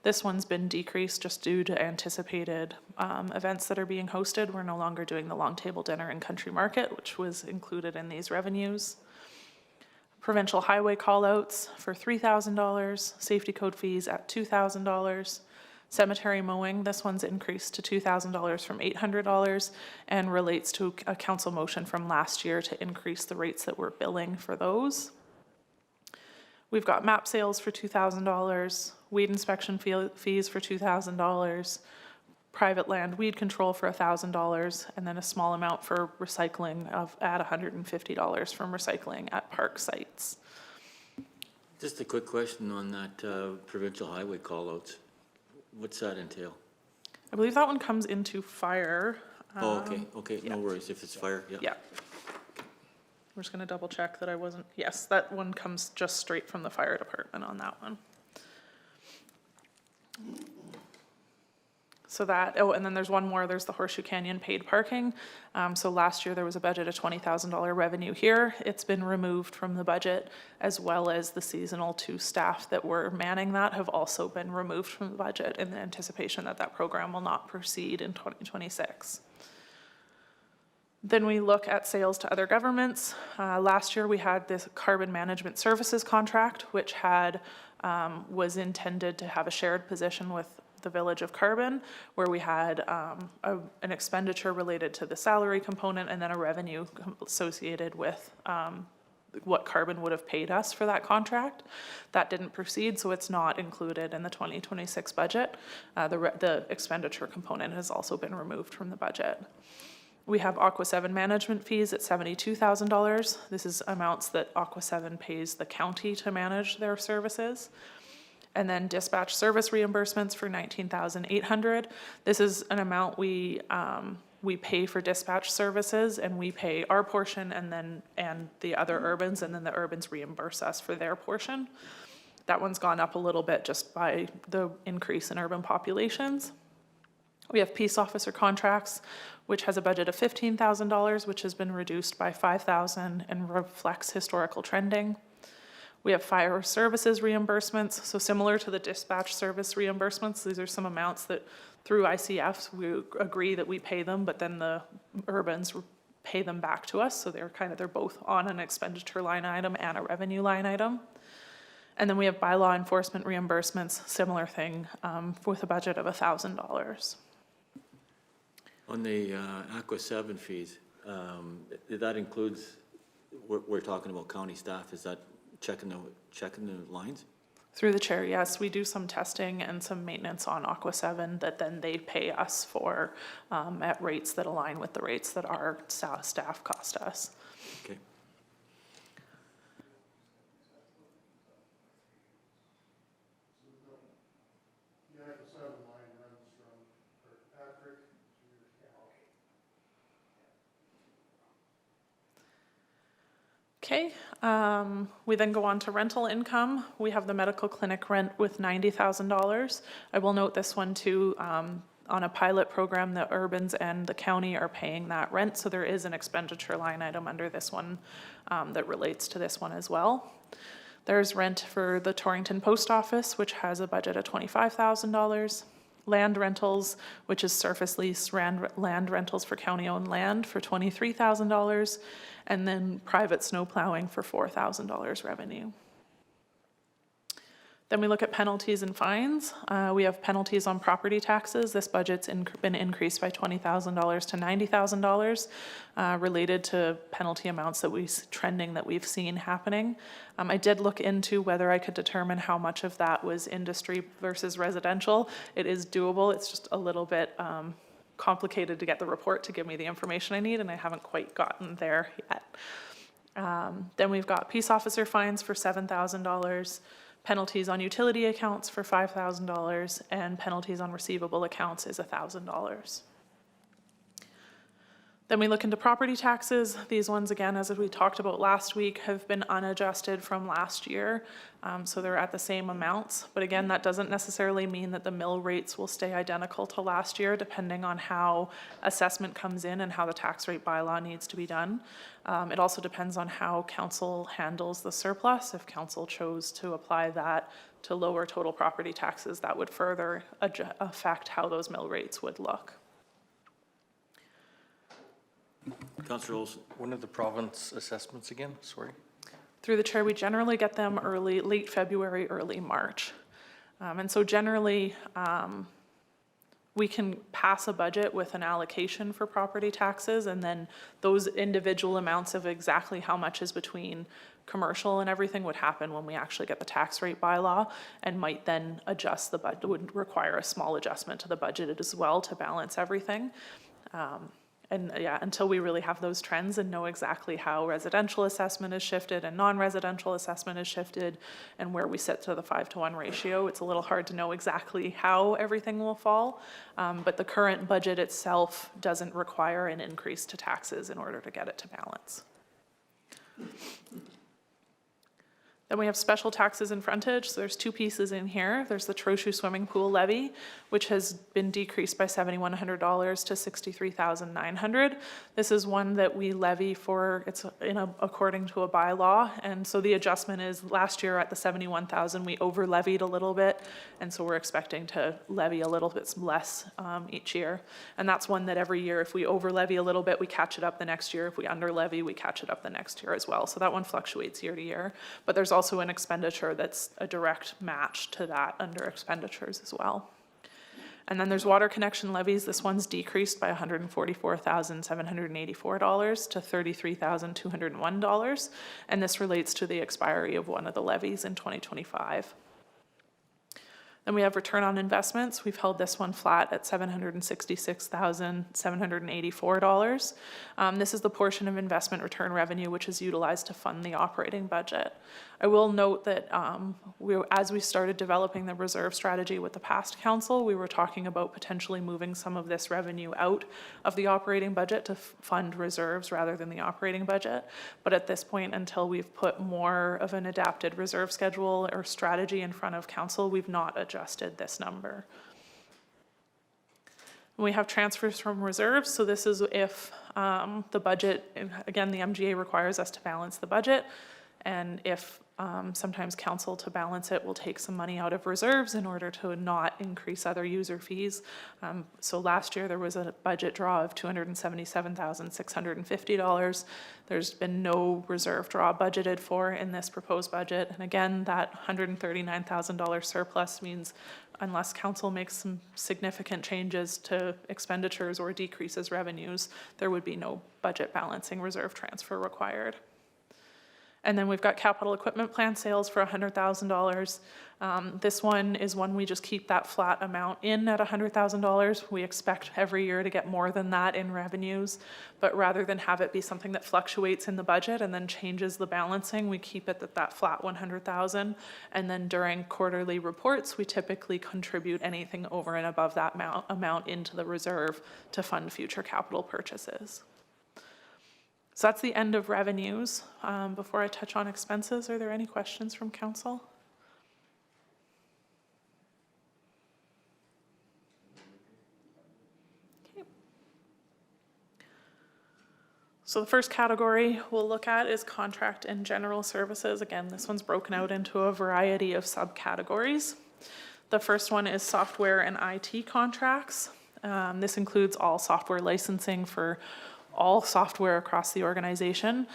This one's been decreased just due to anticipated events that are being hosted. We're no longer doing the long table dinner and country market, which was included in these revenues. Provincial highway callouts for $3,000, safety code fees at $2,000. Cemetery mowing, this one's increased to $2,000 from $800 and relates to a council motion from last year to increase the rates that we're billing for those. We've got map sales for $2,000, weed inspection fees for $2,000, private land weed control for $1,000, and then a small amount for recycling at $150 from recycling at park sites. Just a quick question on that provincial highway callouts. What's that entail? I believe that one comes into fire. Oh, okay, no yeah. worries, if it's fire, yeah. Yeah. We're just gonna double check that I wasn't, yes, that one comes just straight from the fire department on that one. So that, oh, and then there's one more, there's the Horseshoe Canyon paid parking. So last year there was a budget of $20,000 revenue here. It's been removed from the budget, as well as the seasonal 2 staff that were manning that have also been removed from the budget in the anticipation that that program will not proceed in 2026. Then we look at sales to other governments. Last year we had this carbon management services contract, which had was intended to have a shared position with the Village of Carbon, where we had an expenditure related to the salary component and then a revenue associated with what Carbon would have paid us for that contract. That didn't proceed, so it's not included in the 2026 budget. The expenditure component has also been removed from the budget. We have Aqua 7 management fees at $72,000. This is amounts that Aqua 7 pays the county to manage their services. And then dispatch service reimbursements for $19,800. This is an amount we pay for dispatch services, and we pay our portion and the other urbans, and then the urbans reimburse us for their portion. That one's gone up a little bit just by the increase in urban populations. We have peace officer contracts, which has a budget of $15,000, which has been reduced by $5,000 and reflects historical trending. We have fire services reimbursements, so similar to the dispatch service reimbursements, these are some amounts that through ICFs we agree that we pay them, but then the urbans pay them back to us, so they're both on an expenditure line item and a revenue line item. And then we have bylaw enforcement reimbursements, similar thing, with a budget of $1,000. On the Aqua 7 fees, that includes, we're talking about county staff, is that checking the lines? Through the chair, yes, we do some testing and some maintenance on Aqua 7 that then they pay us for at rates that align with the rates that our staff cost us. Okay. Okay, we then go on to rental income. We have the medical clinic rent with $90,000. I will note this one too, on a pilot program, the urbans and the county are paying that rent, so there is an expenditure line item under this one that relates to this one as well. There's rent for the Torrington Post Office, which has a budget of $25,000. Land rentals, which is surface lease land rentals for county-owned land for $23,000, and then private snow plowing for $4,000 revenue. Then we look at penalties and fines. We have penalties on property taxes. This budget's been increased by $20,000 to $90,000 related to penalty amounts that that we've seen happening. I did look into whether I could determine how much of that was industry versus residential. It is doable. It's just a little bit complicated to get the report to give me the information I need, and I haven't quite gotten there yet. Then we've got peace officer fines for $7,000. Penalties on utility accounts for $5,000, and penalties on receivable accounts is $1,000. Then we look into property taxes. These ones, again, as we talked about last week, have been unadjusted from last year, so they're at the same amounts. But again, that doesn't necessarily mean that the mill rates will stay identical to last year, depending on how assessment comes in and how the tax rate bylaw needs to be done. It also depends on how council handles the surplus. If council chose to apply that to lower total property taxes, that would further affect how those mill rates would look. Councillor Olson. When are the province assessments again? Sorry. Through the chair, we generally get them late February, early March. And so generally, we can pass a budget with an allocation for property taxes, and then those individual amounts of exactly how much is between commercial and everything would happen when we actually get the tax rate bylaw, and might then adjust the budget, would require a small adjustment to the budget as well to balance everything. And yeah, until we really have those trends and know exactly how residential assessment is shifted and non-residential assessment is shifted and where we sit to the 5-to-1 ratio, it's a little hard to know exactly how everything will fall. But the current budget itself doesn't require an increase to taxes in order to get it to balance. Then we have special taxes and frontage. So there's two pieces in here. There's the Trochu swimming pool levy, which has been decreased by $7,100 to $63,900. This is one that we levy for, it's according to a bylaw. And so the adjustment is last year at the $71,000, we over levied a little bit. And so we're expecting to levy a little bit less each year. And that's one that every year, if we over levy a little bit, we catch it up the next year. If we under levy, we catch it up the next year as well. So that one fluctuates year to year. But there's also an expenditure that's a direct match to that under expenditures as well. And then there's water connection levies. This one's decreased by $144,784 to $33,201. And this relates to the expiry of one of the levies in 2025. Then we have return on investments. We've held this one flat at $766,784. This is the portion of investment return revenue which is utilized to fund the operating budget. I will note that as we started developing the reserve strategy with the past council, we were talking about potentially moving some of this revenue out of the operating budget to fund reserves rather than the operating budget. But at this point, until we've put more of an adapted reserve schedule or strategy in front of council, we've not adjusted this number. We have transfers from reserves, so this is if the budget, again, the MGA requires us to balance the budget, and if sometimes council, to balance it, will take some money out of reserves in order to not increase other user fees. So last year there was a budget draw of $277,650. There's been no reserve draw budgeted for in this proposed budget. And again, that $139,000 surplus means unless council makes some significant changes to expenditures or decreases revenues, there would be no budget balancing reserve transfer required. And then we've got capital equipment plan sales for $100,000. This one is one we just keep that flat amount in at $100,000. We expect every year to get more than that in revenues, but rather than have it be something that fluctuates in the budget and then changes the balancing, we keep it at that flat $100,000. And then during quarterly reports, we typically contribute anything over and above that amount into the reserve to fund future capital purchases. So that's the end of revenues. Before I touch on expenses, are there any questions from council? Okay. So the first category we'll look at is contract and general services. Again, this one's broken out into a variety of subcategories. The first one is software and IT contracts. This includes all software licensing for all software across the organization.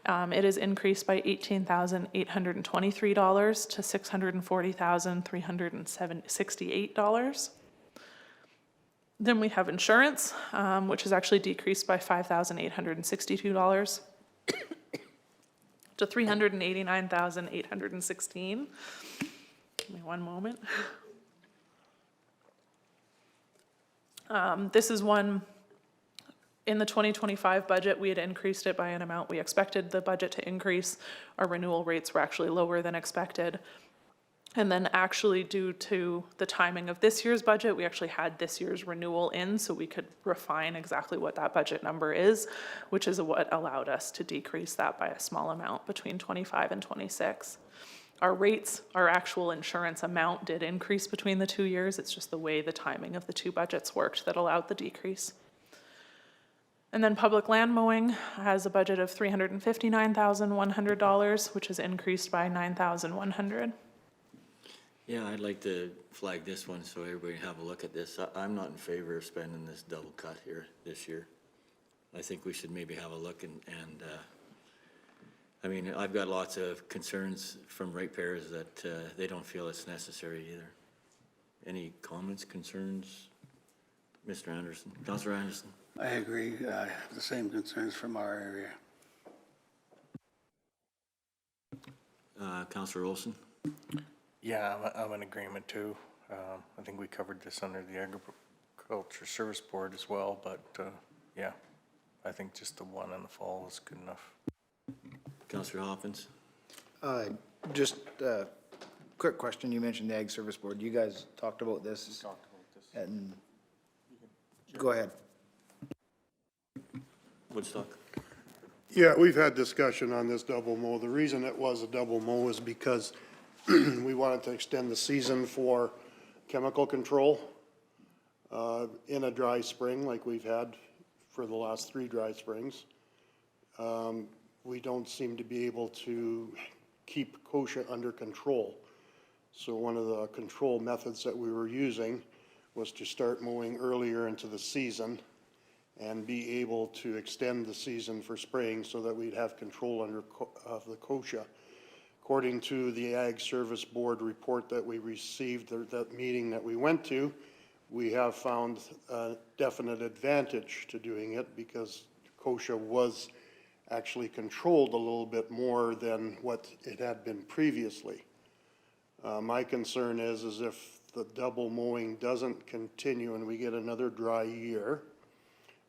It is increased by $18,823 to $640,368. Then we have insurance, which is actually decreased by $5,862 to $389,816. Give me one moment. This is one, in the 2025 budget, we had increased it by an amount we expected the budget to increase. Our renewal rates were actually lower than expected. And then actually due to the timing of this year's budget, we actually had this year's renewal in, so we could refine exactly what that budget number is, which is what allowed us to decrease that by a small amount between 25 and 26. Our rates, our actual insurance amount did increase between the 2 years. It's just the way the timing of the two budgets worked that allowed the decrease. And then public land mowing has a budget of $359,100, which is increased by $9,100. Yeah, I'd like to flag this one so everybody have a look at this. I'm not in favor of spending this double cut here this year. I think we should maybe have a look and I mean, I've got lots of concerns from ratepayers that they don't feel it's necessary either. Any comments, concerns? Mr. Anderson, Councillor Anderson? I agree, I have the same concerns from our area. Councillor Olson? Yeah, I'm in agreement too. I think we covered this under the Agriculture Service Board as well, but yeah, I think just the one in the fall is good enough. Councillor Hoppins? Just a quick question. You mentioned the Ag Service Board. You guys talked about this? We talked about this. And go ahead. Woodstock? Yeah, we've had discussion on this double mow. The reason it was a double mow is because we wanted to extend the season for chemical control in a dry spring like we've had for the last 3 dry springs. We don't seem to be able to keep kochia under control. So one of the control methods that we were using was to start mowing earlier into the season and be able to extend the season for spraying so that we'd have control of the kochia. According to the Ag Service Board report that we received, or that meeting that we went to, we have found a definite advantage to doing it because kochia was actually controlled a little bit more than what it had been previously. My concern is if the double mowing doesn't continue and we get another dry year,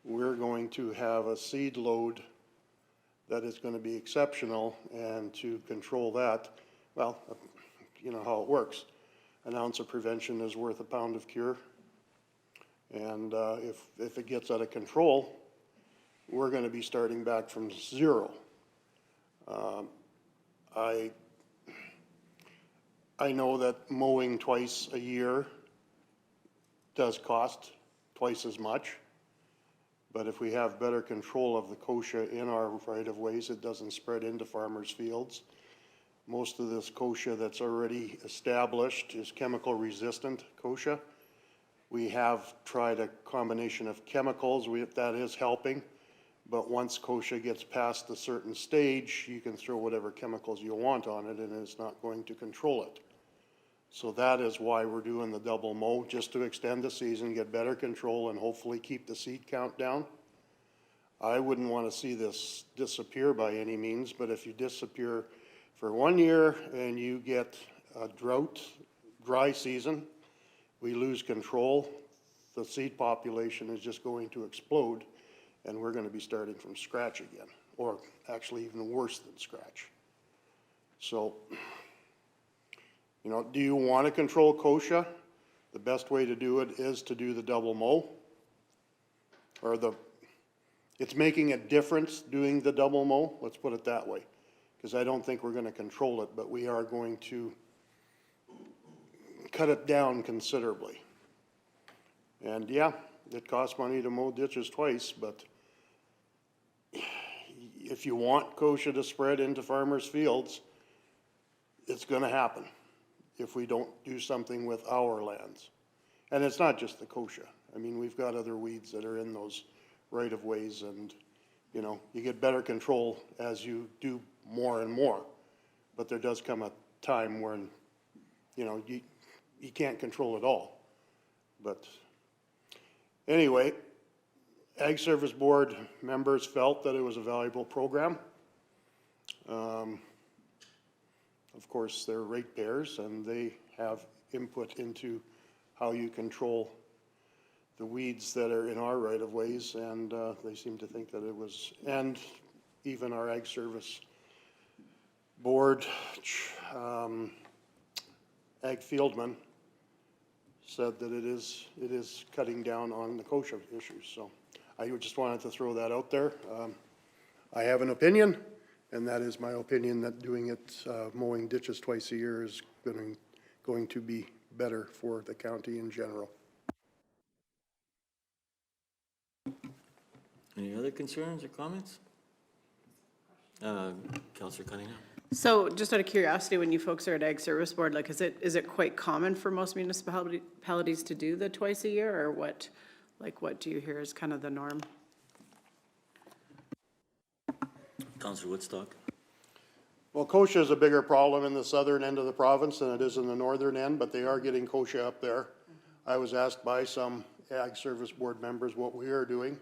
we're going to have a seed load that is going to be exceptional, and to control that, well, you know how it works. An ounce of prevention is worth a pound of cure. And if it gets out of control, we're going to be starting back from zero. I know that mowing twice a year does cost twice as much, but if we have better control of the kochia in our right-of-ways, it doesn't spread into farmers' fields. Most of this kochia that's already established is chemical-resistant kochia. We have tried a combination of chemicals, that is helping, but once kochia gets past a certain stage, you can throw whatever chemicals you want on it and it's not going to control it. So that is why we're doing the double mow, just to extend the season, get better control, and hopefully keep the seed count down. I wouldn't want to see this disappear by any means, but if you disappear for 1 year and you get a drought, dry season, we lose control, the seed population is just going to explode, and we're going to be starting from scratch again, or actually even worse than scratch. So, you know, do you want to control kochia? The best way to do it is to do the double mow. Or it's making a difference doing the double mow, let's put it that way. Because I don't think we're going to control it, but we are going to cut it down considerably. And yeah, it costs money to mow ditches twice, but if you want kochia to spread into farmers' fields, it's going to happen if we don't do something with our lands. And it's not just the kochia. I mean, we've got other weeds that are in those right-of-ways, and You know, you get better control as you do more and more. But there does come a time when, you know, you can't control it all. But anyway, Ag Service Board members felt that it was a valuable program. Of course, they're ratepayers and they have input into how you control the weeds that are in our right-of-ways, and they seem to think that it was, and even our Ag Service Board, Ag Fieldman said that it is cutting down on the kochia issues. So I just wanted to throw that out there. I have an opinion, and that is my opinion that doing it, mowing ditches twice a year is going to be better for the county in general. Any other concerns or comments? Councillor Cunningham? So just out of curiosity, when you folks are at Ag Service Board, like, is it quite common for most municipalities to do the twice a year, or what, like, what do you hear is kind of the norm? Councillor Woodstock? Well, kochia is a bigger problem in the southern end of the province than it is in the northern end, but they are getting kochia up there. I was asked by some Ag Service Board members what we are doing.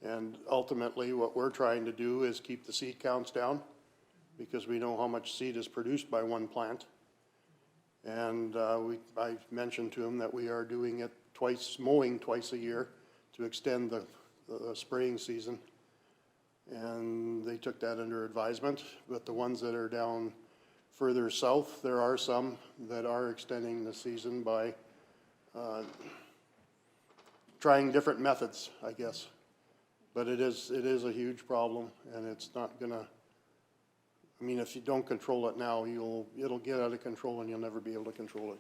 And ultimately, what we're trying to do is keep the seed counts down, because we know how much seed is produced by one plant. And I mentioned to him that we are doing it mowing twice a year to extend the spraying season. And they took that under advisement, but the ones that are down further south, there are some that are extending the season by trying different methods, I guess. But it is a huge problem, and it's not gonna, I mean, if you don't control it now, it'll get out of control and you'll never be able to control it.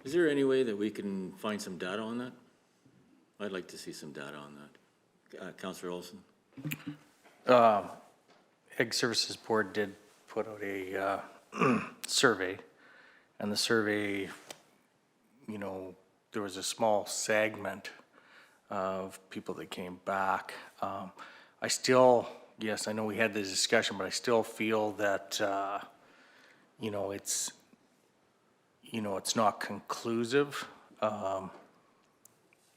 Is there any way that we can find some data on that? I'd like to see some data on that. Councillor Olson? Ag Services Board did put out a survey, and the survey, you know, there was a small segment of people that came back. I still, yes, I know we had this discussion, but I still feel that, you know, it's not conclusive.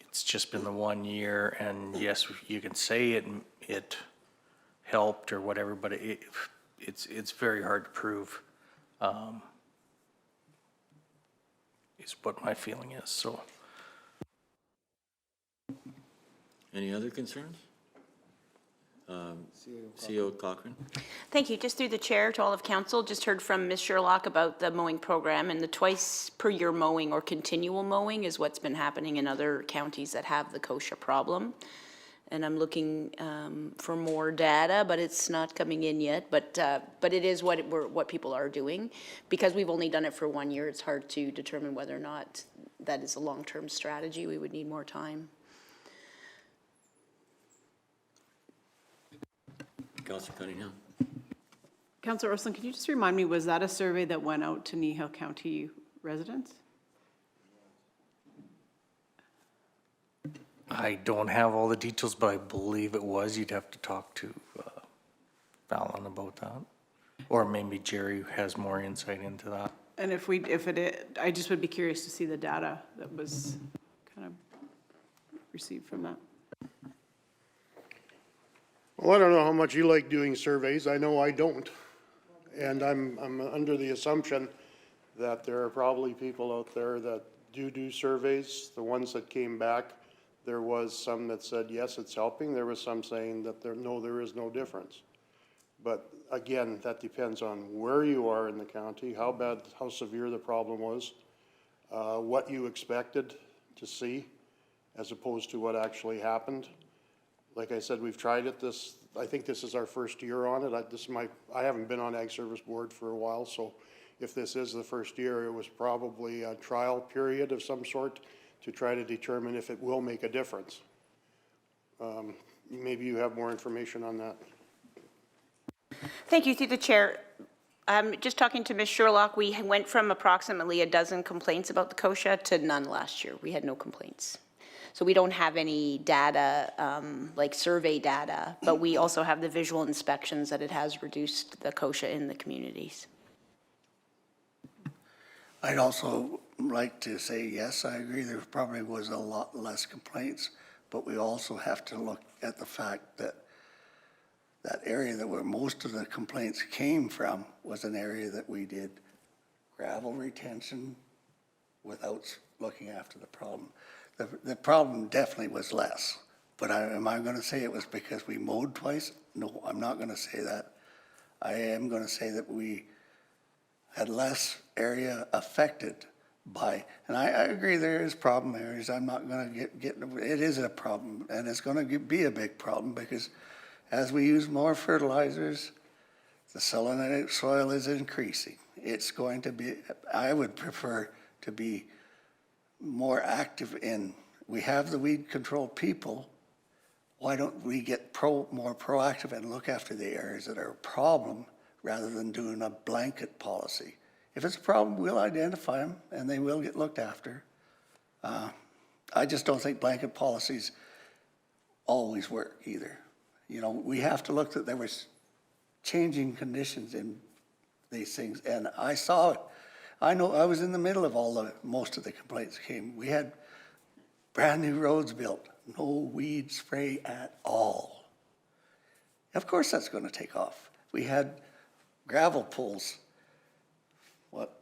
It's just been the 1 year, and yes, you can say it helped or whatever, but it's very hard to prove, is what my feeling is, so. Any other concerns? CEO Cochran? Thank you. Just through the chair to all of council, just heard from Ms. Sherlock about the mowing program, and the twice per year mowing or continual mowing is what's been happening in other counties that have the kochia problem. And I'm looking for more data, but it's not coming in yet. But it is what people are doing. Because we've only done it for 1 year, it's hard to determine whether or not that is a long-term strategy. We would need more time. Councillor Cunningham? Councillor Orson, could you just remind me, was that a survey that went out to Kneehill County residents? I don't have all the details, but I believe it was. You'd have to talk to Fallon about that. Or maybe Jerry has more insight into that. And I just would be curious to see the data that was kind of received from that. Well, I don't know how much you like doing surveys. I know I don't. And I'm under the assumption that there are probably people out there that do surveys. The ones that came back, there was some that said, yes, it's helping. There was some saying that there is no difference. But again, that depends on where you are in the county, how severe the problem was, what you expected to see, as opposed to what actually happened. Like I said, we've tried it I think this is our first year on it. I haven't been on Ag Service Board for a while, so if this is the first year, it was probably a trial period of some sort to try to determine if it will make a difference. Maybe you have more information on that. Thank you. Through the chair, just talking to Ms. Sherlock, we went from approximately a dozen complaints about the kochia to none last year. We had no complaints. So we don't have any data, like survey data, but we also have the visual inspections that it has reduced the kochia in the communities. I'd also like to say, yes, I agree, there probably was a lot less complaints, but we also have to look at the fact that that area where most of the complaints came from was an area that we did gravel retention without looking after the problem. The problem definitely was less, but am I gonna say it was because we mowed twice? No, I'm not gonna say that. I am gonna say that we had less area affected by, and I agree there is problem areas. I'm not gonna get, it is a problem, and it's gonna be a big problem because as we use more fertilizers, the salinity soil is increasing. It's going to be, I would prefer to be more active in, we have the weed control people, why don't we get more proactive and look after the areas that are a problem rather than doing a blanket policy? If it's a problem, we'll identify them and they will get looked after. I just don't think blanket policies always work either. You know, we have to look that there was changing conditions in these things, and I saw it. I know I was in the middle of most of the complaints came. We had brand new roads built, no weed spray at all. Of course that's gonna take off. We had gravel pulls,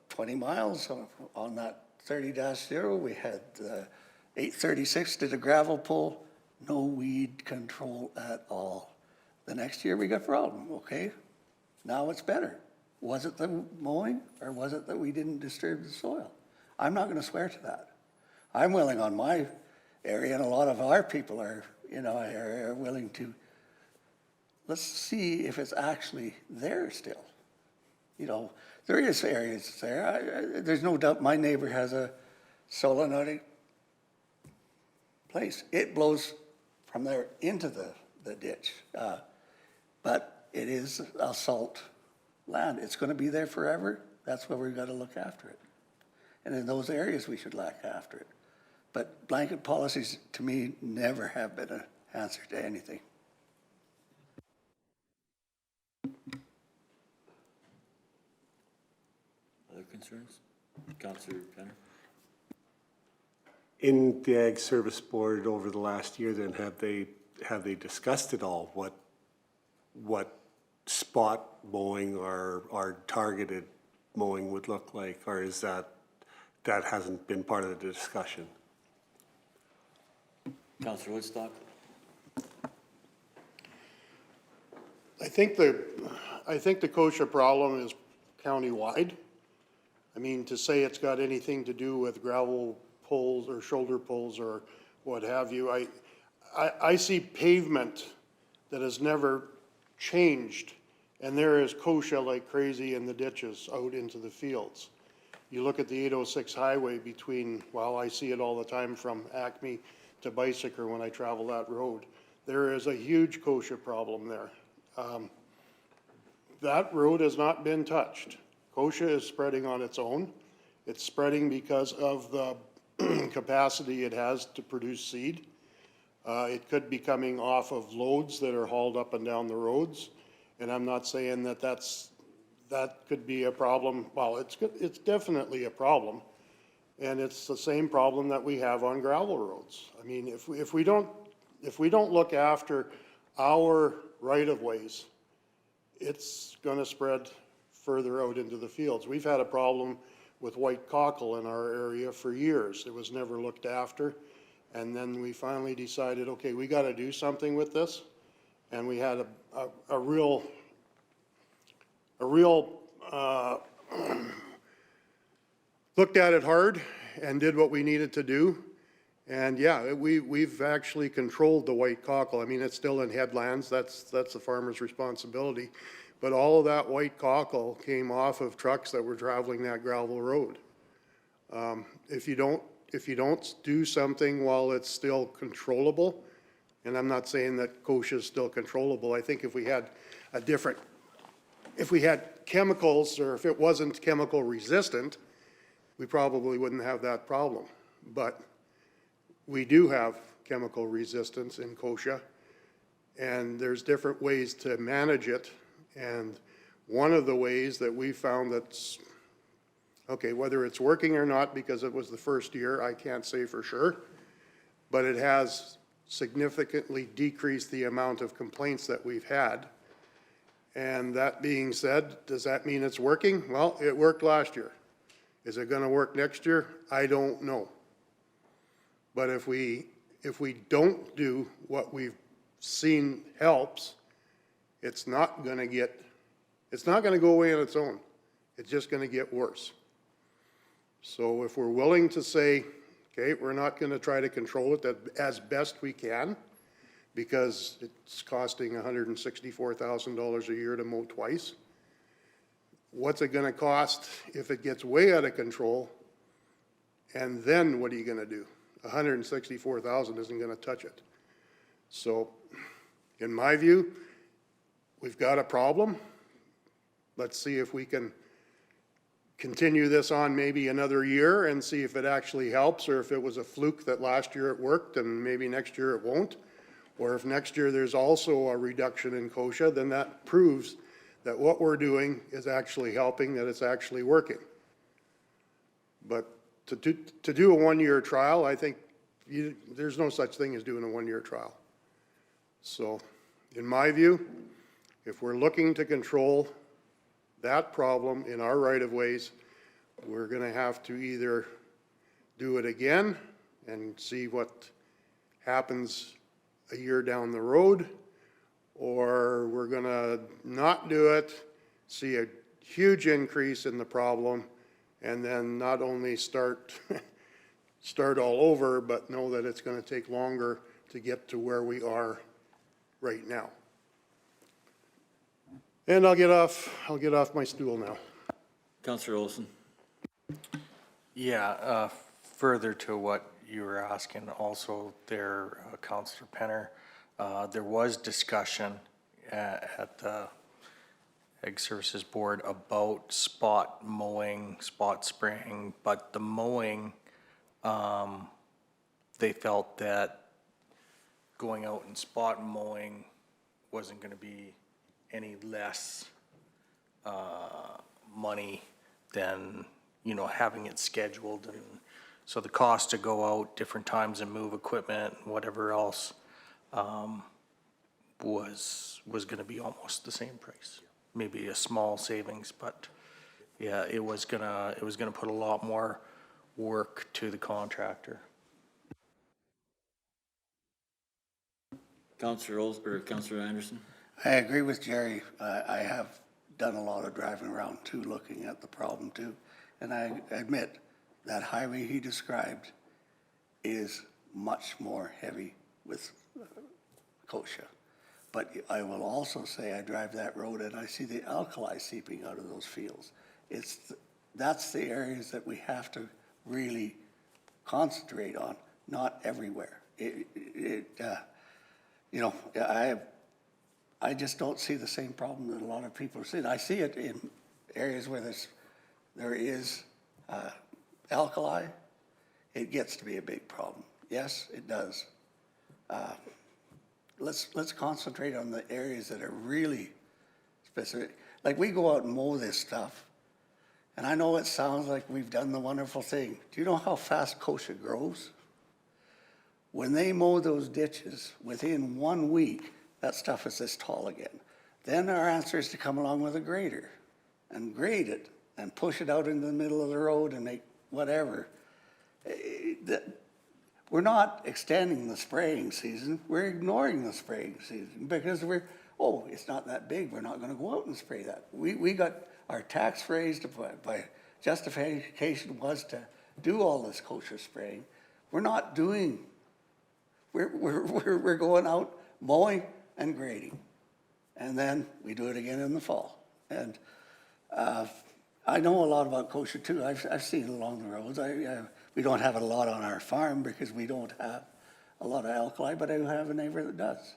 20 miles on that 30-0. We had 836 did a gravel pull, no weed control at all. The next year we got a problem, okay? Now it's better. Was it the mowing or was it that we didn't disturb the soil? I'm not gonna swear to that. I'm willing on my area, and a lot of our people are, are willing to, let's see if it's actually there still. There is areas there. There's no doubt my neighbor has a solenoid place. It blows from there into the ditch. But it is a salt land. It's gonna be there forever. That's where we've gotta look after it. And in those areas, we should look after it. But blanket policies, to me, never have been an answer to anything. Other concerns? Councillor Penner? In the Ag Service Board over the last year, then have they discussed at all what spot mowing or targeted mowing would look like, or is that hasn't been part of the discussion? Councillor Woodstock? I think the kochia problem is countywide. I mean, to say it's got anything to do with gravel pulls or shoulder pulls or what have you, I see pavement that has never changed, and there is kochia like crazy in the ditches out into the fields. You look at the 806 highway between, well, I see it all the time from Acme to Bicycle when I travel that road. There is a huge kochia problem there. That road has not been touched. Kochia is spreading on its own. It's spreading because of the capacity it has to produce seed. It could be coming off of loads that are hauled up and down the roads. And I'm not saying that that could be a problem. Well, it's definitely a problem. And it's the same problem that we have on gravel roads. I mean, if we don't look after our right-of-ways, it's gonna spread further out into the fields. We've had a problem with white cockle in our area for years. It was never looked after. And then we finally decided, okay, we gotta do something with this. And we had a real looked at it hard and did what we needed to do. And yeah, we've actually controlled the white cockle. I mean, it's still in headlands. That's the farmer's responsibility. But all of that white cockle came off of trucks that were traveling that gravel road. If you don't do something while it's still controllable, and I'm not saying that kochia is still controllable. I think if we had chemicals, or if it wasn't chemical resistant, we probably wouldn't have that problem. But we do have chemical resistance in kochia, and there's different ways to manage it. And one of the ways that we found that's, okay, whether it's working or not, because it was the first year, I can't say for sure, but it has significantly decreased the amount of complaints that we've had. And that being said, does that mean it's working? Well, it worked last year. Is it gonna work next year? I don't know. But if we don't do what we've seen helps, it's not gonna go away on its own. It's just gonna get worse. So if we're willing to say, okay, we're not gonna try to control it as best we can, because it's costing $164,000 a year to mow twice. What's it gonna cost if it gets way out of control? And then what are you gonna do? $164,000 isn't gonna touch it. So, in my view, we've got a problem. Let's see if we can continue this on maybe another year and see if it actually helps, or if it was a fluke that last year it worked and maybe next year it won't. Or if next year there's also a reduction in kochia, then that proves that what we're doing is actually helping, that it's actually working. But to do a one-year trial, I think there's no such thing as doing a one-year trial. So, in my view, if we're looking to control that problem in our right-of-ways, we're gonna have to either do it again and see what happens a year down the road, or we're gonna not do it, see a huge increase in the problem, and then not only start all over, but know that it's gonna take longer to get to where we are right now. And I'll get off my stool now. Councillor Olson. Yeah, further to what you were asking also there, Councillor Penner, there was discussion at the Ag Services Board about spot mowing, spot spraying, but the mowing, they felt that going out and spot mowing wasn't gonna be any less money than, you know, having it scheduled. And so the cost to go out different times and move equipment and whatever else was gonna be almost the same price. Maybe a small savings, but yeah, it was gonna put a lot more work to the contractor. Councillor Olson, or Councillor Anderson. I agree with Jerry. I have done a lot of driving around too, looking at the problem too. And I admit that highway he described is much more heavy with kochia. But I will also say I drive that road and I see the alkali seeping out of those fields. That's the areas that we have to really concentrate on, not everywhere. You know, I just don't see the same problem that a lot of people are seeing. I see it in areas where there is alkali. It gets to be a big problem. Yes, it does. Let's concentrate on the areas that are really specific. Like, we go out and mow this stuff, and I know it sounds like we've done the wonderful thing. Do you know how fast kochia grows? When they mow those ditches, within 1 week, that stuff is this tall again. Then our answer is to come along with a grader and grade it and push it out into the middle of the road and make whatever. We're not extending the spraying season. We're ignoring the spraying season because it's not that big. We're not gonna go out and spray that. We got our tax raised by justification was to do all this kochia spraying. We're not doing, we're going out mowing and grading. And then we do it again in the fall. And I know a lot about kochia too. I've seen it along the roads. We don't have it a lot on our farm because we don't have a lot of alkali, but I have a neighbor that does.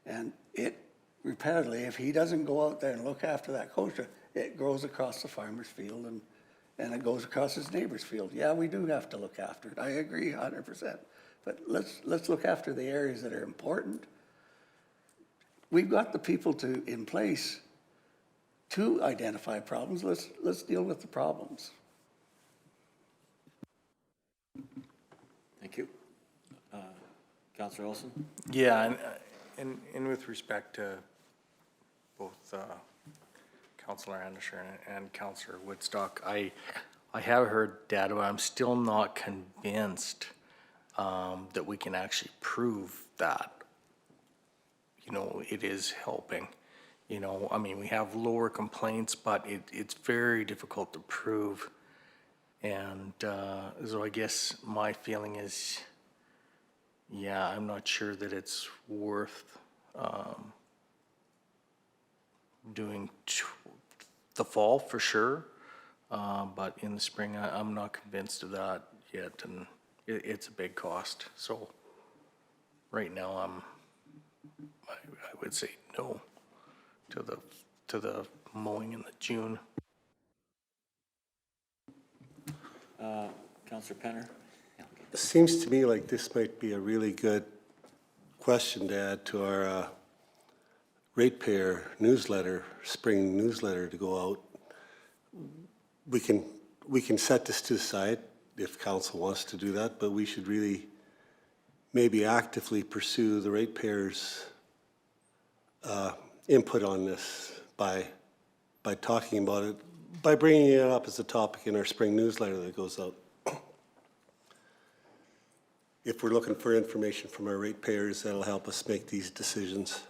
And it repetitively, if he doesn't go out there and look after that kochia, it grows across the farmer's field and it goes across his neighbor's field. Yeah, we do have to look after it. I agree 100%. but let's look after the areas that are important. We've got the people in place to identify problems. Let's deal with the problems. Thank you. Counselor Olson? Yeah, and with respect to both Counselor Anderson and Counselor Woodstock, I have heard data, but I'm still not convinced that we can actually prove that, it is helping. I mean, we have lower complaints, but it's very difficult to prove. And so I guess my feeling is, yeah, I'm not sure that it's worth doing the fall for sure, but in the spring, I'm not convinced of that yet, and it's a big cost. So right now, I would say no to the mowing in the June. Counselor Penner? It seems to me like this might be a really good question to add to our ratepayer newsletter, spring newsletter to go out. We can set this to the side if council wants to do that, but we should really maybe actively pursue the ratepayers' input on this by talking about it, by bringing it up as a topic in our spring newsletter that goes out. If we're looking for information from our ratepayers, that'll help us make these decisions.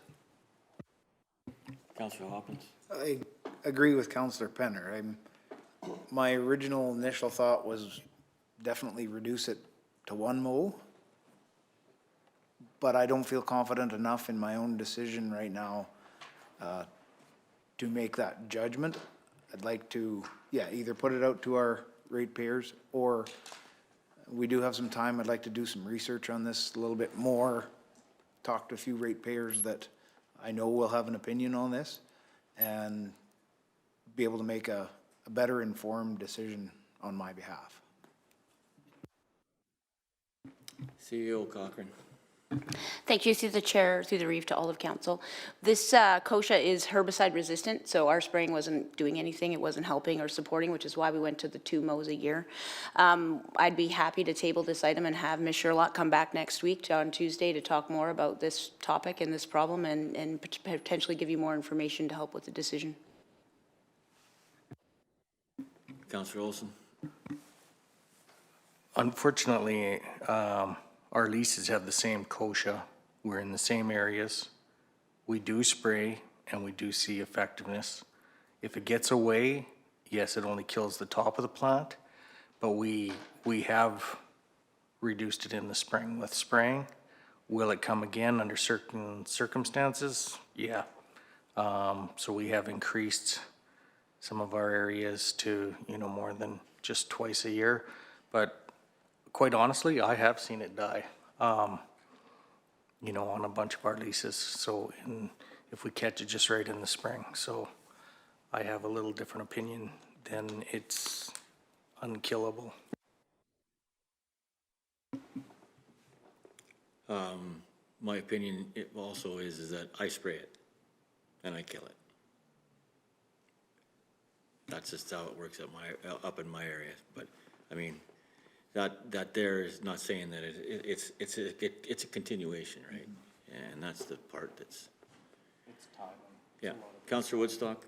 Counselor Hopkins? I agree with Counselor Penner. My original initial thought was definitely reduce it to one mow, but I don't feel confident enough in my own decision right now to make that judgment. I'd like to, either put it out to our ratepayers, or we do have some time. I'd like to do some research on this a little bit more, talk to a few ratepayers that I know will have an opinion on this, and be able to make a better informed decision on my behalf. CEO Cochran? Thank you through the chair, through the reeve to all of council. This kochia is herbicide resistant, so our spraying wasn't doing anything. It wasn't helping or supporting, which is why we went to the 2 mows a year. I'd be happy to table this item and have Ms. Sherlock come back next week on Tuesday to talk more about this topic and this problem, and potentially give you more information to help with the decision. Counselor Olson? Unfortunately, our leases have the same kochia. We're in the same areas. We do spray and we do see effectiveness. If it gets away, yes, it only kills the top of the plant, but we have reduced it in the spring with spraying. Will it come again under certain circumstances? Yeah. So we have increased some of our areas to, more than just twice a year. But quite honestly, I have seen it die, on a bunch of our leases. So if we catch it just right in the spring. So I have a little different opinion than it's unkillable. My opinion it also is that I spray it and I kill it. That's just how it works up in my area. But I mean, that there is not saying that it's a continuation, right? And that's the part that's. It's time. Yeah, Councillor Woodstock.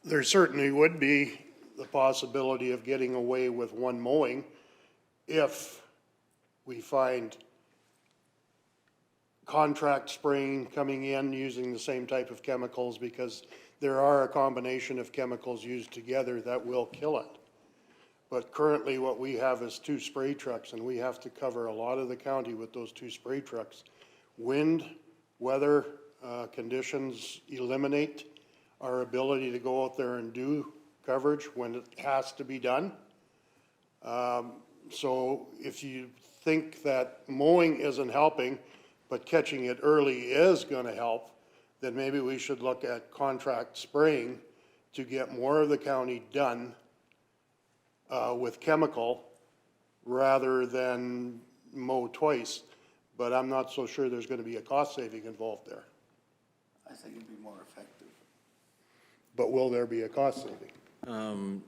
There certainly would be the possibility of getting away with one mowing if we find contract spraying coming in using the same type of chemicals, because there are a combination of chemicals used together that will kill it. But currently what we have is 2 spray trucks, and we have to cover a lot of the county with those 2 spray trucks. Wind, weather, conditions eliminate our ability to go out there and do coverage when it has to be done. So if you think that mowing isn't helping, but catching it early is going to help, then maybe we should look at contract spraying to get more of the county done with chemical rather than mow twice, but I'm not so sure there's gonna be a cost saving involved there. I think it'd be more effective. But will there be a cost saving?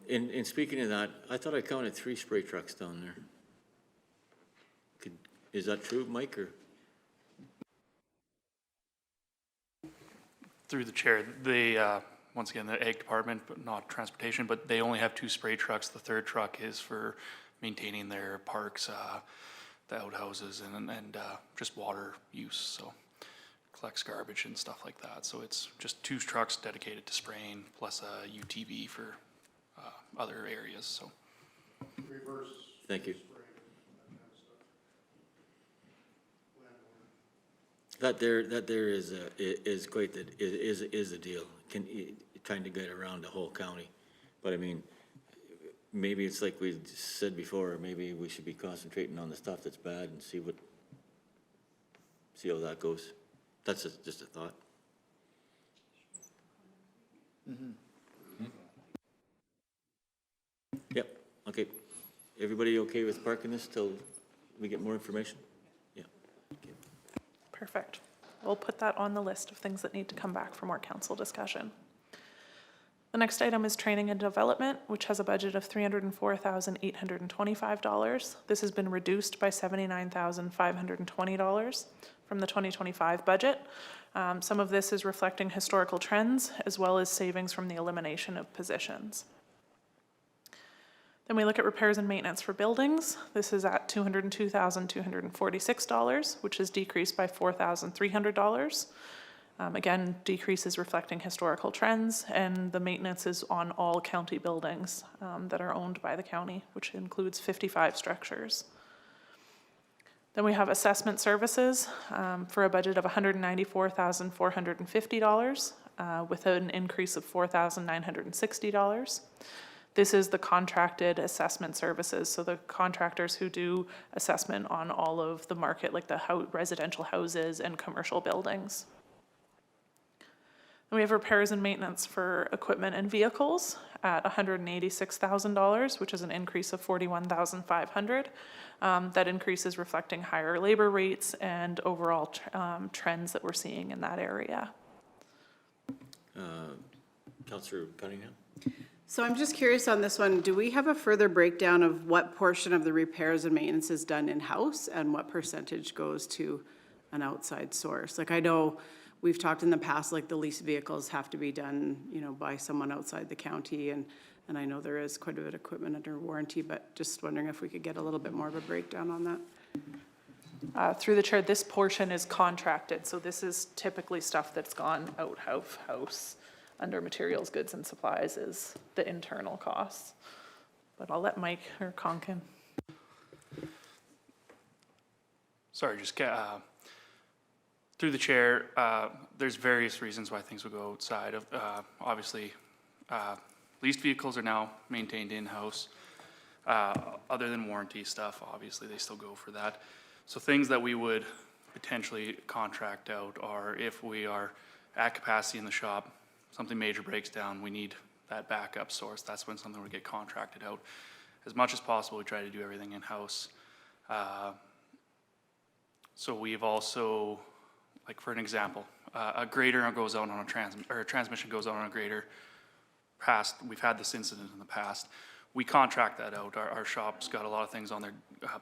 In speaking of that, I thought I counted 3 spray trucks down there. Is that true, Mike, or? Through the chair, they, once again, the ag department, but not transportation, but they only have 2 spray trucks. The third truck is for maintaining their parks, the outhouses and just water use, so collects garbage and stuff like that. So it's just 2 trucks dedicated to spraying plus a UTV for other areas, so. Reverse. Thank you. That there is quite, that is a deal, trying to get around the whole county. But I mean, maybe it's like we said before, maybe we should be concentrating on the stuff that's bad and see how that goes. That's just a thought. Yep, okay. Everybody okay with parking this till we get more information? Yeah. Okay. Perfect. We'll put that on the list of things that need to come back for more council discussion. The next item is training and development, which has a budget of $304,825. This has been reduced by $79,520 from the 2025 budget. Some of this is reflecting historical trends as well as savings from the elimination of positions. Then we look at repairs and maintenance for buildings. This is at $202,246, which is decreased by $4,300. Again, decreases reflecting historical trends, and the maintenance is on all county buildings that are owned by the county, which includes 55 structures. Then we have assessment services for a budget of $194,450 with an increase of $4,960. This is the contracted assessment services, so the contractors who do assessment on all of the market, like the residential houses and commercial buildings. And we have repairs and maintenance for equipment and vehicles at $186,000, which is an increase of $41,500. That increase is reflecting higher labor rates and overall trends that we're seeing in that area. Councillor Cunningham? So I'm just curious on this one, do we have a further breakdown of what portion of the repairs and maintenance is done in-house and what percentage goes to an outside source? Like I know we've talked in the past, like the leased vehicles have to be done, by someone outside the county, and I know there is quite a bit of equipment under warranty, but just wondering if we could get a little bit more of a breakdown on that. Through the chair, this portion is contracted, so this is typically stuff that's gone out of house. Under materials, goods, and supplies is the internal costs. But I'll let Mike or Conkin. Sorry, just through the chair, there's various reasons why things would go outside of, obviously, leased vehicles are now maintained in-house. Other than warranty stuff, obviously, they still go for that. So things that we would potentially contract out are if we are at capacity in the shop, something major breaks down, we need that backup source. That's when something would get contracted out. As much as possible, we try to do everything in-house. So we've also, like for an example, a grader goes out on a transmission goes out on a grader. We've had this incident in the past. We contract that out. Our shop's got a lot of things on their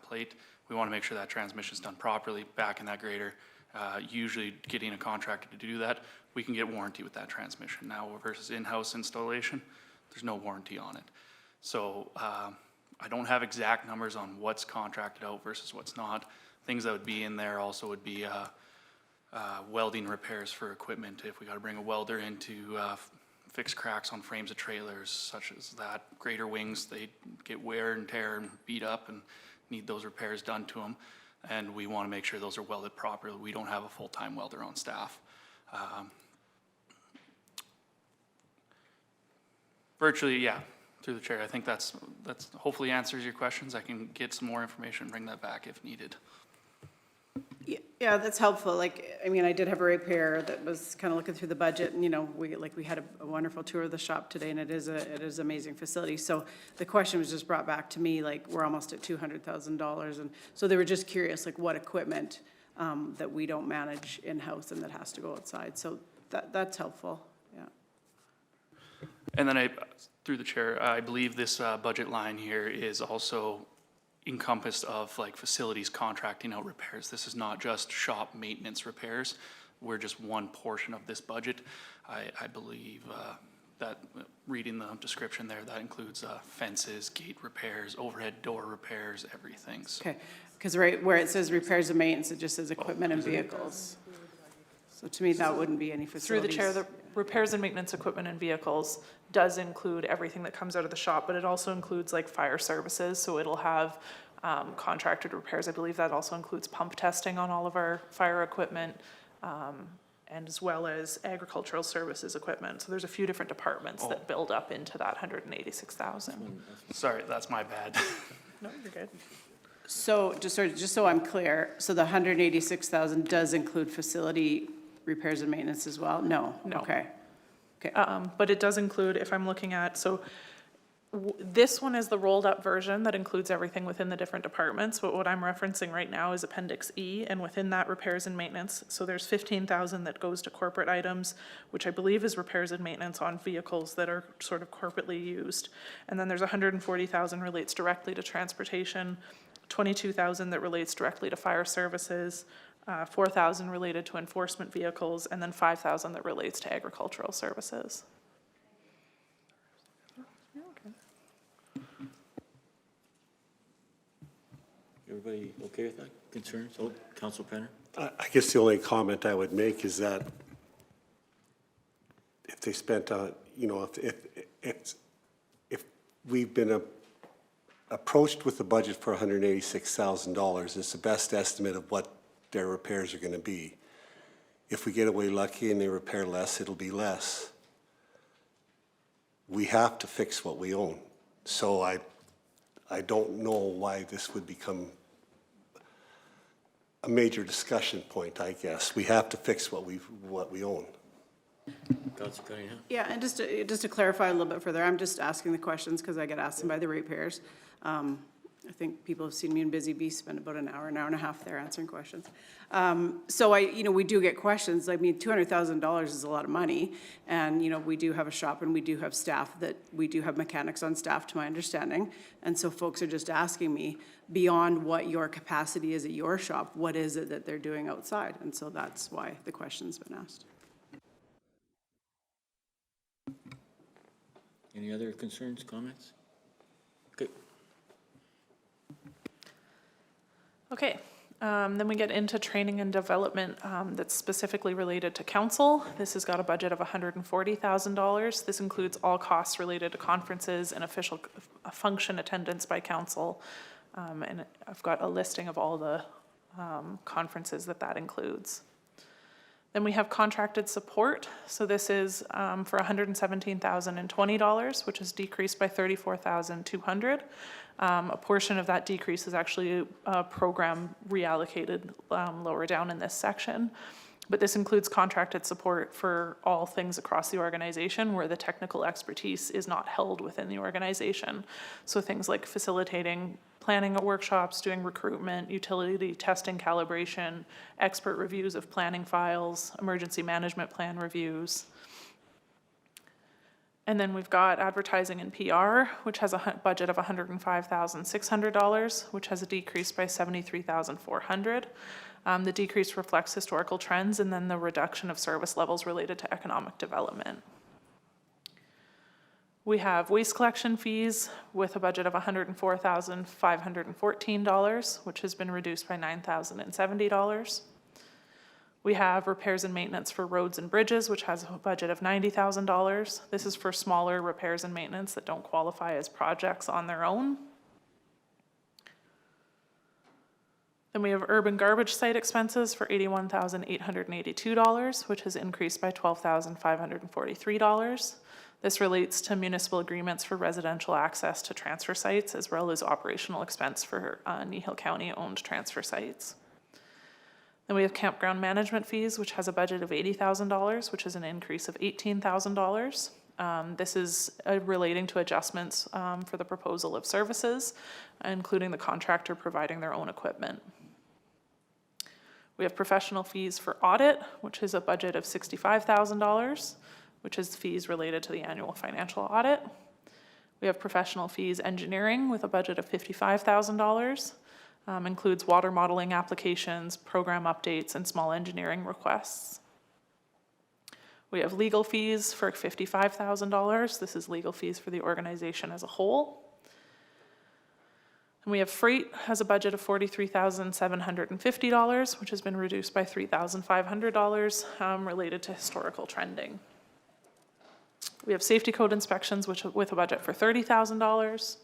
plate. We want to make sure that transmission's done properly back in that grader. Usually getting a contractor to do that, we can get warranty with that transmission. Now versus in-house installation, there's no warranty on it. So I don't have exact numbers on what's contracted out versus what's not. Things that would be in there also would be welding repairs for equipment. If we got to bring a welder in to fix cracks on frames of trailers, such as that. Grader wings, they get wear and tear and beat up and need those repairs done to them. And we want to make sure those are welded properly. We don't have a full-time welder on staff. Virtually, yeah, through the chair. I think that's hopefully answers your questions. I can get some more information, bring that back if needed. Yeah, that's helpful. Like, I mean, I did have a ratepayer that was kind of looking through the budget and, you know, we had a wonderful tour of the shop today and it is an amazing facility. So the question was just brought back to me, like, we're almost at $200,000. And so they were just curious, like, what equipment that we don't manage in-house and that has to go outside. So that's helpful, yeah. And then through the chair, I believe this budget line here is also encompassed of like facilities contracting out repairs. This is not just shop maintenance repairs. We're just one portion of this budget. I believe that reading the description there, that includes fences, gate repairs, overhead door repairs, everything. So Okay, because right where it says repairs and maintenance, it just says equipment and vehicles. So to me, that wouldn't be any Through facilities. the chair, the repairs and maintenance equipment and vehicles does include everything that comes out of the shop, but it also includes like fire services, so it'll have contracted repairs. I believe that also includes pump testing on all of our fire equipment, and as well as agricultural services equipment. So there's a few different departments that build up into that 186,000. sorry, that's my bad. No, you're good. So just so I'm clear, so the 186,000 does include facility repairs and maintenance as well? No? No. Okay. Okay. But it does include, if I'm looking at, so this one is the rolled up version that includes everything within the different departments, but what I'm referencing right now is Appendix E, and within that repairs and maintenance, so there's 15,000 that goes to corporate items, which I believe is repairs and maintenance on vehicles that are sort of corporately used. And then there's 140,000 relates directly to transportation, 22,000 that relates directly to fire services, 4,000 related to enforcement vehicles, and then 5,000 that relates to agricultural services. Everybody okay with that? Concerns? Oh, Council Penner? I guess the only comment I would make is that if they spent on, you know, if we've been approached with the budget for $186,000, it's the best estimate of what their repairs are gonna be. If we get away lucky and they repair less, it'll be less. We have to fix what we own. So I don't know why this would become a major discussion point, I guess. We have to fix what we own. Council Cunningham? Yeah, and just to clarify a little bit further, I'm just asking the questions because I get asked them by the ratepayers. I think people have seen me in Busy Bee spend about an hour and a half there answering questions. So we do get questions. I mean, $200,000 is a lot of money. And, you know, we do have a shop and we do have staff we do have mechanics on staff to my understanding. And so folks are just asking me, beyond what your capacity is at your shop, what is it that they're doing outside? And so that's why the question's been asked. Any other concerns, comments? Okay. Okay, then we get into training and development that's specifically related to council. This has got a budget of $140,000. This includes all costs related to conferences and official function attendance by council. And I've got a listing of all the conferences that includes. Then we have contracted support. So this is for $117,020, which is decreased by $34,200. A portion of that decrease is actually a program reallocated lower down in this section. But this includes contracted support for all things across the organization where the technical expertise is not held within the organization. So things like facilitating planning at workshops, doing recruitment, utility testing calibration, expert reviews of planning files, emergency management plan reviews. And then we've got advertising and PR, which has a budget of $105,600, which has a decrease by $73,400. The decrease reflects historical trends and then the reduction of service levels related to economic development. We have waste collection fees with a budget of $104,514, which has been reduced by $9,070. We have repairs and maintenance for roads and bridges, which has a budget of $90,000. This is for smaller repairs and maintenance that don't qualify as projects on their own. Then we have urban garbage site expenses for $81,882, which has increased by $12,543. This relates to municipal agreements for residential access to transfer sites, as well as operational expense for Kneehill County-owned transfer sites. Then we have campground management fees, which has a budget of $80,000, which is an increase of $18,000. This is relating to adjustments for the proposal of services, including the contractor providing their own equipment. We have professional fees for audit, which is a budget of $65,000, which is fees related to the annual financial audit. We have professional fees engineering with a budget of $55,000, includes water modeling applications, program updates, and small engineering requests. We have legal fees for $55,000. This is legal fees for the organization as a whole. And we have freight has a budget of $43,750, which has been reduced by $3,500 related to historical trending. We have safety code inspections, with a budget for $30,000.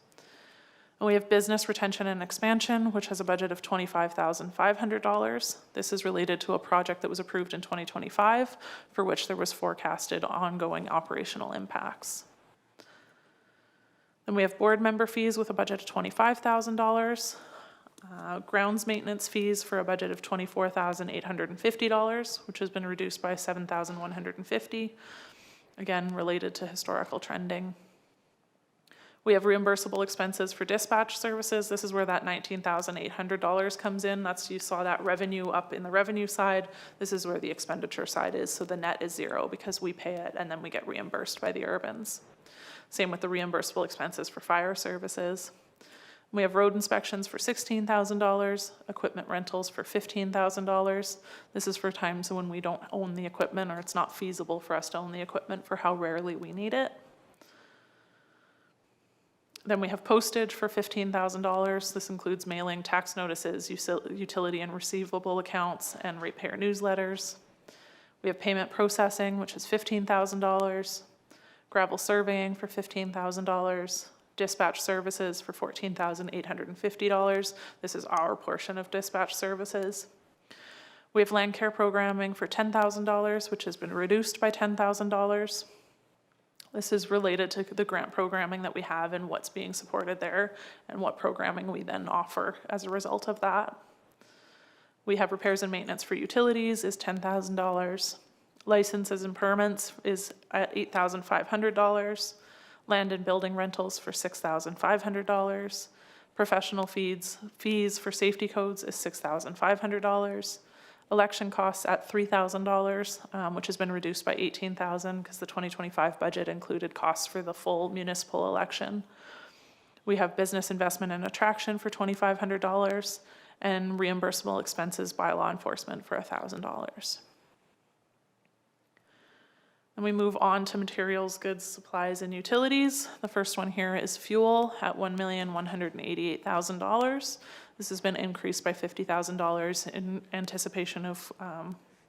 And we have business retention and expansion, which has a budget of $25,500. This is related to a project that was approved in 2025, for which there was forecasted ongoing operational impacts. Then we have board member fees with a budget of $25,000. Grounds maintenance fees for a budget of $24,850, which has been reduced by $7,150, again related to historical trending. We have reimbursable expenses for dispatch services. This is where that $19,800 comes in. You saw that revenue up in the revenue side. This is where the expenditure side is. So the net is zero because we pay it and then we get reimbursed by the urbans. Same with the reimbursable expenses for fire services. We have road inspections for $16,000, equipment rentals for $15,000. This is for times when we don't own the equipment or it's not feasible for us to own the equipment for how rarely we need it. Then we have postage for $15,000. This includes mailing tax notices, utility and receivable accounts, and ratepayer newsletters. We have payment processing, which is $15,000. Gravel surveying for $15,000. Dispatch services for $14,850. This is our portion of dispatch services. We have land care programming for $10,000, which has been reduced by $10,000. This is related to the grant programming that we have and what's being supported there and what programming we then offer as a result of that. We have repairs and maintenance for utilities is $10,000. Licenses and permits is at $8,500. Land and building rentals for $6,500. Professional fees for safety codes is $6,500. Election costs at $3,000, which has been reduced by $18,000 because the 2025 budget included costs for the full municipal election. We have business investment and attraction for $2,500 and reimbursable expenses by law enforcement for $1,000. And we move on to materials, goods, supplies, and utilities. The first one here is fuel at $1,188,000. This has been increased by $50,000 in anticipation of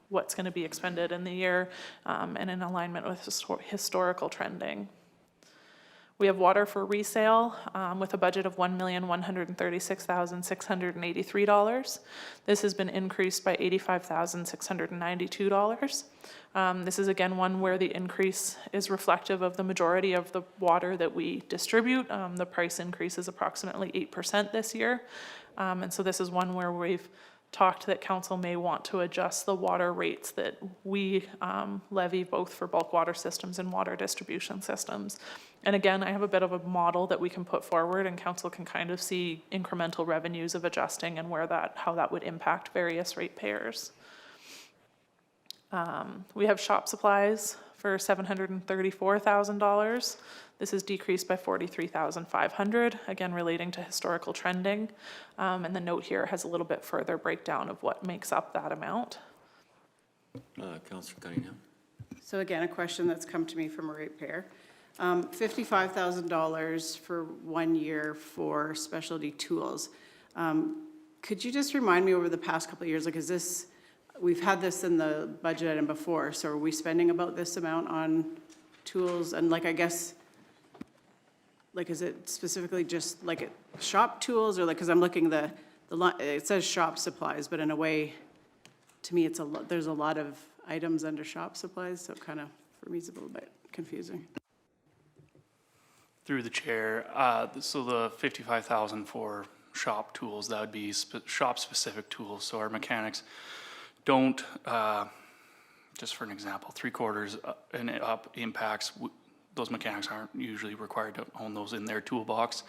what's going to be expended in the year and in alignment with historical trending. We have water for resale with a budget of $1,136,683. This has been increased by $85,692. This is again one where the increase is reflective of the majority of the water that we distribute. The price increase is approximately 8% this year. And so this is one where we've talked that council may want to adjust the water rates that we levy both for bulk water systems and water distribution systems. And again, I have a bit of a model that we can put forward and council can kind of see incremental revenues of adjusting and how that would impact various ratepayers. We have shop supplies for $734,000. This is decreased by $43,500, again relating to historical trending. And the note here has a little bit further breakdown of what makes up that amount. Councillor Cunningham. So again, a question that's come to me from a ratepayer. $55,000 for 1 year for specialty tools. Could you just remind me over the past couple of years, like is this, we've had this in the budget item before, so are we spending about this amount on tools? And like, I guess, like, is it specifically just like shop tools or like, cause I'm looking it says shop supplies, but in a way, to me, there's a lot of items under shop supplies, so kind of, for me, it's a little bit confusing. Through the chair, so the $55,000 for shop tools, that would be shop-specific tools. So our mechanics don't, just for an example, 3/4 and up impacts, those mechanics aren't usually required to own those in their toolbox.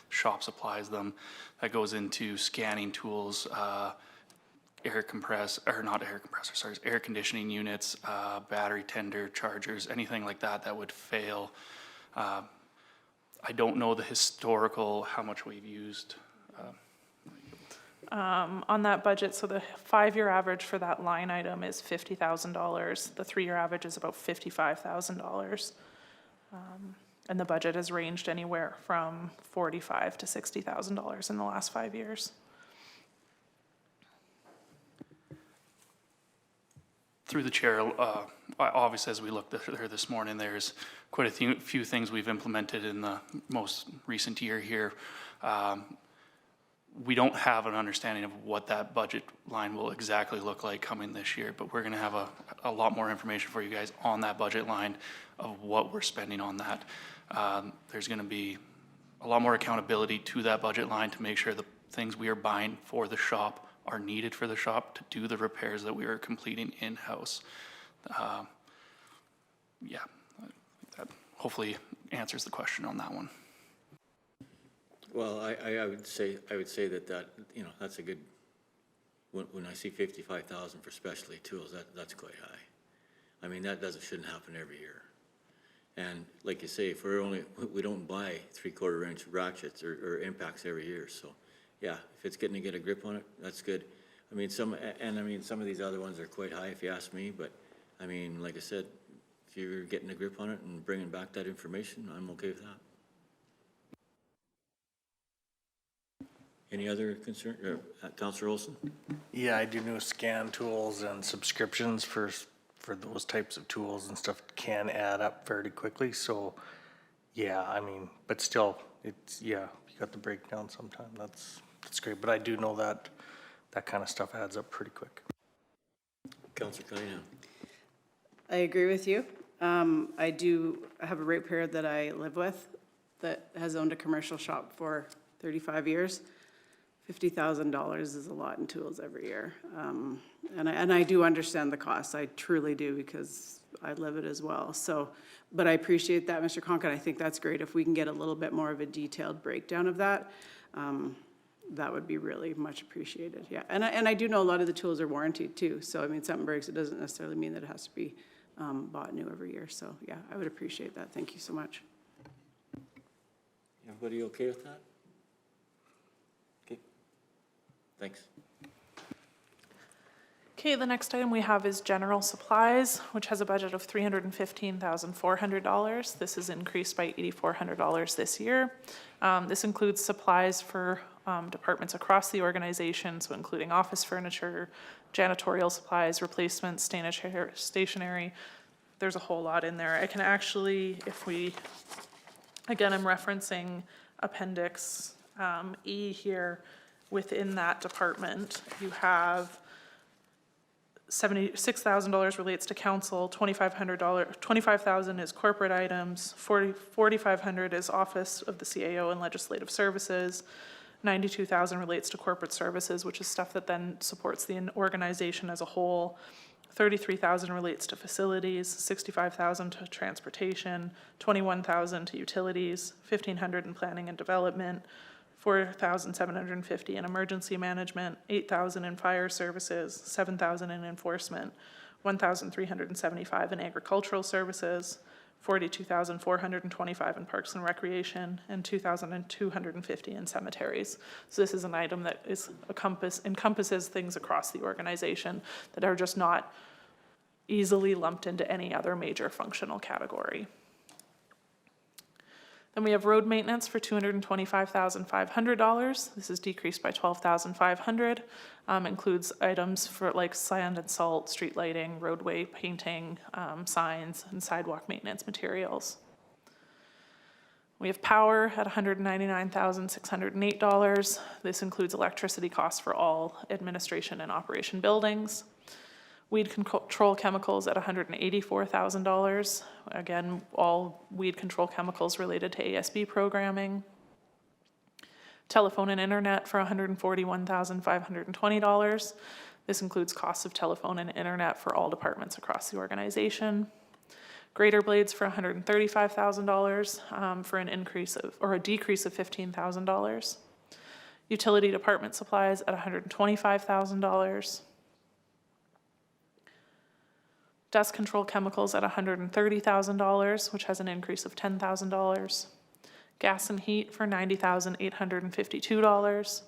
Shop supplies them. That goes into scanning tools, air conditioning units, battery tender, chargers, anything like that that would fail. I don't know the historical, how much we've used. On that budget, so the 5-year average for that line item is $50,000. The 3-year average is about $55,000. And the budget has ranged anywhere from $45,000 to $60,000 in the last 5 years. Through the chair, obviously, as we looked there this morning, there's quite a few things we've implemented in the most recent year here. We don't have an understanding of what that budget line will exactly look like coming this year, but we're gonna have a lot more information for you guys on that budget line of what we're spending on that. There's gonna be a lot more accountability to that budget line to make sure the things we are buying for the shop are needed for the shop to do the repairs that we are completing in-house. Yeah, that hopefully answers the question on that one. Well, I would say that, you know, that's a good, when I see 55,000 for specialty tools, that's quite high. I mean, shouldn't happen every year. And like you say, if we don't buy 3/4 inch ratchets or impacts every year, so yeah, if it's getting to get a grip on it, that's good. I mean, some of these other ones are quite high if you ask me, but I mean, like I said, if you're getting a grip on it and bringing back that information, I'm okay with that. Any other concern, Councillor Olson? Yeah, I do know scan tools and subscriptions for those types of tools and stuff can add up fairly quickly. So, yeah, I mean, but still, it's, yeah, you got the breakdown sometime. That's great. But I do know that kind of stuff adds up pretty quick. Councillor Cunningham. I agree with you. I do have a ratepayer that I live with that has owned a commercial shop for 35 years. $50,000 is a lot in tools every year. And I do understand the costs. I truly do, because I live it as well. So, but I appreciate that, Mr. Conklin. I think that's great. If we can get a little bit more of a detailed breakdown of that, that would be really much appreciated. Yeah, and I do know a lot of the tools are warranted too. So, I mean, something breaks, it doesn't necessarily mean that it has to be bought new every year. So, yeah, I would appreciate that. Thank you so much. Everybody okay with that? Okay, thanks. Okay, the next item we have is general supplies, which has a budget of $315,400. This is increased by $8,400 this year. This includes supplies for departments across the organization, so including office furniture, janitorial supplies, replacements, stationery. There's a whole lot in there. I can actually, again, I'm referencing Appendix E here. Within that department, you have $76,000 relates to council, $25,000 is corporate items, $4,500 is office of the CAO and legislative services, $92,000 relates to corporate services, which is stuff that then supports the organization as a whole. $33,000 relates to facilities, $65,000 to transportation, $21,000 to utilities, $1,500 in planning and development, $4,750 in emergency management, $8,000 in fire services, $7,000 in enforcement, $1,375 in agricultural services, $42,425 in parks and recreation, and $2,250 in cemeteries. So this is an item that is encompasses things across the organization that are just not easily lumped into any other major functional category. Then we have road maintenance for $225,500. This is decreased by $12,500. Includes items for like sand and salt, street lighting, roadway painting, signs, and sidewalk maintenance materials. We have power at $199,608. This includes electricity costs for all administration and operation buildings. Weed control chemicals at $184,000. Again, all weed control chemicals related to ASB programming. Telephone and internet for $141,520. This includes costs of telephone and internet for all departments across the organization. Grader blades for $135,000 for an increase of, or a decrease of $15,000. Utility department supplies at $125,000. Dust control chemicals at $130,000, which has an increase of $10,000. Gas and heat for $90,852.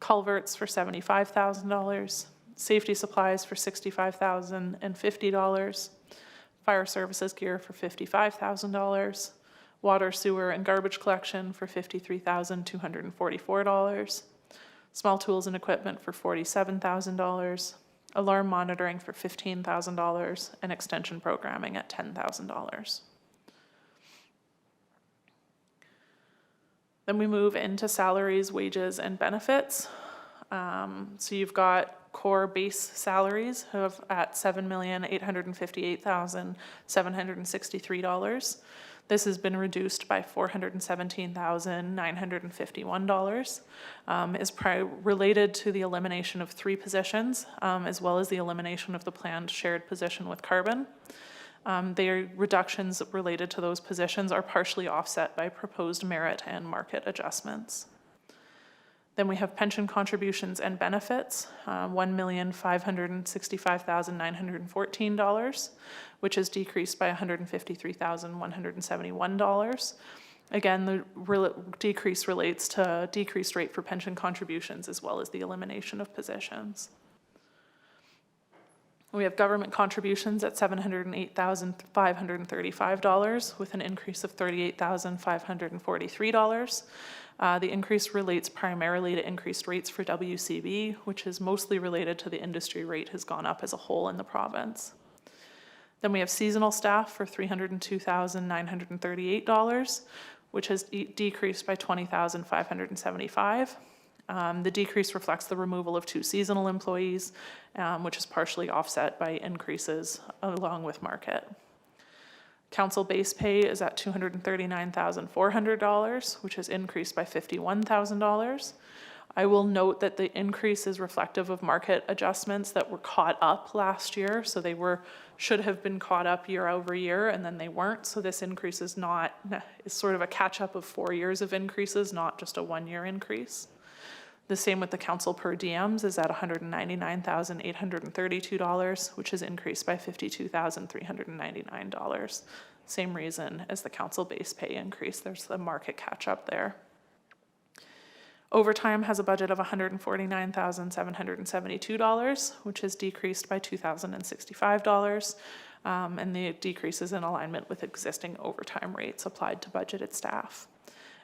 Culverts for $75,000. Safety supplies for $65,050. Fire services gear for $55,000. Water, sewer, and garbage collection for $53,244. Small tools and equipment for $47,000. Alarm monitoring for $15,000, and extension programming at $10,000. Then we move into salaries, wages, and benefits. So you've got core base salaries at $7,858,763. This has been reduced by $417,951. Is related to the elimination of 3 positions, as well as the elimination of the planned shared position with Carbon. Their reductions related to those positions are partially offset by proposed merit and market adjustments. Then we have pension contributions and benefits, $1,565,914, which is decreased by $153,171. Again, the decrease relates to decreased rate for pension contributions as well as the elimination of positions. We have government contributions at $708,535 with an increase of $38,543. The increase relates primarily to increased rates for WCB, which is mostly related to the industry rate has gone up as a whole in the province. Then we have seasonal staff for $302,938, which has decreased by $20,575. The decrease reflects the removal of 2 seasonal employees, which is partially offset by increases along with market. Council base pay is at $239,400, which has increased by $51,000. I will note that the increase is reflective of market adjustments that were caught up last year, so they should have been caught up year over year, and then they weren't. So this increase is sort of a catch-up of 4 years of increases, not just a 1-year increase. The same with the council per diems is at $199,832, which is increased by $52,399. Same reason as the council base pay increase. There's the market catch-up there. Overtime has a budget of $149,772, which is decreased by $2,065, and the decrease is in alignment with existing overtime rates applied to budgeted staff.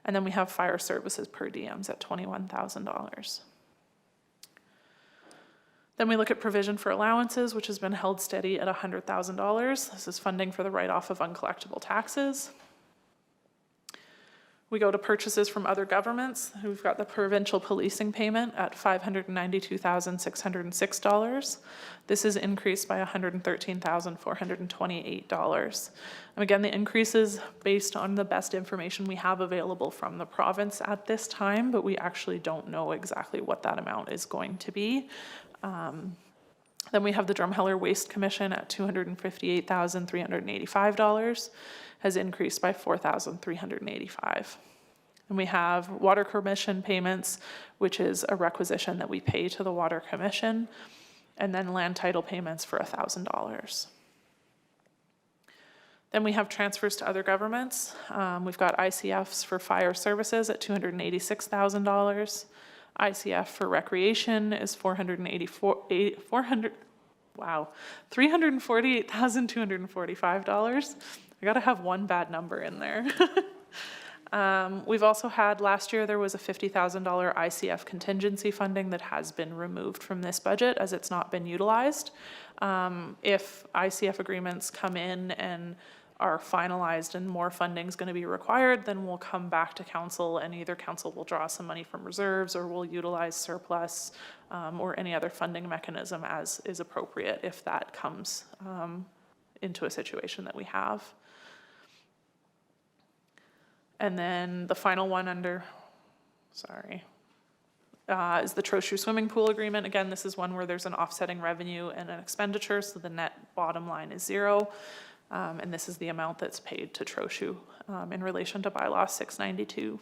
And then we have fire services per diems at $21,000. Then we look at provision for allowances, which has been held steady at $100,000. This is funding for the write-off of uncollectible taxes. We go to purchases from other governments. We've got the provincial policing payment at $592,606. This is increased by $113,428. And again, the increase is based on the best information we have available from the province at this time, but we actually don't know exactly what that amount is going to be. Then we have the Drumheller Waste Commission at $258,385, has increased by $4,385. And we have Water Commission payments, which is a requisition that we pay to the Water Commission, and then land title payments for $1,000. Then we have transfers to other governments. We've got ICFs for fire services at $286,000. ICF for recreation is $348,245. I gotta have one bad number in there. We've also had, last year there was a $50,000 ICF contingency funding that has been removed from this budget as it's not been utilized. If ICF agreements come in and are finalized and more funding is going to be required, then we'll come back to council, and either council will draw some money from reserves or we'll utilize surplus or any other funding mechanism as is appropriate if that comes into a situation that we have. And then the final one under, is the Trochu Swimming Pool Agreement. Again, this is one where there's an offsetting revenue and an expenditure, so the net bottom line is 0. And this is the amount that's paid to Trochu in relation to bylaw 692.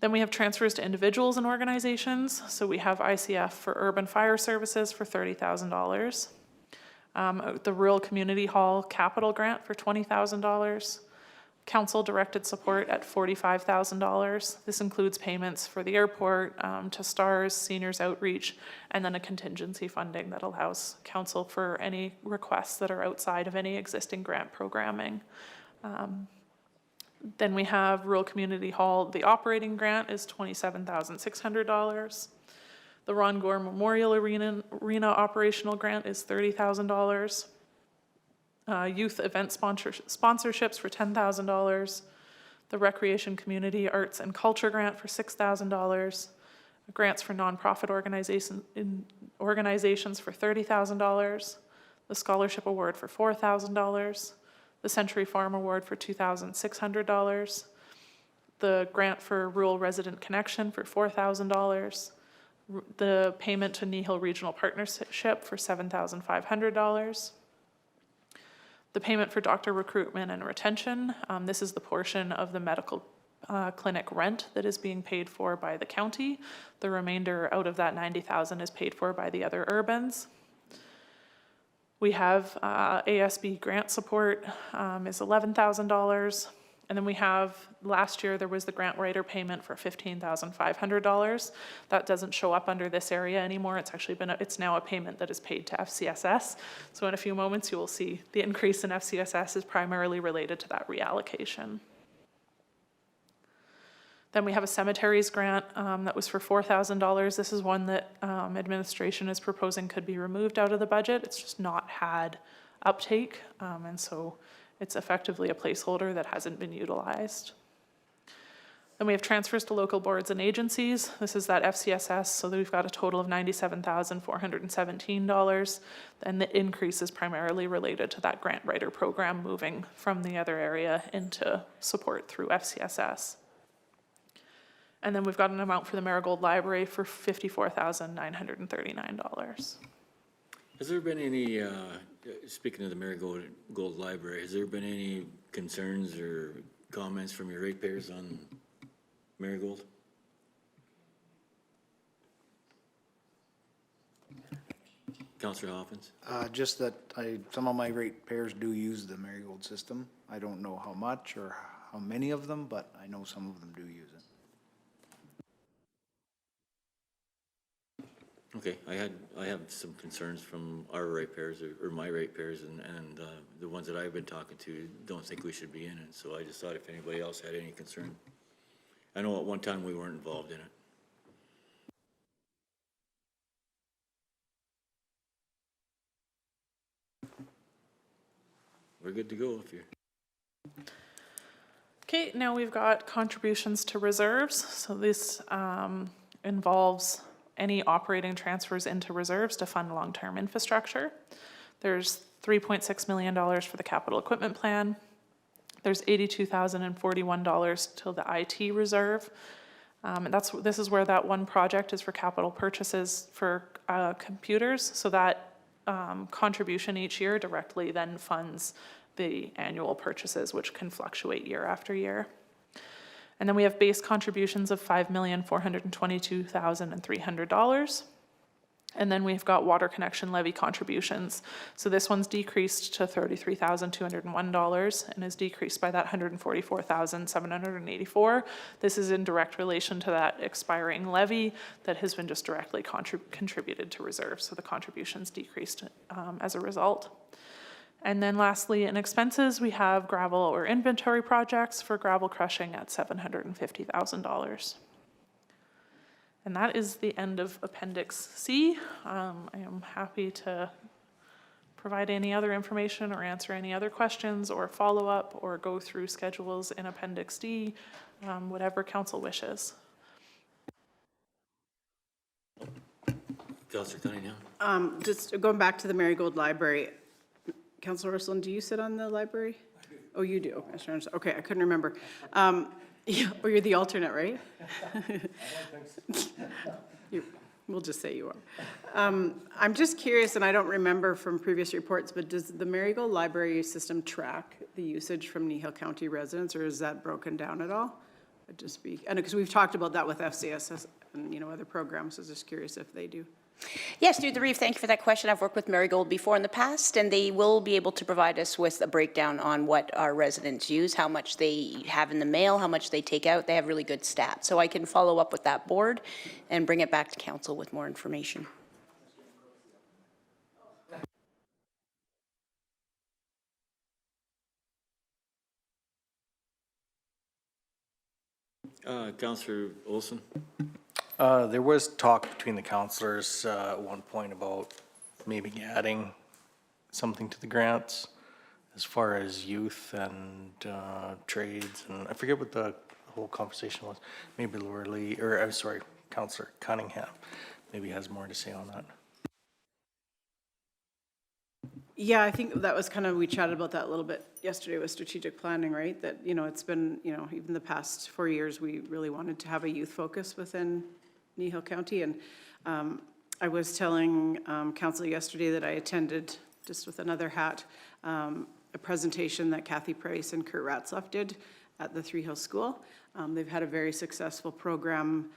Then we have transfers to individuals and organizations. So we have ICF for Urban Fire Services for $30,000. The Rural Community Hall Capital Grant for $20,000. Council directed support at $45,000. This includes payments for the airport, to STARS, Seniors Outreach, and then a contingency funding that allows council for any requests that are outside of any existing grant programming. Then we have Rural Community Hall, the operating grant is $27,600. The Ron Gore Memorial Arena operational grant is $30,000. Youth event sponsorships for $10,000. The Recreation Community Arts and Culture grant for $6,000. Grants for nonprofit organizations for $30,000. The Scholarship Award for $4,000. The Century Farm Award for $2,600. The grant for Rural Resident Connection for $4,000. The payment to Kneehill Regional Partnership for $7,500. The payment for doctor recruitment and retention. This is the portion of the medical clinic rent that is being paid for by the county. The remainder out of that $90,000 is paid for by the other urbans. We have ASB grant support is $11,000. And then we have, last year there was the grant writer payment for $15,500. That doesn't show up under this area anymore. It's actually it's now a payment that is paid to FCSS. So in a few moments you will see the increase in FCSS is primarily related to that reallocation. Then we have a cemeteries grant that was for $4,000. This is one that administration is proposing could be removed out of the budget. It's just not had uptake, and so it's effectively a placeholder that hasn't been utilized. Then we have transfers to local boards and agencies. This is that FCSS, so that we've got a total of $97,417, and the increase is primarily related to that grant writer program moving from the other area into support through FCSS. And then we've got an amount for the Marigold Library for $54,939. Has there been any, speaking of the Marigold Library, has there been any concerns or comments from your ratepayers on Marigold? Councillor Hoffins? Just that some of my ratepayers do use the Marigold system. I don't know how much or how many of them, but I know some of them do use it. Okay, I have some concerns from our ratepayers or my ratepayers and the ones that I've been talking to don't think we should be in it. So I just thought if anybody else had any concern. I know at one time we weren't involved in it. We're good to go if you're. Okay, now we've got contributions to reserves. So this involves any operating transfers into reserves to fund long-term infrastructure. There's $3.6 million for the capital equipment plan. There's $82,041 to the IT reserve. And this is where that one project is for capital purchases for computers. So that contribution each year directly then funds the annual purchases, which can fluctuate year after year. And then we have base contributions of $5,422,300. And then we've got water connection levy contributions. So this one's decreased to $33,201 and is decreased by that $144,784. This is in direct relation to that expiring levy that has been just directly contributed to reserves. So the contributions decreased as a result. And then lastly, in expenses, we have gravel or inventory projects for gravel crushing at $750,000. And that is the end of Appendix C. I am happy to provide any other information or answer any other questions or follow up or go through schedules in Appendix D, whatever council wishes. Councillor Cunningham? Just going back to the Marigold Library, Councillor Ursuline, do you sit on the library? I do. Oh, you do. Okay, I couldn't remember. Yeah, or you're the alternate, right? We'll just say you are. I'm just curious, and I don't remember from previous reports, but does the Marigold Library System track the usage from Kneehill County residents, or is that broken down at all? I'd just be, and because we've talked about that with FCS and, you know, other programs, so just curious if they do. Yes, through the Reeve, thank you for that question. I've worked with Marigold before in the past, and they will be able to provide us with a breakdown on what our residents use, how much they have in the mail, how much they take out. They have really good stats. So I can follow up with that board and bring it back to council with more information. Councillor Olson? There was talk between the councilors at one point about maybe adding something to the grants as far as youth and trades, and I forget what the whole conversation was. Maybe Laura Lee, or I'm sorry, Councillor Cunningham, maybe has more to say on that. Yeah, I think that was kind of, we chatted about that a little bit yesterday with strategic planning, right? That, you know, it's been, you know, even the past 4 years, we really wanted to have a youth focus within Kneehill County. And I was telling council yesterday that I attended, just with another hat, a presentation that Kathy Price and Kurt Ratzlaff did at the Three Hills School. They've had a very successful program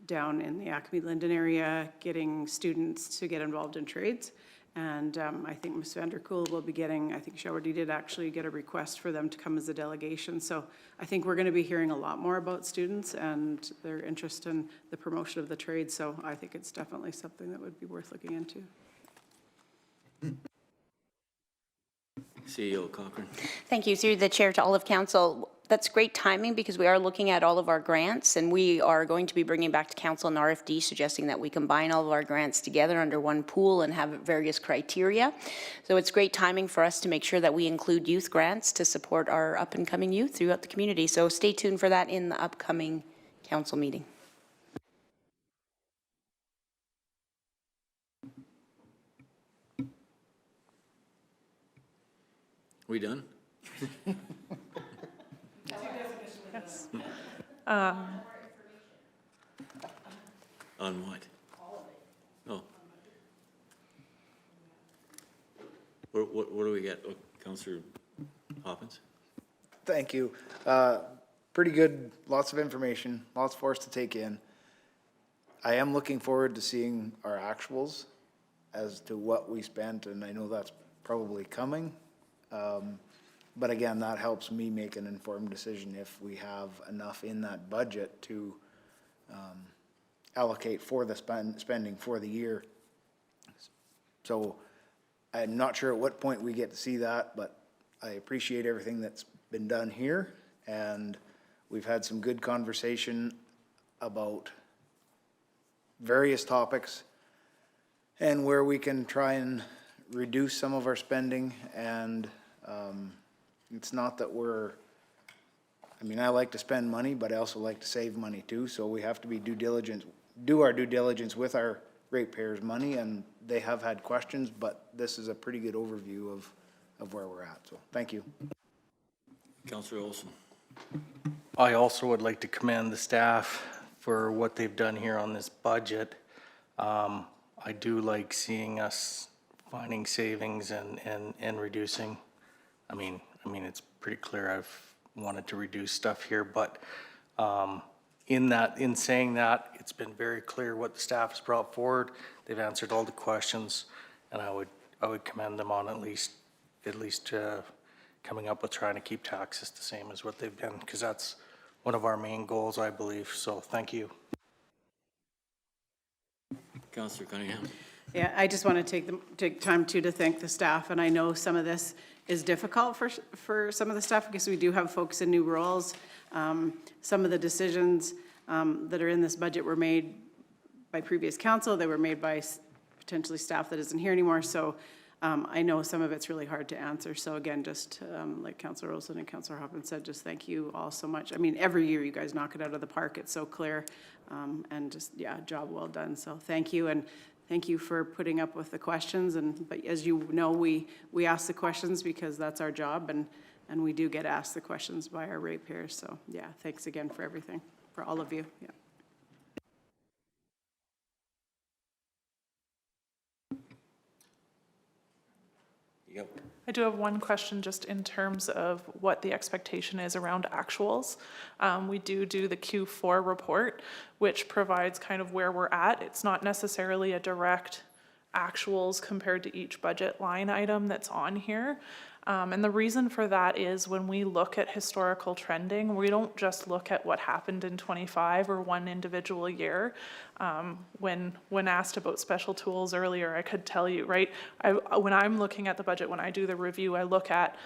down in the Acme-Linden area, getting students to get involved in trades. And I think Ms. Vanderkool will be getting, I think she already did actually get a request for them to come as a delegation. So I think we're going to be hearing a lot more about students and their interest in the promotion of the trade. So I think it's definitely something that would be worth looking into. CEO Cochran. Thank you. Through the chair to all of council, that's great timing because we are looking at all of our grants and we are going to be bringing back to council an RFD suggesting that we combine all of our grants together under one pool and have various criteria. So it's great timing for us to make sure that we include youth grants to support our up and coming youth throughout the community. So stay tuned for that in the upcoming council meeting. We done? Yes. On what? All of it. Oh. What do we get? Oh, Councillor Hoppins? Thank you. Pretty good, lots of information, lots for us to take in. I am looking forward to seeing our actuals as to what we spent, and I know that's probably coming. But again, that helps me make an informed decision if we have enough in that budget to allocate for the spending for the year. So I'm not sure at what point we get to see that, but I appreciate everything that's been done here. And we've had some good conversation about various topics and where we can try and reduce some of our spending. And it's not that I mean, I like to spend money, but I also like to save money too. So we have to be do our due diligence with our ratepayers' money, and they have had questions, but this is a pretty good overview of where we're at. So thank you. Councillor Olson. I also would like to commend the staff for what they've done here on this budget. I do like seeing us finding savings and reducing. I mean, it's pretty clear I've wanted to reduce stuff here, but in saying that, it's been very clear what the staff has brought forward. They've answered all the questions, and I would commend them on at least coming up with trying to keep taxes the same as what they've been, because that's one of our main goals, I believe. So thank you. Councillor Cunningham. Yeah, I just want to take time too to thank the staff, and I know some of this is difficult for some of the staff because we do have folks in new roles. Some of the decisions that are in this budget were made by previous council. They were made by potentially staff that isn't here anymore. So I know some of it's really hard to answer. So again, just like Councillor Olson and Councillor Hoppin said, just thank you all so much. I mean, every year you guys knock it out of the park. It's so clear, and just, yeah, job well done. So thank you, and thank you for putting up with the questions. But as you know, we ask the questions because that's our job, And we do get asked the questions by our ratepayers, so yeah, thanks again for everything, for all of you, yeah. Yep. I do have one question just in terms of what the expectation is around actuals. We do the Q4 report, which provides kind of where we're at. It's not necessarily a direct actuals compared to each budget line item that's on here. And the reason for that is when we look at historical trending, we don't just look at what happened in '25 or one individual year. When asked about special tools earlier, I could tell you, right? When I'm looking at the budget, when I do the review, I look at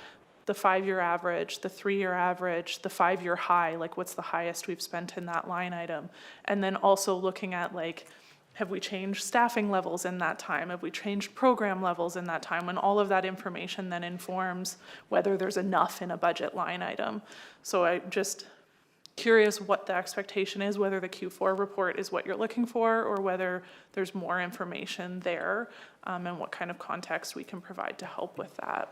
the 5-year average, the 3-year average, the 5-year high, like what's the highest we've spent in that line item. And then also looking at like, have we changed staffing levels in that time? Have we changed program levels in that time? And all of that information then informs whether there's enough in a budget line item. So I'm just curious what the expectation is, whether the Q4 report is what you're looking for or whether there's more information there, and what kind of context we can provide to help with that.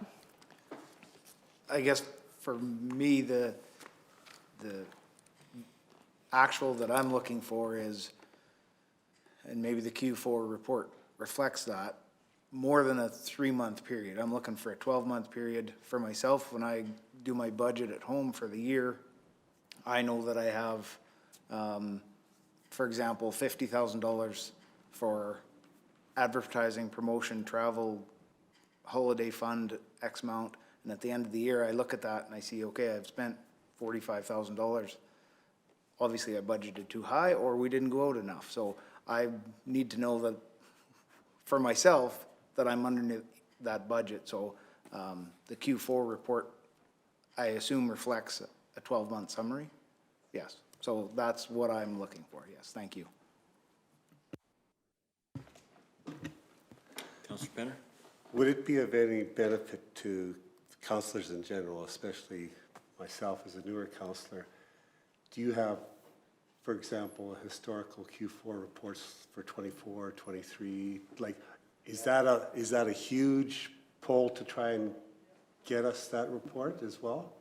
I guess for me, the actual that I'm looking for is, and maybe the Q4 report reflects that, more than a 3-month period. I'm looking for a 12-month period for myself. When I do my budget at home for the year, I know that I have, for example, $50,000 for advertising, promotion, travel, holiday fund, X amount. And at the end of the year, I look at that and I see, okay, I've spent $45,000. Obviously, I budgeted too high or we didn't go out enough. So I need to know that for myself that I'm underneath that budget. So the Q4 report, I assume, reflects a 12-month summary? Yes. So that's what I'm looking for. Yes. Thank you. Councillor Penner? Would it be of any benefit to councillors in general, especially myself as a newer councillor? Do you have, for example, historical Q4 reports for 24, 23? Like, is that a huge pull to try and get us that report as well?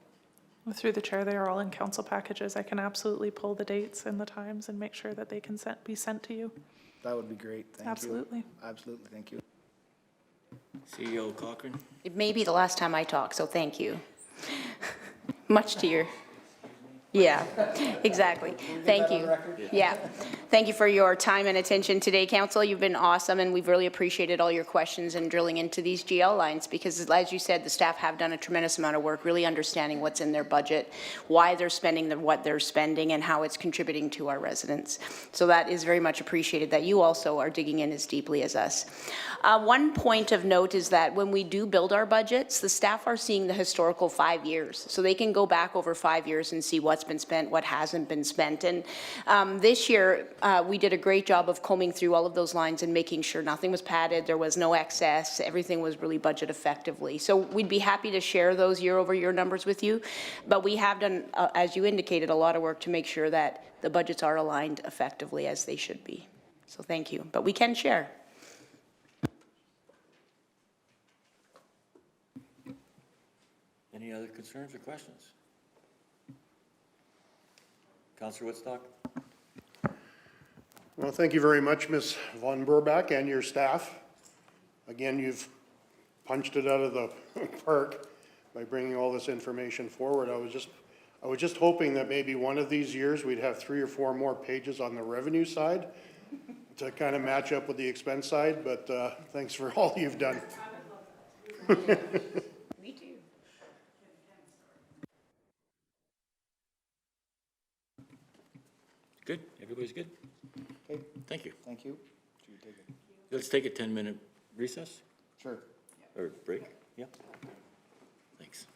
Through the chair, they are all in council packages. I can absolutely pull the dates and the times and make sure that they can be sent to you. That would be great. Thank you. Absolutely. Absolutely. Thank you. CEO Cochran? It may be the last time I talk, so thank you. Much to your, yeah, exactly. Thank you. Yeah. Thank you for your time and attention today, Council. You've been awesome, and we've really appreciated all your questions and drilling into these GL lines because, as you said, the staff have done a tremendous amount of work really understanding what's in their budget, why they're spending what they're spending, and how it's contributing to our residents. So that is very much appreciated that you also are digging in as deeply as us. One point of note is that when we do build our budgets, the staff are seeing the historical 5 years. So they can go back over 5 years and see what's been spent, what hasn't been spent. And this year, we did a great job of combing through all of those lines and making sure nothing was padded, there was no excess, everything was really budget effectively. So we'd be happy to share those year-over-year numbers with you, but we have done, as you indicated, a lot of work to make sure that the budgets are aligned effectively as they should be. So thank you, but we can share. Any other concerns or questions? Councillor Woodstock? Well, thank you very much, Ms. Von Burbach and your staff. Again, you've punched it out of the park by bringing all this information forward. I was just hoping that maybe one of these years we'd have 3 or 4 more pages on the revenue side to kind of match up with the expense side, but thanks for all you've done. Me too. Good? Everybody's good? Okay. Thank you. Thank you. Let's take a 10-minute recess Sure. or break. Yeah. Thanks.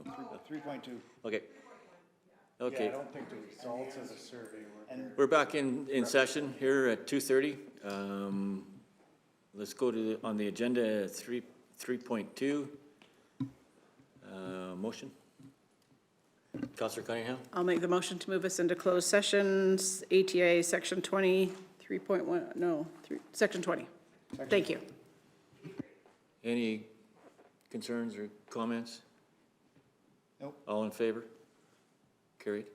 No. 3.2. Okay. Okay. think the results of the survey were. We're back in session here at 2:30. Let's go to, on the agenda, 3.2. Motion? Counselor Cunningham? I'll make the motion to move us into closed sessions, ATIA Section 20, 3.1, no, Section 20. Thank you. Any concerns or comments? Nope. All in favor? Carried.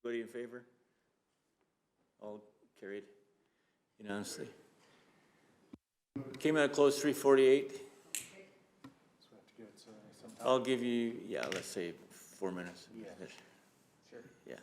Anybody in favor? All carried unanimously. Came out close 3:48. I'll give you, yeah, let's say 4 minutes. Yeah. Sure. Yeah.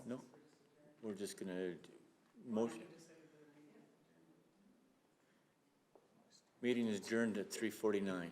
No, we're just gonna motion. Meeting is adjourned at 3:49.